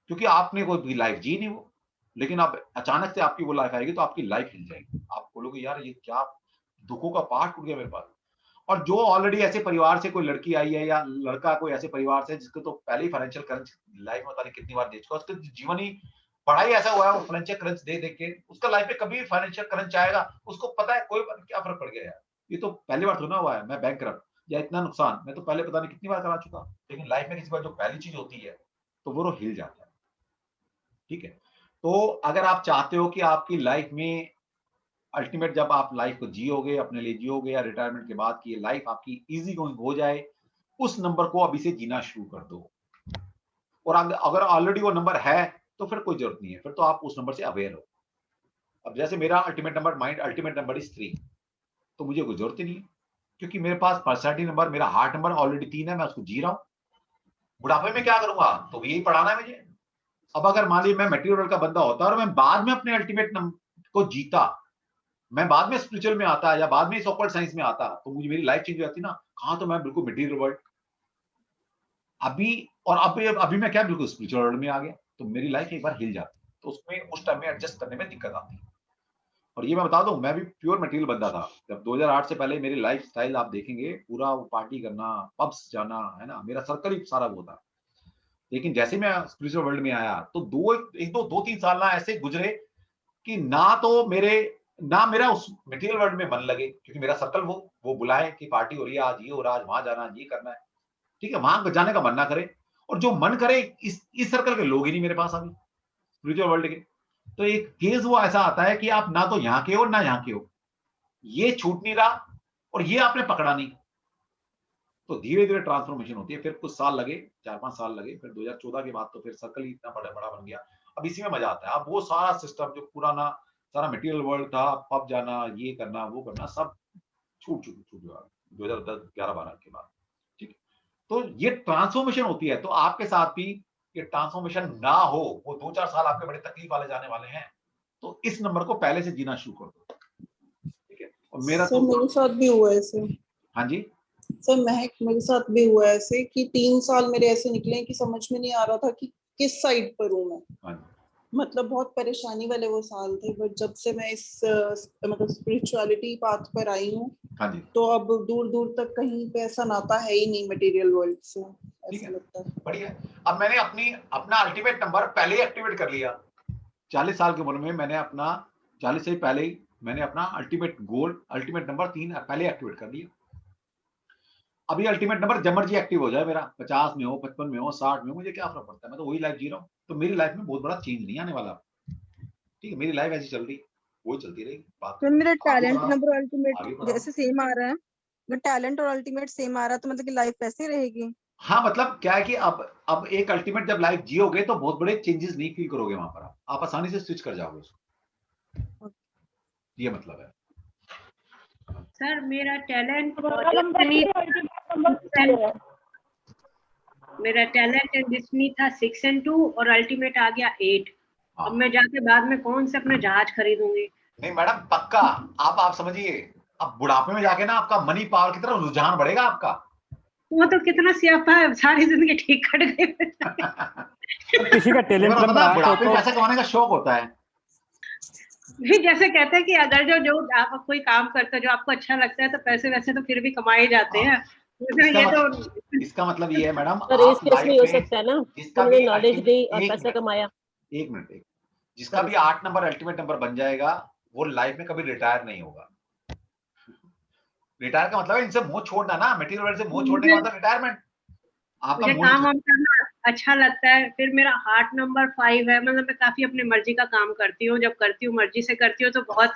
क्योंकि आपने कोई भी लाइफ जी नहीं वो। लेकिन अब अचानक से आपकी वो लाइफ आएगी तो आपकी लाइफ हिल जाएगी, आप बोलोगे यार ये क्या दुखों का पहाड़ टूट गया मेरे पास। और जो ऑलरेडी ऐसे परिवार से कोई लड़की आई है या लड़का कोई ऐसे परिवार से जिसको तो पहले ही फाइनेंशियल क्रंच लाइफ में पता नहीं कितनी बार दे चुका, उसका जीवन ही पढ़ाई ऐसा हुआ है, वो फाइनेंशियल क्रंच दे देख के उसका लाइफ में कभी फाइनेंशियल क्रंच आएगा उसको पता है, कोई क्या फर्क पड़ गया यार, ये तो पहली बार सुना हुआ है मैं बैंकरप्ट या इतना नुकसान मैं तो पहले पता नहीं कितनी बार करा चुका। लेकिन लाइफ में किसी बार जो पहली चीज होती है तो वो हिल जाता है, ठीक है। तो अगर आप चाहते हो कि आपकी लाइफ में अल्टीमेट जब आप लाइफ को जियोगे, अपने लिए जियोगे, या रिटायरमेंट के बाद की लाइफ आपकी इजी गोइंग हो जाए, उस नंबर को अभी से जीना शुरू कर दो। और अगर ऑलरेडी वो नंबर है तो फिर कोई जरूरत नहीं है, फिर तो आप उस नंबर से अवेयर हो। अब जैसे मेरा ultimate number, mind ultimate number is 3, तो मुझे कोई जरूरत ही नहीं है, क्योंकि मेरे पास पर्सनैलिटी नंबर, मेरा हार्ट नंबर ऑलरेडी 3 है, मैं उसको जी रहा हूं, बुढ़ापे में क्या करूंगा, तो यही पढ़ाना है मुझे। अब अगर मान लीजिए मैं मटेरियल वर्ल्ड का बंदा होता और मैं बाद में अपने अल्टीमेट को जीता, मैं बाद में स्पिरिचुअल में आता या बाद में इस ऑकल्ट साइंस में आता, तो मुझे मेरी लाइफ चेंज हो जाती ना। कहा तो मैं बिल्कुल मटेरियल वर्ल्ड, अभी मैं क्या बिल्कुल स्पिरिचुअल वर्ल्ड में आ गया, तो मेरी लाइफ एक बार हिल जाती। तो उसमें उस टाइम में एडजस्ट करने में दिक्कत आती है। और ये मैं बता दूं, मैं भी प्योर मटेरियल बंदा था। जब 2008 से पहले मेरी लाइफ स्टाइल आप देखेंगे, पूरा वो पार्टी करना, पब्स जाना, है ना, मेरा सर्कल ही सारा वो था। लेकिन जैसे मैं स्पिरिचुअल वर्ल्ड में आया तो 2-3 साल ना ऐसे गुजरे कि ना मेरा उस मटेरियल वर्ल्ड में मन लगे, क्योंकि मेरा सर्कल वो बुलाए कि पार्टी हो रही है, आज ये हो रहा है, आज वहां जाना, ये करना है, ठीक है, वहां जाने का मन ना करे। और जो मन करे इस सर्कल के लोग ही नहीं मेरे पास अभी स्पिरिचुअल वर्ल्ड के। तो एक केस वो ऐसा आता है कि आप ना तो यहाँ के हो ना यहाँ के हो, ये छूट नहीं रहा और ये आपने पकड़ा नहीं। तो धीरे धीरे ट्रांसफॉर्मेशन होती है। फिर कुछ साल लगे, 4-5 साल लगे, फिर 2014 के बाद तो फिर सर्कल ही इतना बड़ा बन गया। अब इसी में मजा आता है। अब वो सारा सिस्टम जो पुराना सारा मटेरियल वर्ल्ड था, पब जाना, ये करना, वो करना, सब छूट गया 2010-11-12 के बाद, ठीक। तो ये ट्रांसफॉर्मेशन होती है। तो आपके साथ भी ये ट्रांसफॉर्मेशन ना हो, वो 2-4 साल आपके बड़े तकलीफ वाले जाने वाले हैं, तो इस नंबर को पहले से जीना शुरू कर दो, ठीक है। और मेरा सर मेरे साथ भी हुआ ऐसे। हाँ जी सर महक, मेरे साथ भी हुआ ऐसे कि 3 साल मेरे ऐसे निकले कि समझ में नहीं आ रहा था कि किस साइड पर हूँ मैं। हाँ जी। मतलब बहुत परेशानी वाले वो साल थे। बट जब से मैं इस मतलब स्पिरिचुअलिटी पाथ पर आई हूँ, हाँ जी, तो अब दूर दूर तक कहीं पे ऐसा नाता है ही नहीं मटेरियल वर्ल्ड से, ऐसा लगता है। बढ़िया। अब मैंने अपना अल्टीमेट नंबर पहले ही एक्टिवेट कर लिया। 40 साल की उम्र में मैंने अपना 40 से पहले ही मैंने अपना अल्टीमेट नंबर 3 पहले एक्टिवेट कर लिया। अभी अल्टीमेट नंबर जब मर्जी एक्टिव हो जाए मेरा, 50 में हो, 55 में हो, 60 में हो, मुझे क्या फर्क पड़ता है, मैं तो वही लाइफ जी रहा हूँ। तो मेरी लाइफ में बहुत बड़ा चेंज नहीं आने वाला, ठीक है। मेरी लाइफ ऐसी चल रही, वो चलती रहेगी। तो मेरा टैलेंट नंबर अल्टीमेट जैसे सेम आ रहा है, मैं टैलेंट और अल्टीमेट सेम आ रहा है, तो मतलब कि लाइफ ऐसे रहेगी। हाँ, मतलब क्या है कि अब एक अल्टीमेट जब लाइफ जियोगे तो बहुत बड़े चेंजेस नहीं फील करोगे वहां पर। आप आसानी से स्विच कर जाओगे उसको, ये मतलब है। सर मेरा टैलेंट एंड डिस्नी था 6 और 2 और अल्टीमेट आ गया 8। अब मैं जाके बाद में कौन से अपना जहाज खरीदूंगी? नहीं मैडम, पक्का आप समझिए, अब बुढ़ापे में जाके ना आपका मनी पावर की तरफ रुझान बढ़ेगा आपका। वो तो कितना सियापा है, सारी जिंदगी ठीक कट गई। किसी का टैलेंट बुढ़ापे में पैसा कमाने का शौक होता है। नहीं, जैसे कहते हैं कि अगर जो आप कोई काम करते हो जो आपको अच्छा लगता है, तो पैसे वैसे तो फिर भी कमाए जाते हैं। ये तो इसका मतलब ये है मैडम, हो सकता है ना, तुमने नॉलेज दी और पैसा कमाया। एक मिनट, जिसका भी 8 नंबर अल्टीमेट नंबर बन जाएगा, वो लाइफ में कभी रिटायर नहीं होगा। रिटायर का मतलब है इनसे मुंह छोड़ना ना, मटेरियल वर्ल्ड से मुंह छोड़ने का मतलब रिटायरमेंट। आपका मुझे काम करना अच्छा लगता है। फिर मेरा हार्ट नंबर 5 है, मतलब मैं काफी अपनी मर्जी का काम करती हूँ। जब करती हूँ, मर्जी से करती हूँ, तो बहुत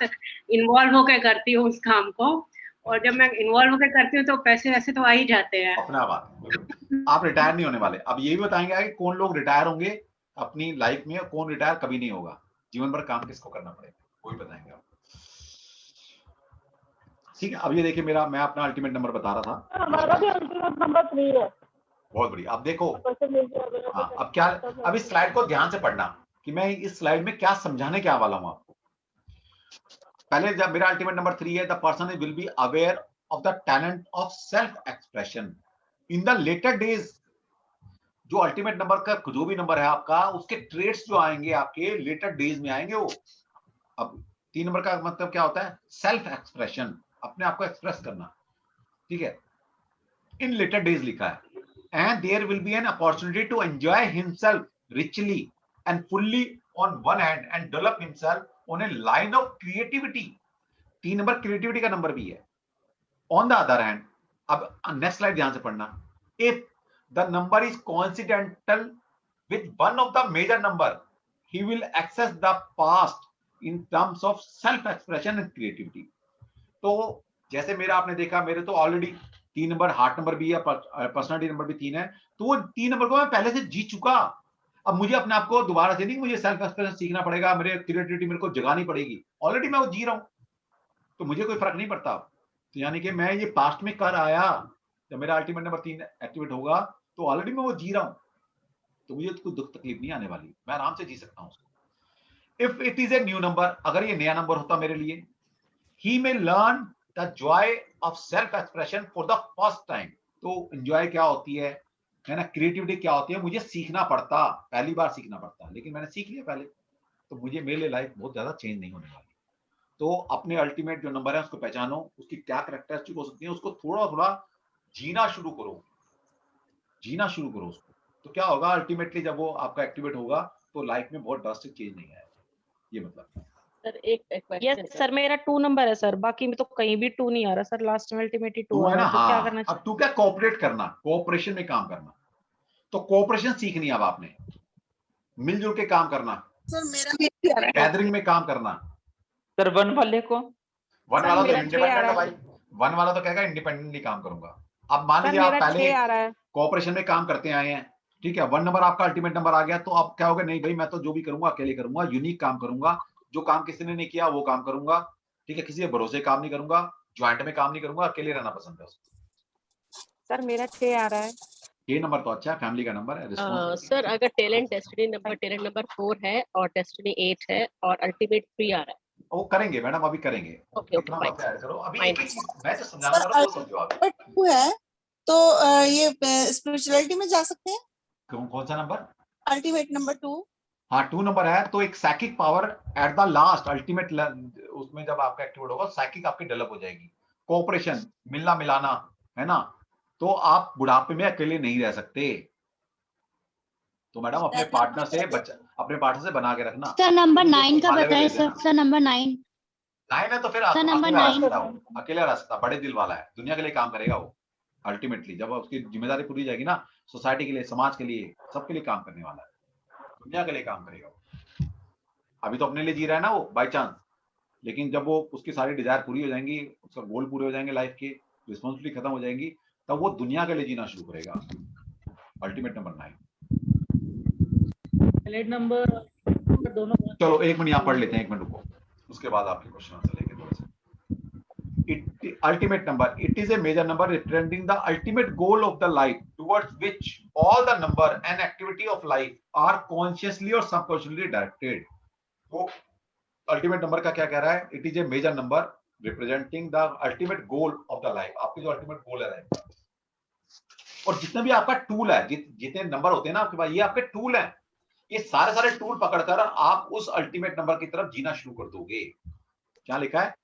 इन्वॉल्व होकर करती हूँ उस काम को। और जब मैं इन्वॉल्व होकर करती हूँ तो पैसे वैसे तो आ ही जाते हैं। अपना बात, आप रिटायर नहीं होने वाले। अब ये भी बताएंगे कि कौन लोग रिटायर होंगे अपनी लाइफ में, कौन रिटायर कभी नहीं होगा। जीवन भर काम किसको करना पड़ेगा, वही बताएंगे आप, ठीक है। अब ये देखिए, मैं अपना अल्टीमेट नंबर बता रहा था। हमारा भी अल्टीमेट नंबर 3 है। बहुत बढ़िया। अब देखो, हाँ, अब क्या, अब इस स्लाइड को ध्यान से पढ़ना कि मैं इस स्लाइड में क्या समझाने क्या वाला हूं आपको। पहले जब मेरा अल्टीमेट नंबर 3 है, the person will be aware of the talent of self expression in the later days. जो अल्टीमेट नंबर का जो भी नंबर है आपका, उसके ट्रेड्स जो आएंगे आपके लेटर डेज में आएंगे वो। अब 3 नंबर का मतलब क्या होता है? सेल्फ एक्सप्रेशन, अपने आप को एक्सप्रेस करना, ठीक है। इन लेटर डेज लिखा है, and there will be an opportunity to enjoy himself richly and fully on one hand and develop himself on a line of creativity। 3 number creativity का नंबर भी है। on the other hand, अब नेक्स्ट स्लाइड ध्यान से पढ़ना, if the number is coincidental with one of the major number, he will access the past in terms of self expression and creativity। तो जैसे मेरा आपने देखा, मेरे तो ऑलरेडी 3 नंबर हार्ट नंबर भी है, पर्सनालिटी नंबर भी 3 है, तो वो 3 नंबर को मैं पहले से जीत चुका। अब मुझे अपने आप को दोबारा से नहीं, मुझे सेल्फ एक्सप्रेशन सीखना पड़ेगा, मेरे क्रिएटिविटी मेरे को जगानी पड़ेगी। ऑलरेडी मैं वो जी रहा हूं, तो मुझे कोई फर्क नहीं पड़ता। तो यानी कि मैं ये पास्ट में कर आया, जब मेरा अल्टीमेट नंबर 3 एक्टिवेट होगा तो ऑलरेडी मैं वो जी रहा हूं, तो मुझे कोई दुख तकलीफ नहीं आने वाली, मैं आराम से जी सकता हूं उसको। If it is a new number, अगर ये नया नंबर होता मेरे लिए, he may learn the joy of self expression for the first time. तो एंजॉय क्या होती है ना, क्रिएटिविटी क्या होती है, मुझे सीखना पड़ता, पहली बार सीखना पड़ता, लेकिन मैंने सीख लिया पहले, तो मुझे मेरे लिए लाइफ बहुत ज्यादा चेंज नहीं होने वाली। तो अपने अल्टीमेट जो नंबर है उसको पहचानो, उसकी क्या कैरेक्टरिस्टिक हो सकती है, उसको थोड़ा थोड़ा जीना शुरू करो, जीना शुरू करो उसको। तो क्या होगा, अल्टीमेटली जब वो आपका एक्टिवेट होगा तो लाइफ में बहुत ड्रास्टिक चेंज नहीं आएगा, ये मतलब। सर एक यस क्वेश्चन सर, मेरा 2 नंबर है सर, बाकी में तो कहीं भी 2 नहीं आ रहा सर, लास्ट में अल्टीमेटली 2 तू आ है ना, रहा है, तो क्या हाँ, करना अब तू क्या कोऑपरेट करना, कोऑपरेशन में काम करना, तो कोऑपरेशन सीखनी है अब आपने, मिलजुल के काम करना, सर मेरा भी यही आ रहा है। गैदरिंग में काम करना। सर 1 वाले को, वन सर वाला तो मेरा 6 आ इंडिपेंडेंट रहा है भाई, है वन वाला तो कहेगा इंडिपेंडेंटली काम करूंगा। अब मान सर, लीजिए आप मेरा पहले 6 आ रहा है। कोऑपरेशन में काम करते आए हैं, ठीक है, 1 नंबर आपका अल्टीमेट नंबर आ गया, तो आप क्या होगा, नहीं भाई मैं तो जो भी करूंगा अकेले करूंगा, यूनिक काम करूंगा, जो काम किसी ने नहीं किया वो काम करूंगा, ठीक है, किसी के भरोसे काम नहीं करूंगा, ज्वाइंट में काम नहीं करूंगा, अकेले रहना पसंद है उसको। सर मेरा 6 आ रहा है। ये नंबर तो अच्छा है, फैमिली का नंबर है, रिस्पॉन्सिबिलिटी। सर अगर टैलेंट नंबर 4 है और डेस्टिनी 8 है और अल्टीमेट 3 आ रहा है, वो करेंगे मैडम, अभी करेंगे, ओके इतना मत ऐड करो अभी, फाइन। एक एक चीज मैं जो समझाना चाह रहा हूँ वो समझो आप। नंबर 2 है तो ये स्पिरिचुअलिटी में जा सकते हैं। कौन सा नंबर? Ultimate number 2। हाँ 2 नंबर है, तो एक psychic power at the last ultimate, उसमें जब आपका एक्टिवेट होगा साइकिक आपकी डेवलप हो जाएगी, कोऑपरेशन, मिलना मिलाना, है ना, तो आप बुढ़ापे में अकेले नहीं रह सकते, तो मैडम अपने पार्टनर से बना के रखना। सर नंबर 9 का हिमालय में बताएं भेज सर, देना। Sir number 9। 9 है तो फिर सर नंबर अकेला रह 9। सकता है, अकेला रह सकता, बड़े दिल वाला है, दुनिया के लिए काम करेगा वो, अल्टीमेटली जब उसकी जिम्मेदारी पूरी हो जाएगी ना, सोसाइटी के लिए, समाज के लिए, सबके लिए काम करने वाला है, दुनिया के लिए काम करेगा वो। अभी तो अपने लिए जी रहा है ना वो बाय चांस, लेकिन जब वो उसकी सारी डिजायर पूरी हो जाएंगी, उसका गोल पूरे हो जाएंगे, लाइफ की रिस्पॉन्सिबिलिटी खत्म हो जाएंगी, तब वो दुनिया के लिए जीना शुरू करेगा। Ultimate number 9। टैलेंट नंबर दोनों। चलो 1 मिनट यहाँ पढ़ लेते हैं, 1 मिनट रुको, उसके बाद आपके क्वेश्चन आंसर लेंगे थोड़ा सा। Ultimate number, it is a major number representing the ultimate goal of the life towards which all the number and activity of life are consciously or subconsciously directed. तो ultimate number का क्या कह रहा है, it is a major number representing the ultimate goal of the life, आपकी जो ultimate goal है लाइफ का, और जितने भी आपका टूल है, जितने नंबर होते हैं ना आपके पास, ये आपके टूल हैं, ये सारे टूल पकड़कर आप उस अल्टीमेट नंबर की तरफ जीना शुरू कर दोगे। क्या लिखा है,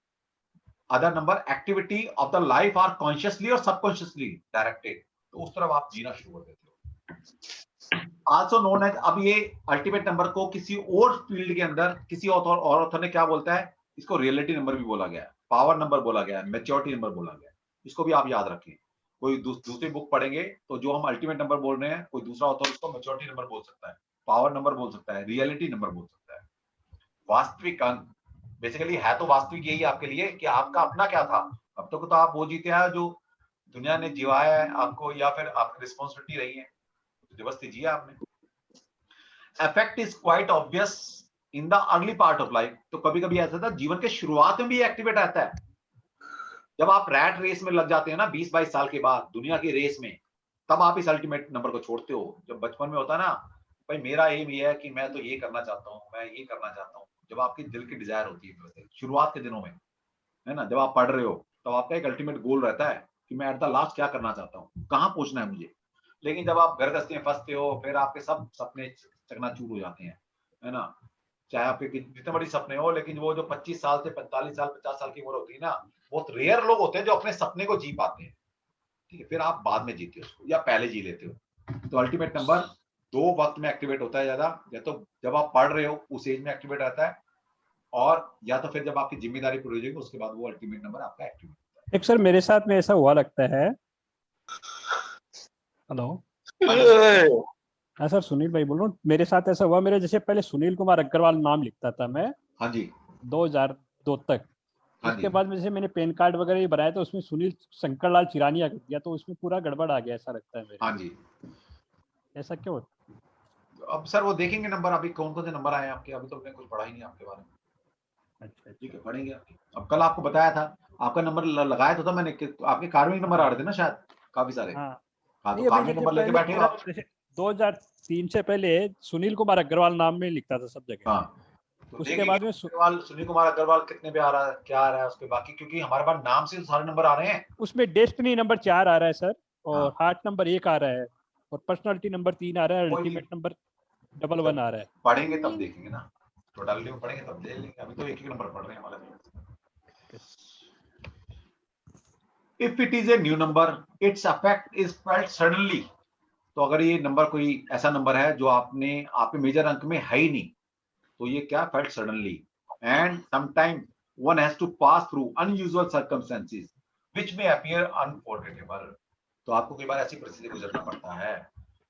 other number activity of the life are consciously और सबकॉन्शियसली डायरेक्टेड, तो उस तरफ आप जीना शुरू कर देते हो। आल्सो नोन एज, अब ये अल्टीमेट नंबर को किसी और फील्ड के अंदर किसी ऑथर ने क्या बोलता है, इसको रियलिटी नंबर भी बोला गया है, पावर नंबर बोला गया है, मैच्योरिटी नंबर बोला गया है, इसको भी आप याद रखें। कोई दूसरी बुक पढ़ेंगे तो जो हम अल्टीमेट नंबर बोल रहे हैं, कोई दूसरा ऑथर उसको मैच्योरिटी नंबर बोल सकता है, पावर नंबर बोल सकता है, रियलिटी नंबर बोल सकता है। वास्तविक अंक बेसिकली है तो वास्तविक यही आपके लिए कि आपका अपना क्या था, अब तक तो आप वो जीते हैं जो दुनिया ने जिवाया है आपको, या फिर आपकी रिस्पॉन्सिबिलिटी रही है, जबरदस्ती जिया आपने। Effect is quite obvious in the early part of life, तो कभी कभी ऐसा था जीवन के शुरुआत में भी एक्टिवेट आता है, जब आप रैट रेस में लग जाते हैं ना 20-22 साल के बाद, दुनिया की रेस में, तब आप इस अल्टीमेट नंबर को छोड़ते हो। जब बचपन में होता है ना, भाई मेरा एम ये है कि मैं तो ये करना चाहता हूँ, मैं ये करना चाहता हूँ, जब आपकी दिल की डिजायर होती है शुरुआत के दिनों में, है ना, जब आप पढ़ रहे हो तब आपका एक अल्टीमेट गोल रहता है कि मैं एट द लास्ट क्या करना चाहता हूँ, कहाँ पहुंचना है मुझे। लेकिन जब आप घर गृहस्थी में फंसते हो, फिर आपके सब सपने चकनाचूर हो जाते हैं, है ना, चाहे आपके जितने बड़ी सपने हो, लेकिन वो जो 25 साल से 45 साल 50 साल की उम्र होती है ना, बहुत रेयर लोग होते हैं जो अपने सपने को जी पाते हैं, ठीक है, फिर आप बाद में जीते हो उसको या पहले जी लेते हो। तो अल्टीमेट नंबर 2 वक्त में एक्टिवेट होता है ज्यादा, या तो जब आप पढ़ रहे हो उस एज में एक्टिवेट रहता है, और या तो फिर जब आपकी जिम्मेदारी पूरी हो जाएगी उसके बाद वो अल्टीमेट नंबर आपका एक्टिवेट होता है। एक सर मेरे साथ में ऐसा हुआ लगता है। हेलो, हाँ सर सुनील भाई बोल रहा हूँ, मेरे साथ ऐसा हुआ, मेरे जैसे पहले सुनील कुमार अग्रवाल नाम लिखता था मैं, हाँ जी, 2002 तक, उसके बाद में जैसे मैंने पैन कार्ड वगैरह ही बनाया तो उसमें सुनील शंकरलाल चिरानिया कर दिया, तो उसमें पूरा गड़बड़ आ गया ऐसा लगता है मेरे। हाँ जी, ऐसा क्यों होता? अब सर वो देखेंगे नंबर, अभी कौन कौन से नंबर आए आपके, अभी तो मैंने कुछ पढ़ा ही नहीं आपके बारे में। अच्छा ठीक है, पढ़ेंगे आपके। अब कल आपको बताया था, आपका नंबर लगाया तो था मैंने, आपके कार्ड में नंबर आ रहे थे ना शायद काफी सारे। हाँ हाँ, नहीं, तो अभी कार्मिक जैसे नंबर लेके पहले बैठे हो मेरा आप। जैसे 2003 से पहले सुनील कुमार अग्रवाल नाम में लिखता था सब जगह। हाँ, तो उसके देखिए बाद में सुनील कुमार अग्रवाल कितने पे आ रहा है, क्या आ रहा है उसके बाकी, क्योंकि हमारे पास नाम से सारे नंबर आ रहे हैं। उसमें डेस्टिनी नंबर 4 आ रहा है सर, और हाँ। हार्ट नंबर 1 आ रहा है, और पर्सनालिटी नंबर 3 आ रहा है, कोई अल्टीमेट नंबर 11 आ रहा है। पढ़ेंगे तब देखेंगे ना, टोटली में पढ़ेंगे तब देख लेंगे, अभी तो एक ही नंबर पढ़ रहे हैं हमारे। If it is a new number, its effect is felt suddenly. तो अगर ये नंबर कोई ऐसा नंबर है जो आपके मेजर अंक में है ही नहीं, तो ये क्या felt suddenly, and sometimes one has to pass through unusual circumstances which may appear unforgettable. तो आपको कई बार ऐसी परिस्थिति गुजरना पड़ता है,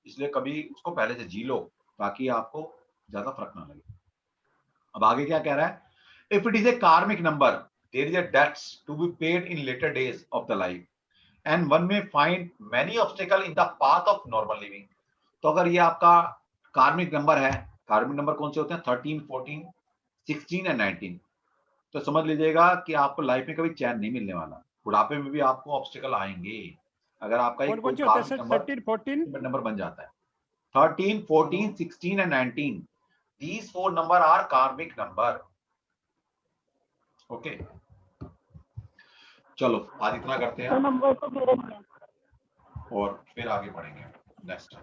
इसलिए कभी उसको पहले से जी लो ताकि आपको ज्यादा फर्क ना लगे। अब आगे क्या कह रहा है? If it is a karmic number, there is a debts to be paid in later days of the life, and one may find many obstacles in the path of normal living. तो अगर ये आपका कार्मिक नंबर है, कार्मिक नंबर कौन से होते हैं? 13, 14, 16 एंड 19। तो समझ लीजिएगा कि आपको लाइफ में कभी चैन नहीं मिलने वाला, बुढ़ापे में भी आपको ऑब्स्टिकल आएंगे अगर आपका एक कोई कार्मिक नंबर 13, 14 नंबर बन जाता है। 13, 14, 16 and 19, these 4 number are karmic number. Okay, चलो आज इतना करते हैं नंबर तो मेरे नहीं है। और फिर आगे बढ़ेंगे नेक्स्ट।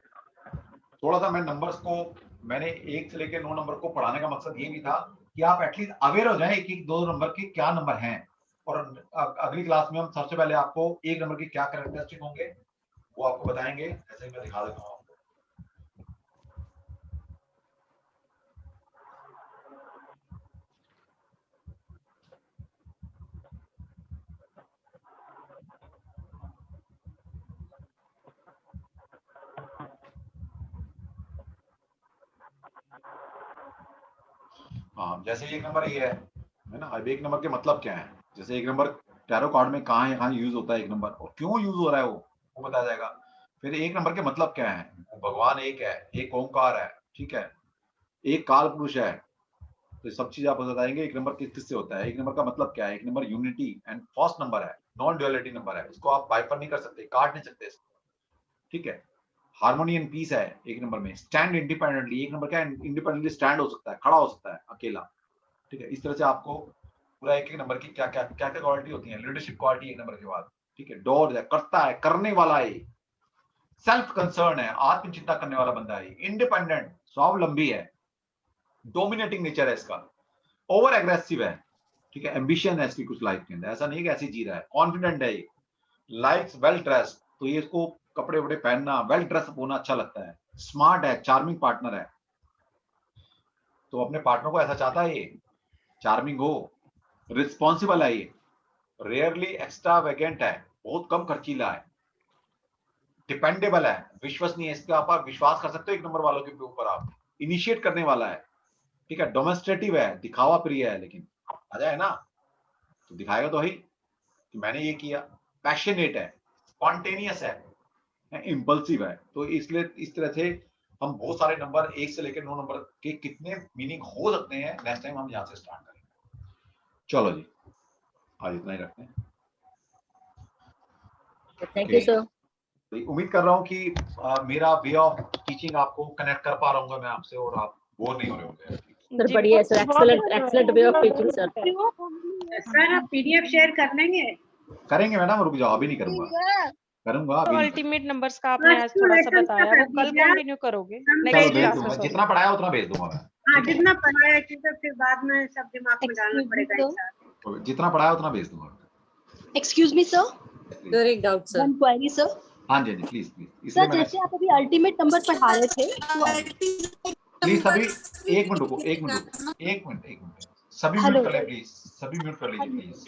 थोड़ा सा मैं नंबर्स को, मैंने 1 से लेकर 9 नंबर को पढ़ाने का मकसद ये भी था कि आप एटलीस्ट अवेयर हो जाएं कि 2 नंबर के क्या नंबर हैं, और अगली क्लास में हम सबसे पहले आपको 1 नंबर के क्या कैरेक्टरिस्टिक होंगे वो आपको बताएंगे। ऐसे ही मैं दिखा देता हूँ। हाँ, जैसे 1 नंबर ये है ना। अब 1 नंबर के मतलब क्या है? जैसे 1 नंबर टैरो कार्ड में कहाँ यूज होता है 1 नंबर, और क्यों यूज हो रहा है वो बताया जाएगा। फिर 1 नंबर के मतलब क्या है? भगवान एक है, एक ओंकार है, ठीक है, एक काल पुरुष है, तो सब चीज आपको बताएंगे 1 नंबर किससे होता है। 1 नंबर का मतलब क्या है? 1 number unity and first number है, नॉन ड्युअलिटी नंबर है, इसको आप बाइफर नहीं कर सकते, काट नहीं सकते इसको, ठीक है। हार्मोनी एंड पीस है 1 नंबर में। स्टैंड इंडिपेंडेंटली, 1 नंबर क्या है? इंडिपेंडेंटली स्टैंड हो सकता है, खड़ा हो सकता है अकेला, ठीक है। इस तरह से आपको पूरा एक नंबर की क्या क्या क्या क्या क्वालिटी होती है। लीडरशिप क्वालिटी 1 नंबर के बाद, ठीक है। डोर है, करता है, करने वाला है, सेल्फ कंसर्न है, आत्मचिंता करने वाला बंदा है, इंडिपेंडेंट, स्वावलंबी है, डोमिनेटिंग नेचर है इसका, ओवर एग्रेसिव है, ठीक है, एम्बिशन है इसकी कुछ लाइफ के अंदर, ऐसा नहीं कि ऐसे जी रहा है, कॉन्फिडेंट है, लाइक्स वेल ड्रेस, तो ये इसको कपड़े वपड़े पहनना, वेल ड्रेस होना अच्छा लगता है, स्मार्ट है, चार्मिंग पार्टनर है, तो अपने पार्टनर को ऐसा चाहता है ये चार्मिंग हो, रिस्पॉन्सिबल है, ये रेयरली एक्स्ट्रावेगेंट है, बहुत कम खर्चीला है, डिपेंडेबल है, विश्वसनीय है, इसके आप विश्वास कर सकते हो 1 नंबर वालों के ऊपर, आप इनिशिएट करने वाला है, ठीक है, डोमेस्ट्रेटिव है, दिखावा प्रिय है, लेकिन आ जाए ना तो दिखाएगा तो ही कि मैंने ये किया, पैशनेट है, स्पॉन्टेनियस है, इंपल्सिव है। तो इसलिए इस तरह से हम बहुत सारे नंबर 1 से लेकर 9 नंबर के कितने मीनिंग हो सकते हैं, नेक्स्ट टाइम हम यहाँ से स्टार्ट करेंगे। चलो जी, आज इतना ही रखते हैं। Thank you sir. उम्मीद कर रहा हूँ कि मेरा वे ऑफ टीचिंग आपको कनेक्ट कर पा रहा हूँ मैं आपसे, और आप बोर नहीं हो रहे होंगे। सर बढ़िया sir, excellent way of teaching sir. Sir आप पीडीएफ शेयर कर लेंगे? करेंगे मैडम, रुक जाओ, अभी नहीं करूंगा, करूंगा तो अभी। अल्टीमेट नंबर्स का आपने आज थोड़ा सा बताया, वो कल कंटिन्यू करोगे नेक्स्ट क्लास में? जितना पढ़ाया उतना भेज दूंगा मैं। हाँ, जितना पढ़ाया, क्योंकि फिर बाद में सब दिमाग में डालना पड़ेगा एक साथ। जितना पढ़ाया उतना भेज दूंगा। एक्सक्यूज मी सर, सर एक doubt sir. One query sir. हाँ जी प्लीज प्लीज। सर जैसे आप अभी अल्टीमेट नंबर पढ़ा रहे थे, तो प्लीज सभी 1 मिनट रुको, 1 मिनट, सभी म्यूट कर ले प्लीज, सभी म्यूट कर लीजिए प्लीज,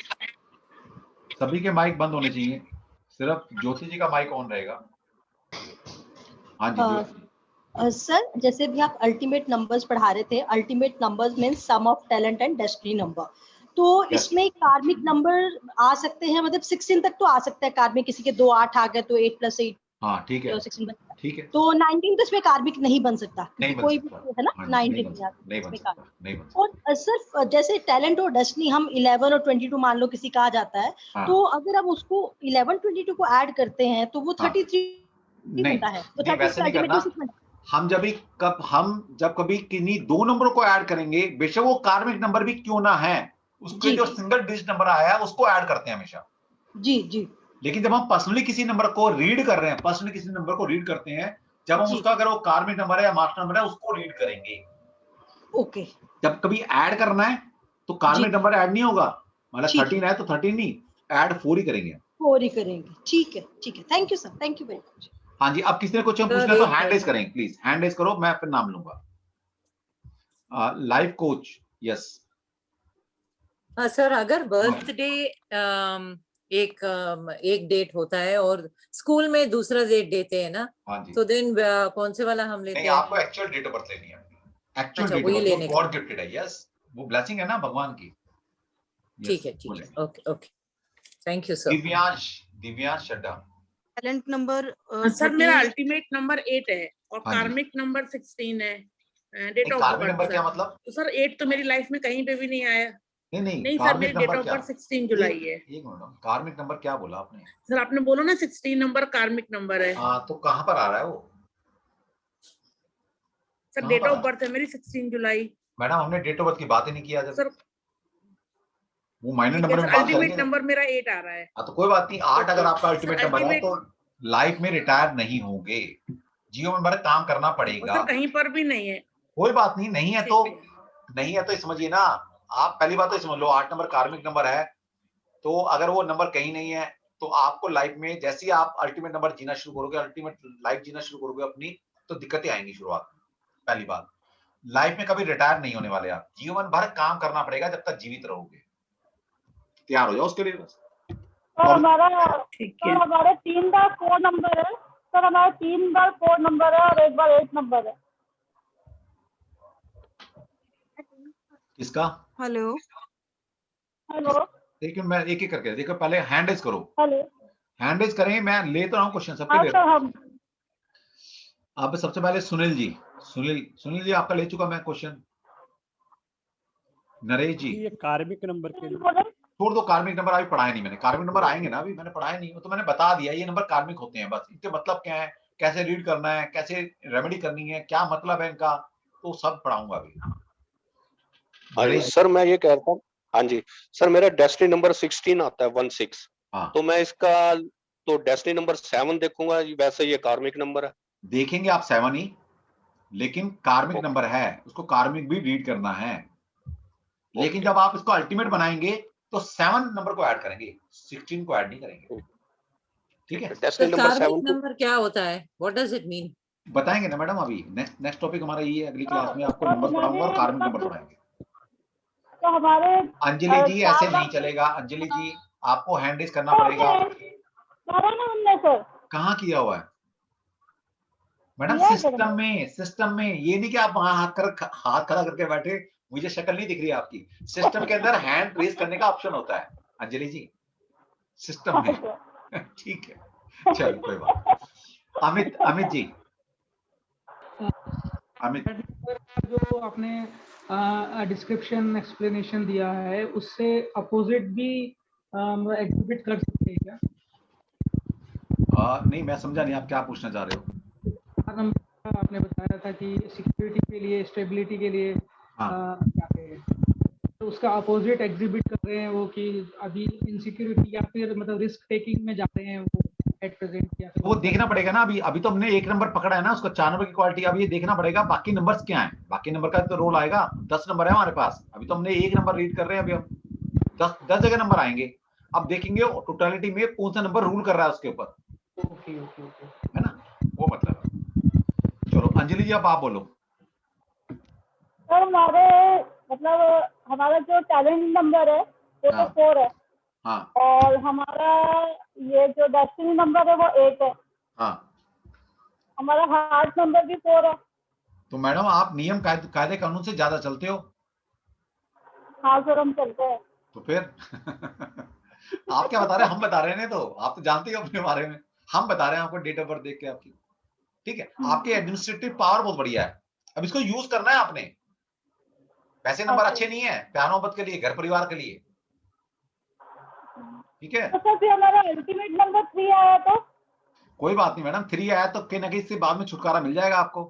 सभी के माइक बंद होने चाहिए, सिर्फ ज्योति जी का माइक ऑन रहेगा। हाँ जी सर जैसे भी आप अल्टीमेट नंबर्स पढ़ा रहे थे, ultimate numbers means sum of talent and destiny number, तो इसमें कार्मिक नंबर आ सकते हैं, मतलब 16 तक तो आ सकता है कार्मिक, किसी के 2 8 आ गए तो 8 + 8, हाँ ठीक है, 16 ठीक है। तो 19 तो इसमें कार्मिक नहीं बन सकता, नहीं बन कोई सकता, भी है ना, 19 नहीं बन सकता। और सिर्फ जैसे टैलेंट और डेस्टिनी हम 11 और 22 मान लो किसी का आ जाता है, हाँ। तो अगर हम उसको 11 22 को ऐड करते हैं तो वो 33 नहीं बनता है तो नहीं, 30 वैसे नहीं अल्टीमेट करना। 26 बनता हम जब कभी किन्हीं दो नंबर को ऐड करेंगे, बेशक वो कार्मिक नंबर भी क्यों ना है, उसके जी, जो जी। सिंगल डिजिट नंबर आया है उसको ऐड करते हैं हमेशा। जी जी लेकिन जब हम पर्सनली किसी नंबर को रीड कर रहे हैं, करते हैं, जब हम जी। उसका अगर वो कार्मिक नंबर है या मास्टर नंबर है उसको रीड करेंगे। ओके जब कभी ऐड करना है तो जी कार्मिक नंबर ऐड नहीं होगा, मतलब ठीक 13 है तो 13 नहीं, ऐड 4 ही करेंगे। 4 ही करेंगे। ठीक है thank you sir, thank you very much. हाँ जी, अब किसी ने क्वेश्चन पूछना है तो हैंड रेज करें प्लीज, हैंड रेज करो, मैं फिर नाम लूंगा। लाइफ कोच, यस सर, अगर बर्थडे एक डेट होता है और स्कूल में दूसरा डेट देते हैं ना, हाँ जी, तो देन कौन से वाला हम लेते नहीं हैं? आपको एक्चुअल डेट ऑफ बर्थ लेनी है, एक्चुअल अच्छा, डेट ऑफ वही बर्थ, लेने वो का। गॉड गिफ्टेड है, यस, वो ब्लेसिंग है ना भगवान की। ठीक है, okay okay, thank you sir. Divyansh Chadha. Talent number sir मेरा अल्टीमेट नंबर 8 है और हाँ जी। कार्मिक नंबर 16 है, date of karmic birth number क्या सर। मतलब? तो सर 8 तो मेरी लाइफ में कहीं पे भी नहीं आया। नहीं सर, मेरी डेट ऑफ बर्थ 16 जुलाई है। एक मिनट, कार्मिक नंबर क्या बोला आपने? सर आपने बोला ना 16 नंबर कार्मिक नंबर है। हाँ, तो कहाँ पर आ रहा है वो? सर कहाँ डेट पर ऑफ आ- बर्थ है मेरी 16 जुलाई। मैडम हमने डेट ऑफ बर्थ की बात ही नहीं किया जब। सर वो माइनर ठीक है नंबर सर, में बात अल्टीमेट करेंगे। नंबर मेरा 8 आ रहा है। हाँ तो कोई बात नहीं, 8 अगर आपका सर अल्टीमेट नंबर है तो लाइफ में रिटायर नहीं होंगे, जियो में बड़े काम करना और पड़ेगा। सर कहीं पर भी नहीं है। कोई बात नहीं, नहीं है तो समझिए ना, आप पहली बात तो समझ लो 8 नंबर कार्मिक नंबर है, तो अगर वो नंबर कहीं नहीं है तो आपको लाइफ में जैसे ही आप अल्टीमेट नंबर जीना शुरू करोगे, अल्टीमेट लाइफ जीना शुरू करोगे अपनी, तो दिक्कतें आएंगी शुरुआत में। पहली बात, लाइफ में कभी रिटायर नहीं होने वाले आप, जीवन भर काम करना पड़ेगा जब तक जीवित रहोगे। तैयार हो जाओ उसके लिए बस। सर हमारे 3 बार 4 नंबर है सर, हमारा 3 बार 4 नंबर है और 1 बार 8 नंबर है। किसका? हेलो लेकिन मैं एक एक करके देखो, पहले हैंड रेज करो, हेलो। हैंड रेज करें, मैं ले तो रहा हूँ क्वेश्चन सबके हाँ ले सर, रहा हूँ। हम अब सबसे पहले सुनील जी आपका ले चुका मैं क्वेश्चन। नरेश जी, ये कार्मिक नंबर के लिए छोड़ दो, कार्मिक नंबर अभी पढ़ाया नहीं मैंने, कार्मिक नंबर आएंगे ना, अभी मैंने पढ़ाया नहीं, तो मैंने बता दिया ये नंबर कार्मिक होते हैं, बस इनके मतलब क्या है, कैसे रीड करना है, कैसे रेमेडी करनी है, क्या मतलब है इनका, तो सब पढ़ाऊंगा अभी। हाँ जी सर, मैं ये कह रहा हूँ, हाँ जी सर, मेरा डेस्टिनी नंबर 16 आता है 16। हाँ। तो मैं इसका तो डेस्टिनी नंबर 7 देखूंगा, वैसे ये कार्मिक नंबर है। देखेंगे आप 7 ही, लेकिन कार्मिक नंबर है, उसको कार्मिक भी रीड करना है, लेकिन जब आप इसको अल्टीमेट बनाएंगे तो 7 नंबर को ऐड करेंगे, 16 को ऐड नहीं करेंगे। ठीक है, डेस्टिनी नंबर 7 कार्मिक नंबर क्या होता है? What does it mean? बताएंगे ना मैडम, अभी नेक्स्ट टॉपिक हमारा ये है, अगली क्लास में आपको नंबर पढ़ाऊंगा और कार्मिक नंबर पढ़ाएंगे। तो हमारे अंजलि जी ऐसे नहीं चलेगा, अंजलि जी आपको हैंड रेज करना पड़ेगा। सर कहाँ किया हुआ है मैडम? सिस्टम में ये नहीं कि आप वहां हाथ खड़ा करके बैठे, मुझे शक्ल नहीं दिख रही आपकी, सिस्टम के अंदर हैंड रेज करने का ऑप्शन होता है अंजलि जी, सिस्टम में। ठीक है, चलो कोई बात। अमित जी, अमित, जो आपने डिस्क्रिप्शन एक्सप्लेनेशन दिया है उससे अपोजिट भी एग्जिबिट कर सकते हैं क्या? नहीं मैं समझा नहीं आप क्या पूछना चाह रहे हो। आपने बताया था कि सिक्योरिटी के लिए, स्टेबिलिटी के लिए क्या है, तो उसका अपोजिट एग्जिबिट कर रहे हैं वो, कि अभी इनसिक्योरिटी या फिर मतलब रिस्क टेकिंग में जा रहे हैं वो एट प्रेजेंट, या फिर वो देखना पड़ेगा ना, अभी तो हमने 1 नंबर पकड़ा है ना, उसको 4 नंबर की क्वालिटी, अब ये देखना पड़ेगा बाकी नंबर्स क्या हैं, बाकी नंबर का तो रोल आएगा, 10 नंबर है हमारे पास, अभी तो हमने 1 नंबर रीड कर रहे हैं, अभी हम 10 जगह नंबर आएंगे, अब देखेंगे टोटलिटी में कौन सा नंबर रूल कर रहा है उसके ऊपर। ओके है ना, वो मतलब है। चलो अंजलि जी अब आप बोलो। सर हमारा जो टैलेंट नंबर है वो तो 4 है। हाँ। और हमारा ये जो डेस्टिनी नंबर है वो 8 है। हाँ। हमारा हार्ट नंबर भी 4 है। तो मैडम आप नियम कायदे कानून से ज्यादा चलते हो। हाँ सर, हम चलते हैं। तो फिर आप क्या बता रहे हैं, हम बता रहे हैं, तो आप तो जानते हो अपने बारे में, हम बता रहे हैं आपको डेट ऑफ बर्थ देख के आपकी। ठीक है, आपकी एडमिनिस्ट्रेटिव पावर बहुत बढ़िया है, अब इसको यूज करना है आपने। वैसे नंबर अच्छे नहीं है प्यार मोहब्बत के लिए, घर परिवार के लिए। ठीक है, तो सर फिर हमारा अल्टीमेट नंबर 3 आया तो कोई बात नहीं मैडम, 3 आया तो कहीं ना कहीं से बाद में छुटकारा मिल जाएगा आपको,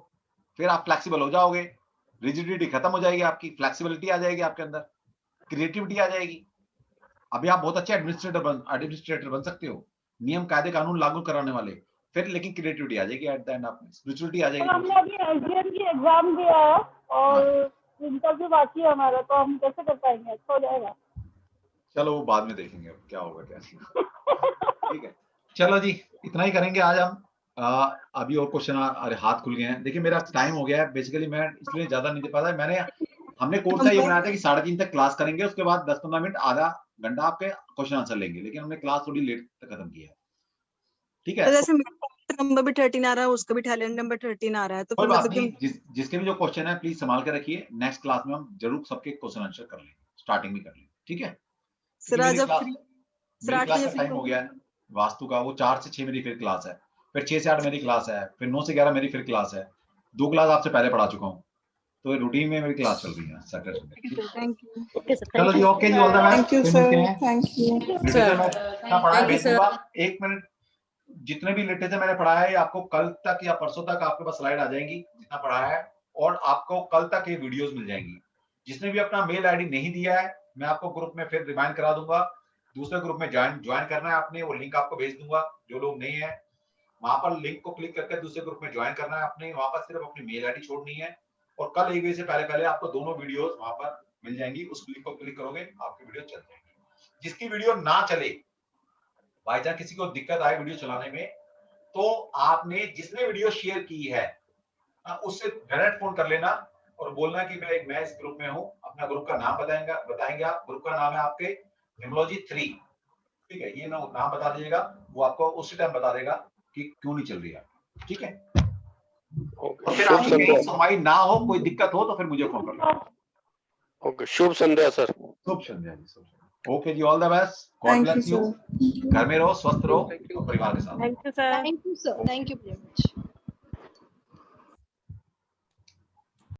फिर आप फ्लेक्सिबल हो जाओगे, रिजिडिटी खत्म हो जाएगी आपकी, फ्लेक्सिबिलिटी आ जाएगी आपके अंदर, क्रिएटिविटी आ जाएगी। अभी आप बहुत अच्छे एडमिनिस्ट्रेटर बन सकते हो, नियम कायदे कानून लागू कराने वाले, फिर लेकिन क्रिएटिविटी आ जाएगी एट द एंड, आप स्पिरिचुअलिटी आ जाएगी। हमने अभी एसडीएम की एग्जाम दिया है और इंटरव्यू बाकी है हमारा, तो हम कैसे कर पाएंगे? अच्छा हो जाएगा। चलो वो बाद में देखेंगे अब क्या होगा क्या। ठीक है, चलो जी इतना ही करेंगे आज हम। अभी और क्वेश्चन अरे हाथ खुल गए हैं। देखिए मेरा टाइम हो गया है, बेसिकली मैं इसलिए ज्यादा नहीं दे पाता। हमने कोर्स का ये बनाया था कि 3:30 तक क्लास करेंगे, उसके बाद 10-15 मिनट आधा घंटा आपके क्वेश्चन आंसर लेंगे, लेकिन हमने क्लास थोड़ी लेट तक खत्म की है। ठीक है, तो जैसे मेरा नंबर भी 13 आ रहा है, उसका भी टैलेंट नंबर 13 आ रहा है, तो कोई फिर बात मतलब नहीं, जिसके भी जो क्वेश्चन है प्लीज संभाल के रखिए, नेक्स्ट क्लास में हम जरूर सबके क्वेश्चन आंसर कर लेंगे, स्टार्टिंग में कर लेंगे। ठीक है, मेरी क्लास का टाइम हो गया है वास्तु का, वो 4 से 6 मेरी फिर क्लास है, फिर 6 से 8 मेरी क्लास है, फिर 9 से 11 मेरी फिर क्लास है, 2 क्लास आपसे पहले पढ़ा चुका हूँ, तो रूटीन में मेरी क्लास चल रही है सैटरडे। Thank you. चलो जी, ओके जी, all the best. Thank you sir, thank you sir. 1 minute, जितने भी लिटरेचर मैंने पढ़ाया है आपको कल तक या परसों तक आपके पास स्लाइड आ जाएंगी जितना पढ़ाया है, और आपको कल तक ये वीडियोस मिल जाएंगी। जिसने भी अपना मेल आईडी नहीं दिया है, मैं आपको ग्रुप में फिर रिमाइंड करा दूंगा, दूसरे ग्रुप में ज्वाइन करना है आपने, वो लिंक आपको भेज दूंगा। जो लोग नहीं है वहां पर लिंक को क्लिक करके दूसरे ग्रुप में ज्वाइन करना है आपने, वहां पर सिर्फ अपनी मेल आईडी छोड़नी है, और कल 1 बजे से पहले आपको दोनों वीडियोस वहां पर मिल जाएंगी। उस लिंक को क्लिक करोगे आपकी वीडियो चल जाएगी। जिसकी वीडियो ना चले, बाई चांस किसी को दिक्कत आए वीडियो चलाने में, तो आपने जिसने वीडियो शेयर की है उससे डायरेक्ट फोन कर लेना और बोलना कि मैं इस ग्रुप में हूं, अपना ग्रुप का नाम बताएंगे आप। ग्रुप का नाम है आपके न्यूमरोलॉजी 3। ठीक है, ये नाम बता दीजिएगा, वो आपको उसी टाइम बता देगा कि क्यों नहीं चल रही है। ठीक है, और फिर आपकी कहीं सुनवाई ना हो, कोई दिक्कत हो तो फिर मुझे फोन कर लेना। ओके, शुभ संध्या सर। शुभ संध्या जी। ओके जी, all the best, god bless you. घर में रहो, स्वस्थ रहो, परिवार के साथ। Thank you sir. Thank you sir, thank you very much.